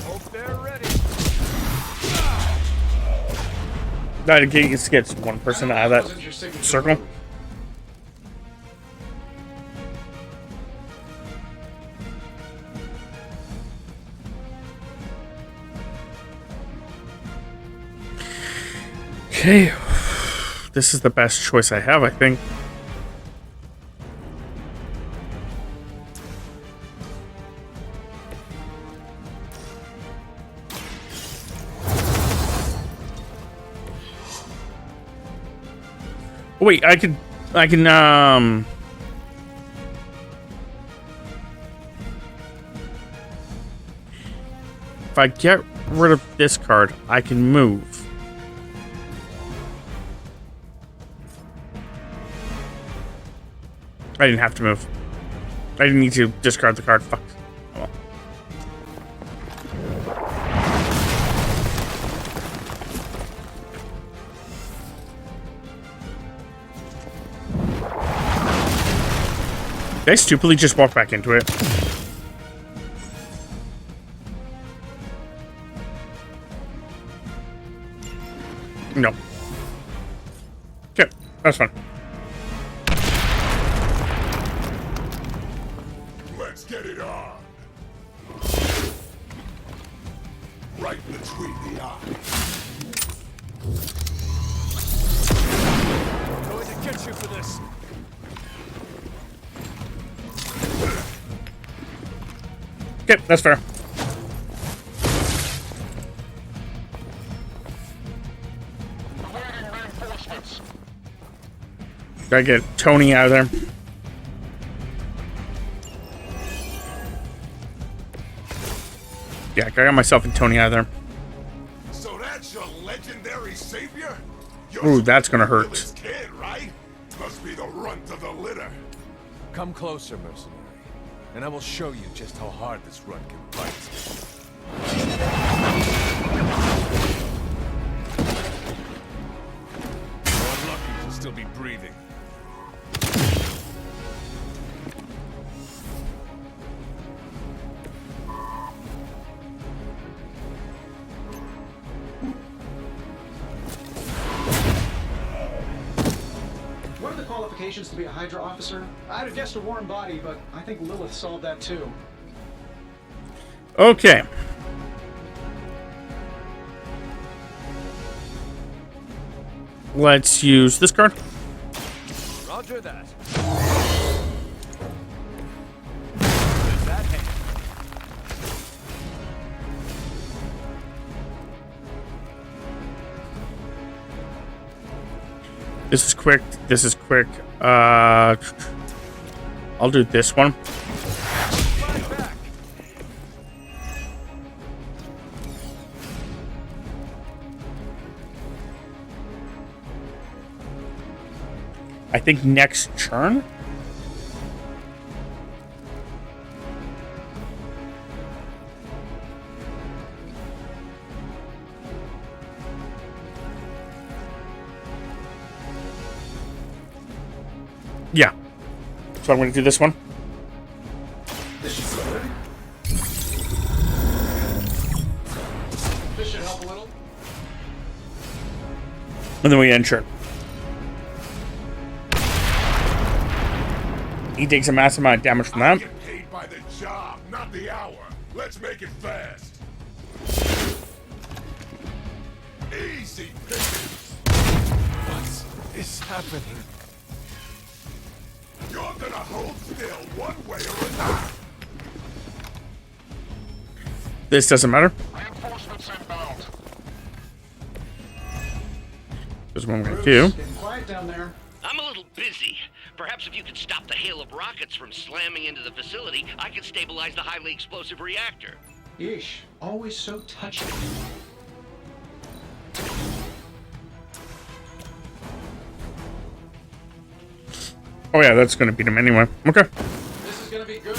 Hope there? That gets one person out of that circle. Okay. This is the best choice I have, I think. Wait, I can, if I get rid of this card, I can move. I didn't have to move. I didn't need to discard the card. Fuck. Oh well. Did I stupidly just walk back into it? No. Okay, that's fine. Let's get it on. Right between the eyes. I'm going to get you for this. Okay, that's fair. Gotta get Tony out of there. Yeah, I got myself and Tony out of there. So that's your legendary savior? Ooh, that's gonna hurt. Kid, right? Must be the runt of the litter. Come closer, mercenary, and I will show you just how hard this run can fight. You're unlucky to still be breathing. What are the qualifications to be a Hydra officer? I'd have guessed a warm body, but I think Lilith solved that too. Okay. Let's use this card. Roger that. This is quick. This is quick. I'll do this one. I think next turn. Yeah. So I'm going to do this one. This should help a little. And then we end turn. He takes a massive amount of damage from that. Get paid by the job, not the hour. Let's make it fast. Easy pickings. What is happening? You're gonna hold still one way or another. This doesn't matter. Reinforcements inbound. This is what I'm going to do. Getting quiet down there. I'm a little busy. Perhaps if you could stop the hail of rockets from slamming into the facility, I could stabilize the highly explosive reactor. Yeesh, always so touchy. Oh yeah, that's going to beat him anyway. Okay. This is gonna be good.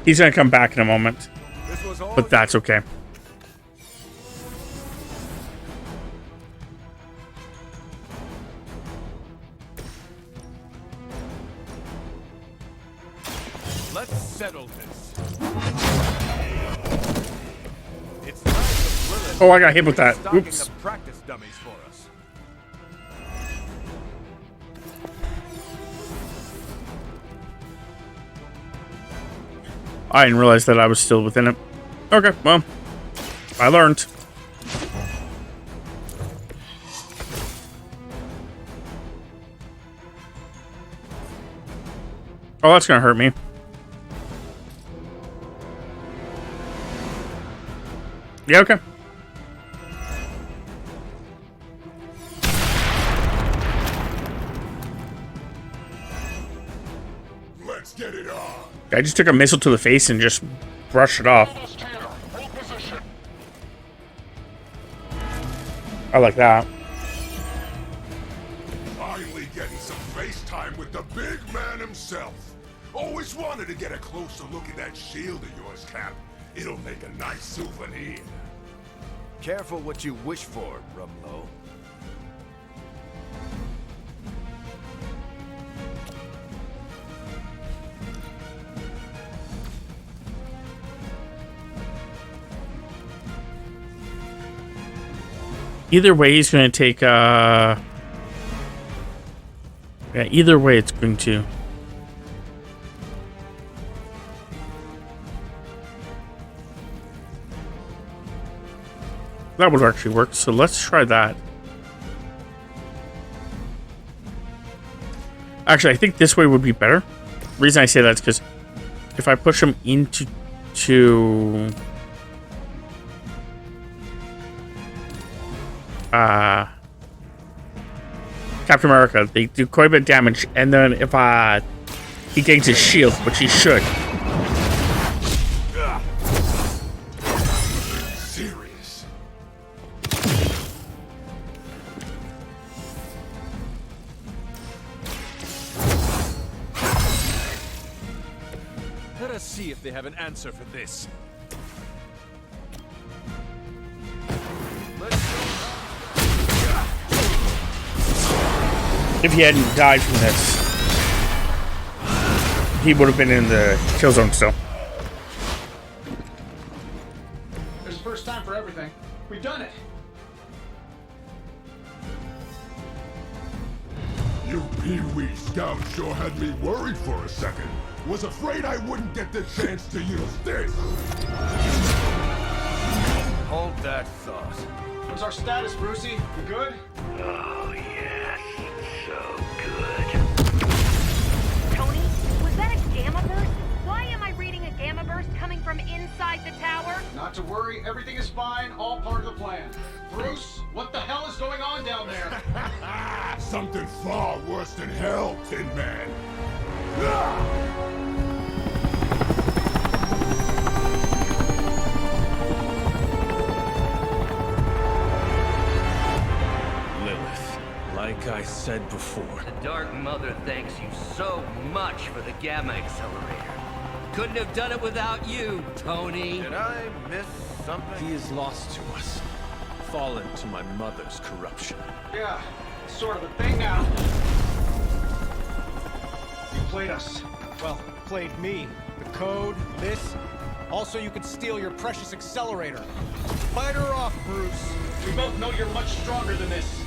He's going to come back in a moment. But that's okay. Oh, I got hit with that. Oops. Practice dummies for us. I didn't realize that I was still within it. Okay, well, I learned. Oh, that's gonna hurt me. Yeah, okay. Let's get it on. I just took a missile to the face and just brushed it off. I like that. Finally getting some face time with the big man himself. Always wanted to get a closer look at that shield of yours, Cap. It'll make a nice souvenir. Careful what you wish for, Rumlow. Either way, he's going to take, yeah, either way, it's going to. That would actually work, so let's try that. Actually, I think this way would be better. The reason I say that is because if I push him into... Captain America, they do quite a bit of damage, and then if he gains his shield, which he should. Serious. Let us see if they have an answer for this. If he hadn't died from this, he would have been in the kill zone still. There's a first time for everything. We've done it. You Pee-wee scouts sure had me worried for a second. Was afraid I wouldn't get the chance to use this. Hold that thought. What's our status, Brucey? We good? Oh, yes. So good. Tony, was that a gamma burst? Why am I reading a gamma burst coming from inside the tower? Not to worry, everything is fine, all part of the plan. Bruce, what the hell is going on down there? Something far worse than hell, Tin Man. Lilith, like I said before. The Dark Mother thanks you so much for the Gamma Accelerator. Couldn't have done it without you, Tony. Did I miss something? He is lost to us. Fallen to my mother's corruption. Yeah, it's sort of a thing now. You played us. Well, played me. The code, this. Also, you could steal your precious accelerator. Fight her off, Bruce. We both know you're much stronger than this.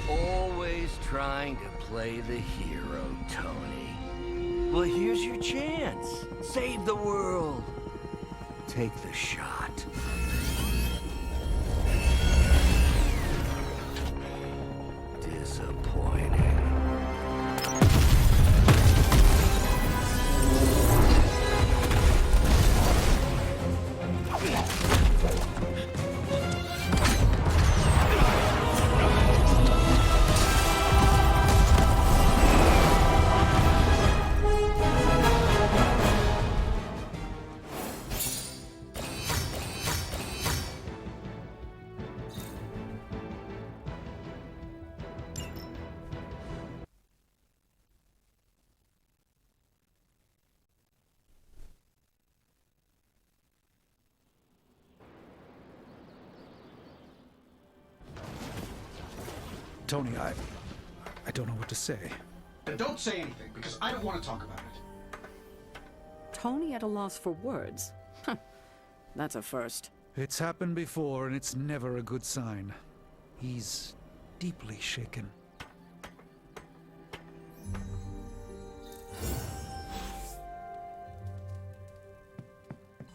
Always trying to play the hero, Tony. Well, here's your chance. Save the world. Take the shot. Disappointing. Tony, I don't know what to say. Then don't say anything, because I don't want to talk about it. Tony at a loss for words. That's a first. It's happened before, and it's never a good sign. He's deeply shaken.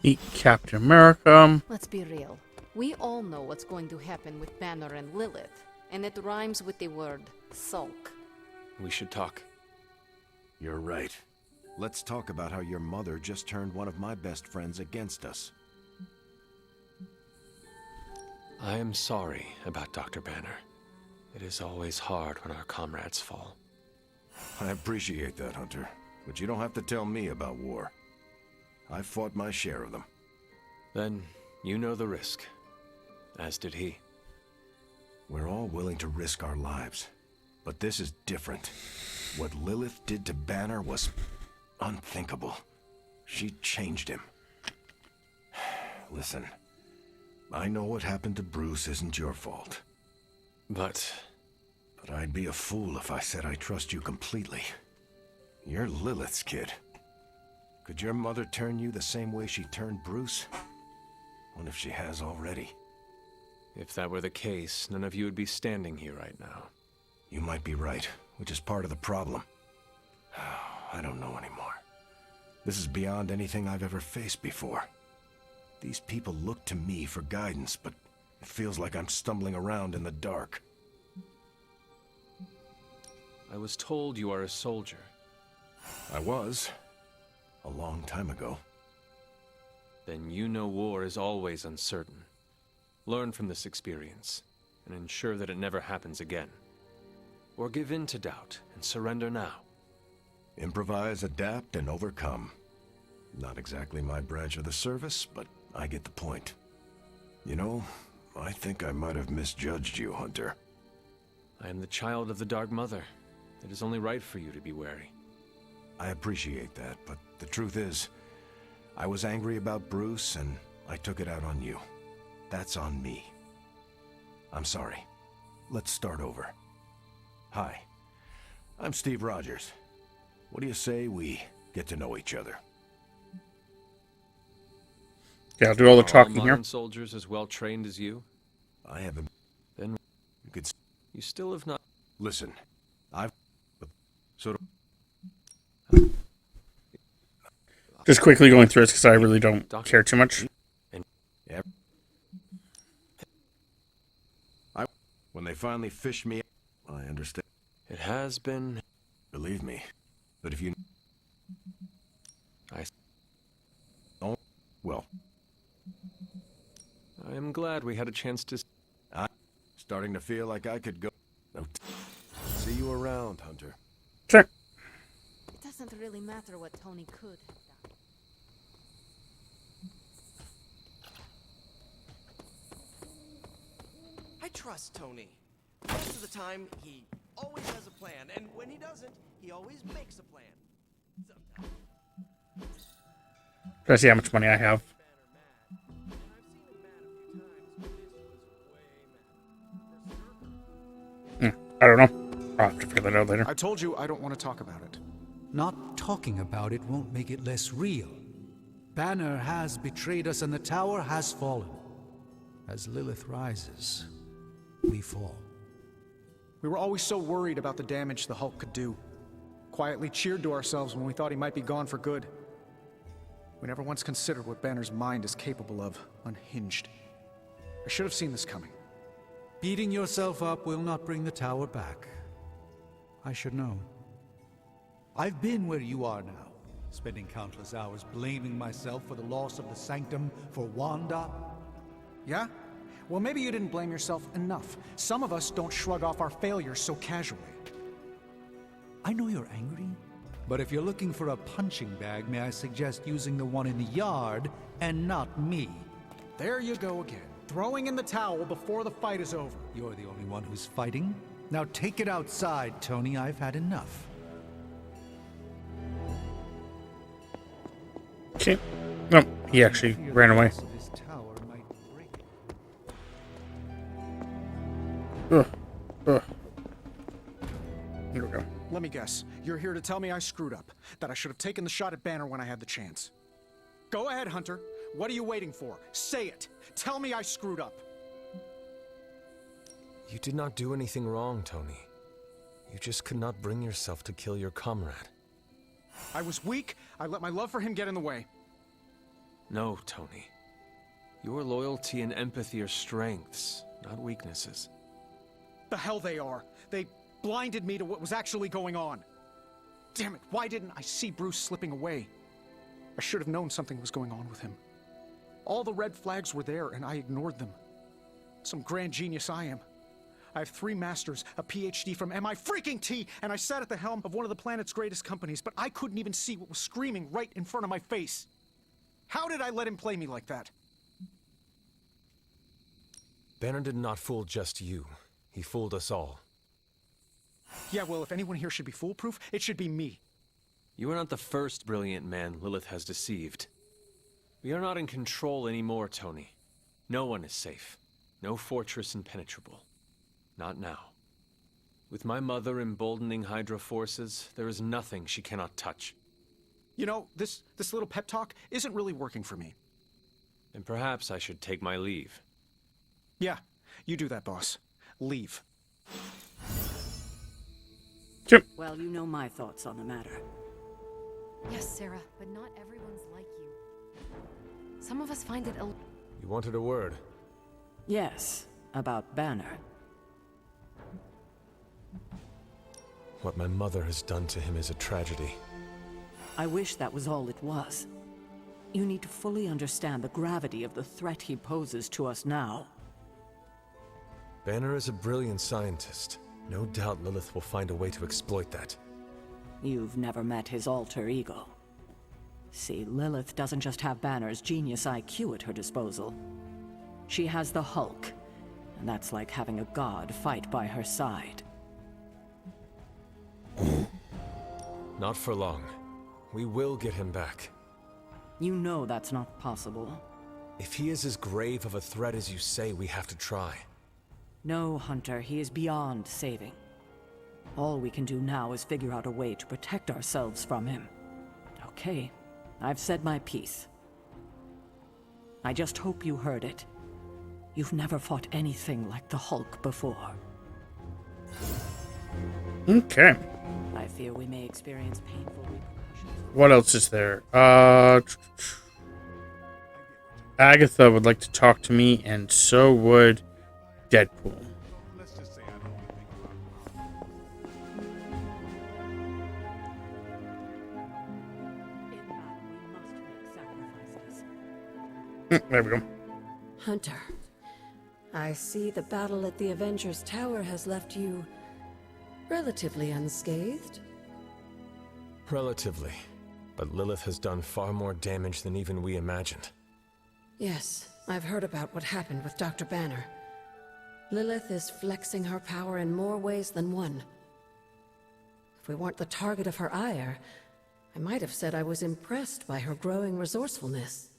Meet Captain America. Let's be real. We all know what's going to happen with Banner and Lilith, and it rhymes with the word sulk. We should talk. You're right. Let's talk about how your mother just turned one of my best friends against us. I am sorry about Dr. Banner. It is always hard when our comrades fall. I appreciate that, Hunter. But you don't have to tell me about war. I've fought my share of them. Then you know the risk. As did he. We're all willing to risk our lives. But this is different. What Lilith did to Banner was unthinkable. She changed him. Listen, I know what happened to Bruce isn't your fault. But I'd be a fool if I said I trust you completely. You're Lilith's kid. Could your mother turn you the same way she turned Bruce? What if she has already? If that were the case, none of you would be standing here right now. You might be right, which is part of the problem. I don't know anymore. This is beyond anything I've ever faced before. These people look to me for guidance, but it feels like I'm stumbling around in the dark. I was told you are a soldier. I was. A long time ago. Then you know war is always uncertain. Learn from this experience, and ensure that it never happens again. Or give in to doubt and surrender now. Improvise, adapt, and overcome. Not exactly my branch of the service, but I get the point. You know, I think I might have misjudged you, Hunter. I am the child of the Dark Mother. It is only right for you to be wary. I appreciate that, but the truth is, I was angry about Bruce, and I took it out on you. That's on me. I'm sorry. Let's start over. Hi, I'm Steve Rogers. What do you say we get to know each other? Yeah, I'll do all the talking modern here. Soldiers as well trained as you? I haven't. Then you could. You still have not. Listen, I've. So. Just quickly going through this because I really don't care too much. When they finally fished me, I understand. It has been. Believe me, but if you. Oh, well. I am glad we had a chance to. I'm starting to feel like I could go. No. See you around, Hunter. Sure. It doesn't really matter what Tony could have done. I trust Tony. Most of the time, he always has a plan, and when he doesn't, he always makes a plan. Sometimes. Try to see how much money I have. I don't know. I'll have to figure that out later. I told you I don't want to talk about it. Not talking about it won't make it less real. Banner has betrayed us and the tower has fallen. As Lilith rises, we fall. We were always so worried about the damage the Hulk could do. Quietly cheered to ourselves when we thought he might be gone for good. We never once considered what Banner's mind is capable of, unhinged. I should have seen this coming. Beating yourself up will not bring the tower back. I should know. I've been where you are now, spending countless hours blaming myself for the loss of the Sanctum for Wanda. Yeah? Well, maybe you didn't blame yourself enough. Some of us don't shrug off our failures so casually. I know you're angry, but if you're looking for a punching bag, may I suggest using the one in the yard and not me? There you go again. Throwing in the towel before the fight is over. You're the only one who's fighting. Now take it outside, Tony. I've had enough. Okay. No, he actually ran away. Ugh. Ugh. Here we go. Let me guess. You're here to tell me I screwed up. That I should have taken the shot at Banner when I had the chance. Go ahead, Hunter. What are you waiting for? Say it. Tell me I screwed up. You did not do anything wrong, Tony. You just could not bring yourself to kill your comrade. I was weak. I let my love for him get in the way. No, Tony. Your loyalty and empathy are strengths, not weaknesses. The hell they are. They blinded me to what was actually going on. Damn it, why didn't I see Bruce slipping away? I should have known something was going on with him. All the red flags were there, and I ignored them. Some grand genius I am. I have 3 masters, a PhD from MI-T, and I sat at the helm of one of the planet's greatest companies, but I couldn't even see what was screaming right in front of my face. How did I let him play me like that? Banner did not fool just you. He fooled us all. Yeah, well, if anyone here should be foolproof, it should be me. You are not the first brilliant man Lilith has deceived. We are not in control anymore, Tony. No one is safe. No fortress impenetrable. Not now. With my mother emboldening Hydra forces, there is nothing she cannot touch. You know, this little pep talk isn't really working for me. And perhaps I should take my leave. Yeah, you do that, boss. Leave. Well, you know my thoughts on the matter. Yes, Sarah, but not everyone's like you. Some of us find it You wanted a word? Yes, about Banner. What my mother has done to him is a tragedy. I wish that was all it was. You need to fully understand the gravity of the threat he poses to us now. Banner is a brilliant scientist. No doubt Lilith will find a way to exploit that. You've never met his alter ego. See, Lilith doesn't just have Banner's genius IQ at her disposal. She has the Hulk, and that's like having a god fight by her side. Not for long. We will get him back. You know that's not possible. If he is as grave of a threat as you say, we have to try. No, Hunter, he is beyond saving. All we can do now is figure out a way to protect ourselves from him. Okay, I've said my piece. I just hope you heard it. You've never fought anything like the Hulk before. Okay. I fear we may experience painful repercussions. What else is there? Agatha would like to talk to me, and so would Deadpool. There we go. Hunter, I see the battle at the Avengers Tower has left you relatively unscathed. Relatively. But Lilith has done far more damage than even we imagined. Yes, I've heard about what happened with Dr. Banner. Lilith is flexing her power in more ways than one. If we weren't the target of her ire, I might have said I was impressed by her growing resourcefulness.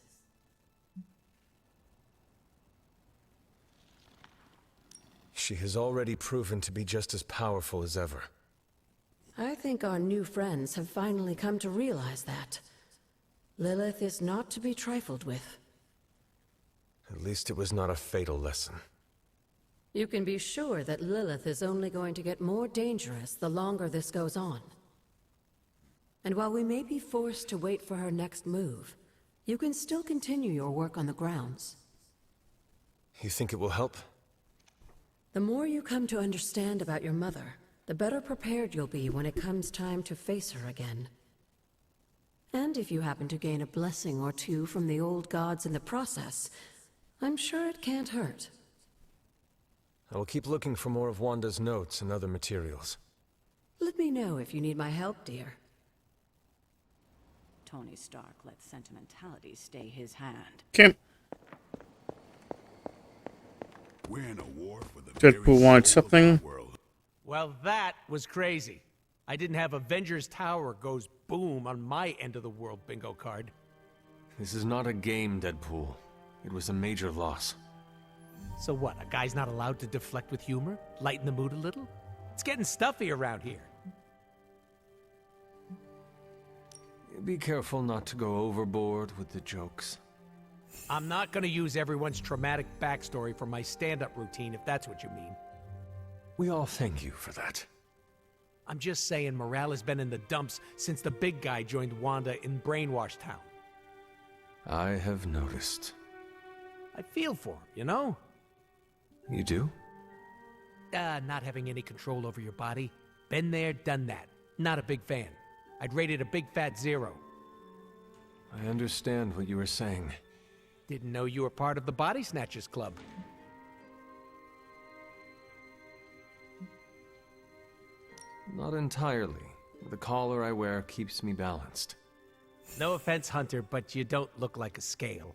She has already proven to be just as powerful as ever. I think our new friends have finally come to realize that. Lilith is not to be trifled with. At least it was not a fatal lesson. You can be sure that Lilith is only going to get more dangerous the longer this goes on. And while we may be forced to wait for her next move, you can still continue your work on the grounds. You think it will help? The more you come to understand about your mother, the better prepared you'll be when it comes time to face her again. And if you happen to gain a blessing or two from the old gods in the process, I'm sure it can't hurt. I will keep looking for more of Wanda's notes and other materials. Let me know if you need my help, dear. Tony Stark let sentimentality stay his hand. Okay. We're in a war for the Deadpool wants something. Well, that was crazy. I didn't have Avengers Tower goes boom on my end of the world bingo card. This is not a game, Deadpool. It was a major loss. So what, a guy's not allowed to deflect with humor? Lighten the mood a little? It's getting stuffy around here. Be careful not to go overboard with the jokes. I'm not gonna use everyone's traumatic backstory for my stand-up routine, if that's what you mean. We all thank you for that. I'm just saying morale has been in the dumps since the big guy joined Wanda in Brainwash Town. I have noticed. I feel for him, you know? You do? Not having any control over your body. Been there, done that. Not a big fan. I'd rate it a big fat 0. I understand what you were saying. Didn't know you were part of the Body Snatchers Club. Not entirely. The collar I wear keeps me balanced. No offense, Hunter, but you don't look like a scale.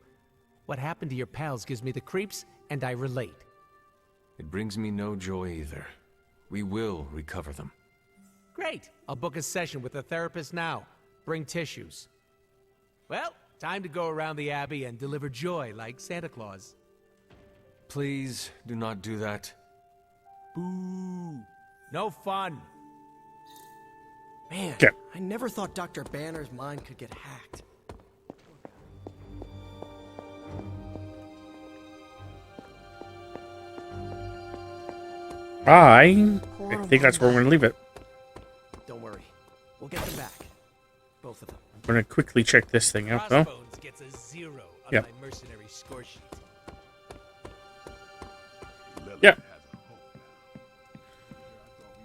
What happened to your pals gives me the creeps, and I relate. It brings me no joy either. We will recover them. Great. I'll book a session with a therapist now. Bring tissues. Well, time to go around the Abbey and deliver joy like Santa Claus. Please do not do that. Boo. No fun. Man, I never thought Dr. Banner's mind could get hacked. I think that's where we're going to leave it. Don't worry. We'll get them back. Both of them. I'm going to quickly check this thing out, though. Crossbones gets a 0 on Yep. my mercenary score sheet. Yep.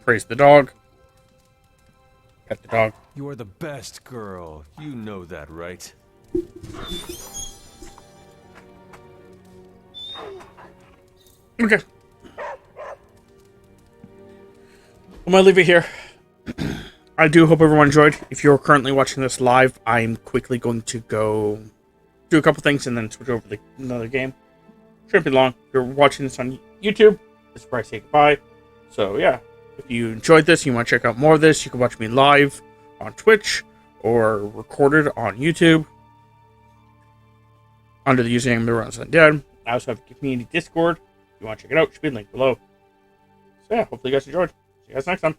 Praise the dog. Pet the dog. You are the best girl. You know that, right? Okay. I'm going to leave it here. I do hope everyone enjoyed. If you're currently watching this live, I'm quickly going to go do a couple things and then switch over to another game. Shouldn't be long. If you're watching this on YouTube, this is where I say goodbye. So, yeah. If you enjoyed this, you want to check out more of this, you can watch me live on Twitch or recorded on YouTube under the username The Runs Undead. I also have a community Discord. If you want to check it out, it should be linked below. So, yeah, hopefully you guys enjoyed. See you guys next time.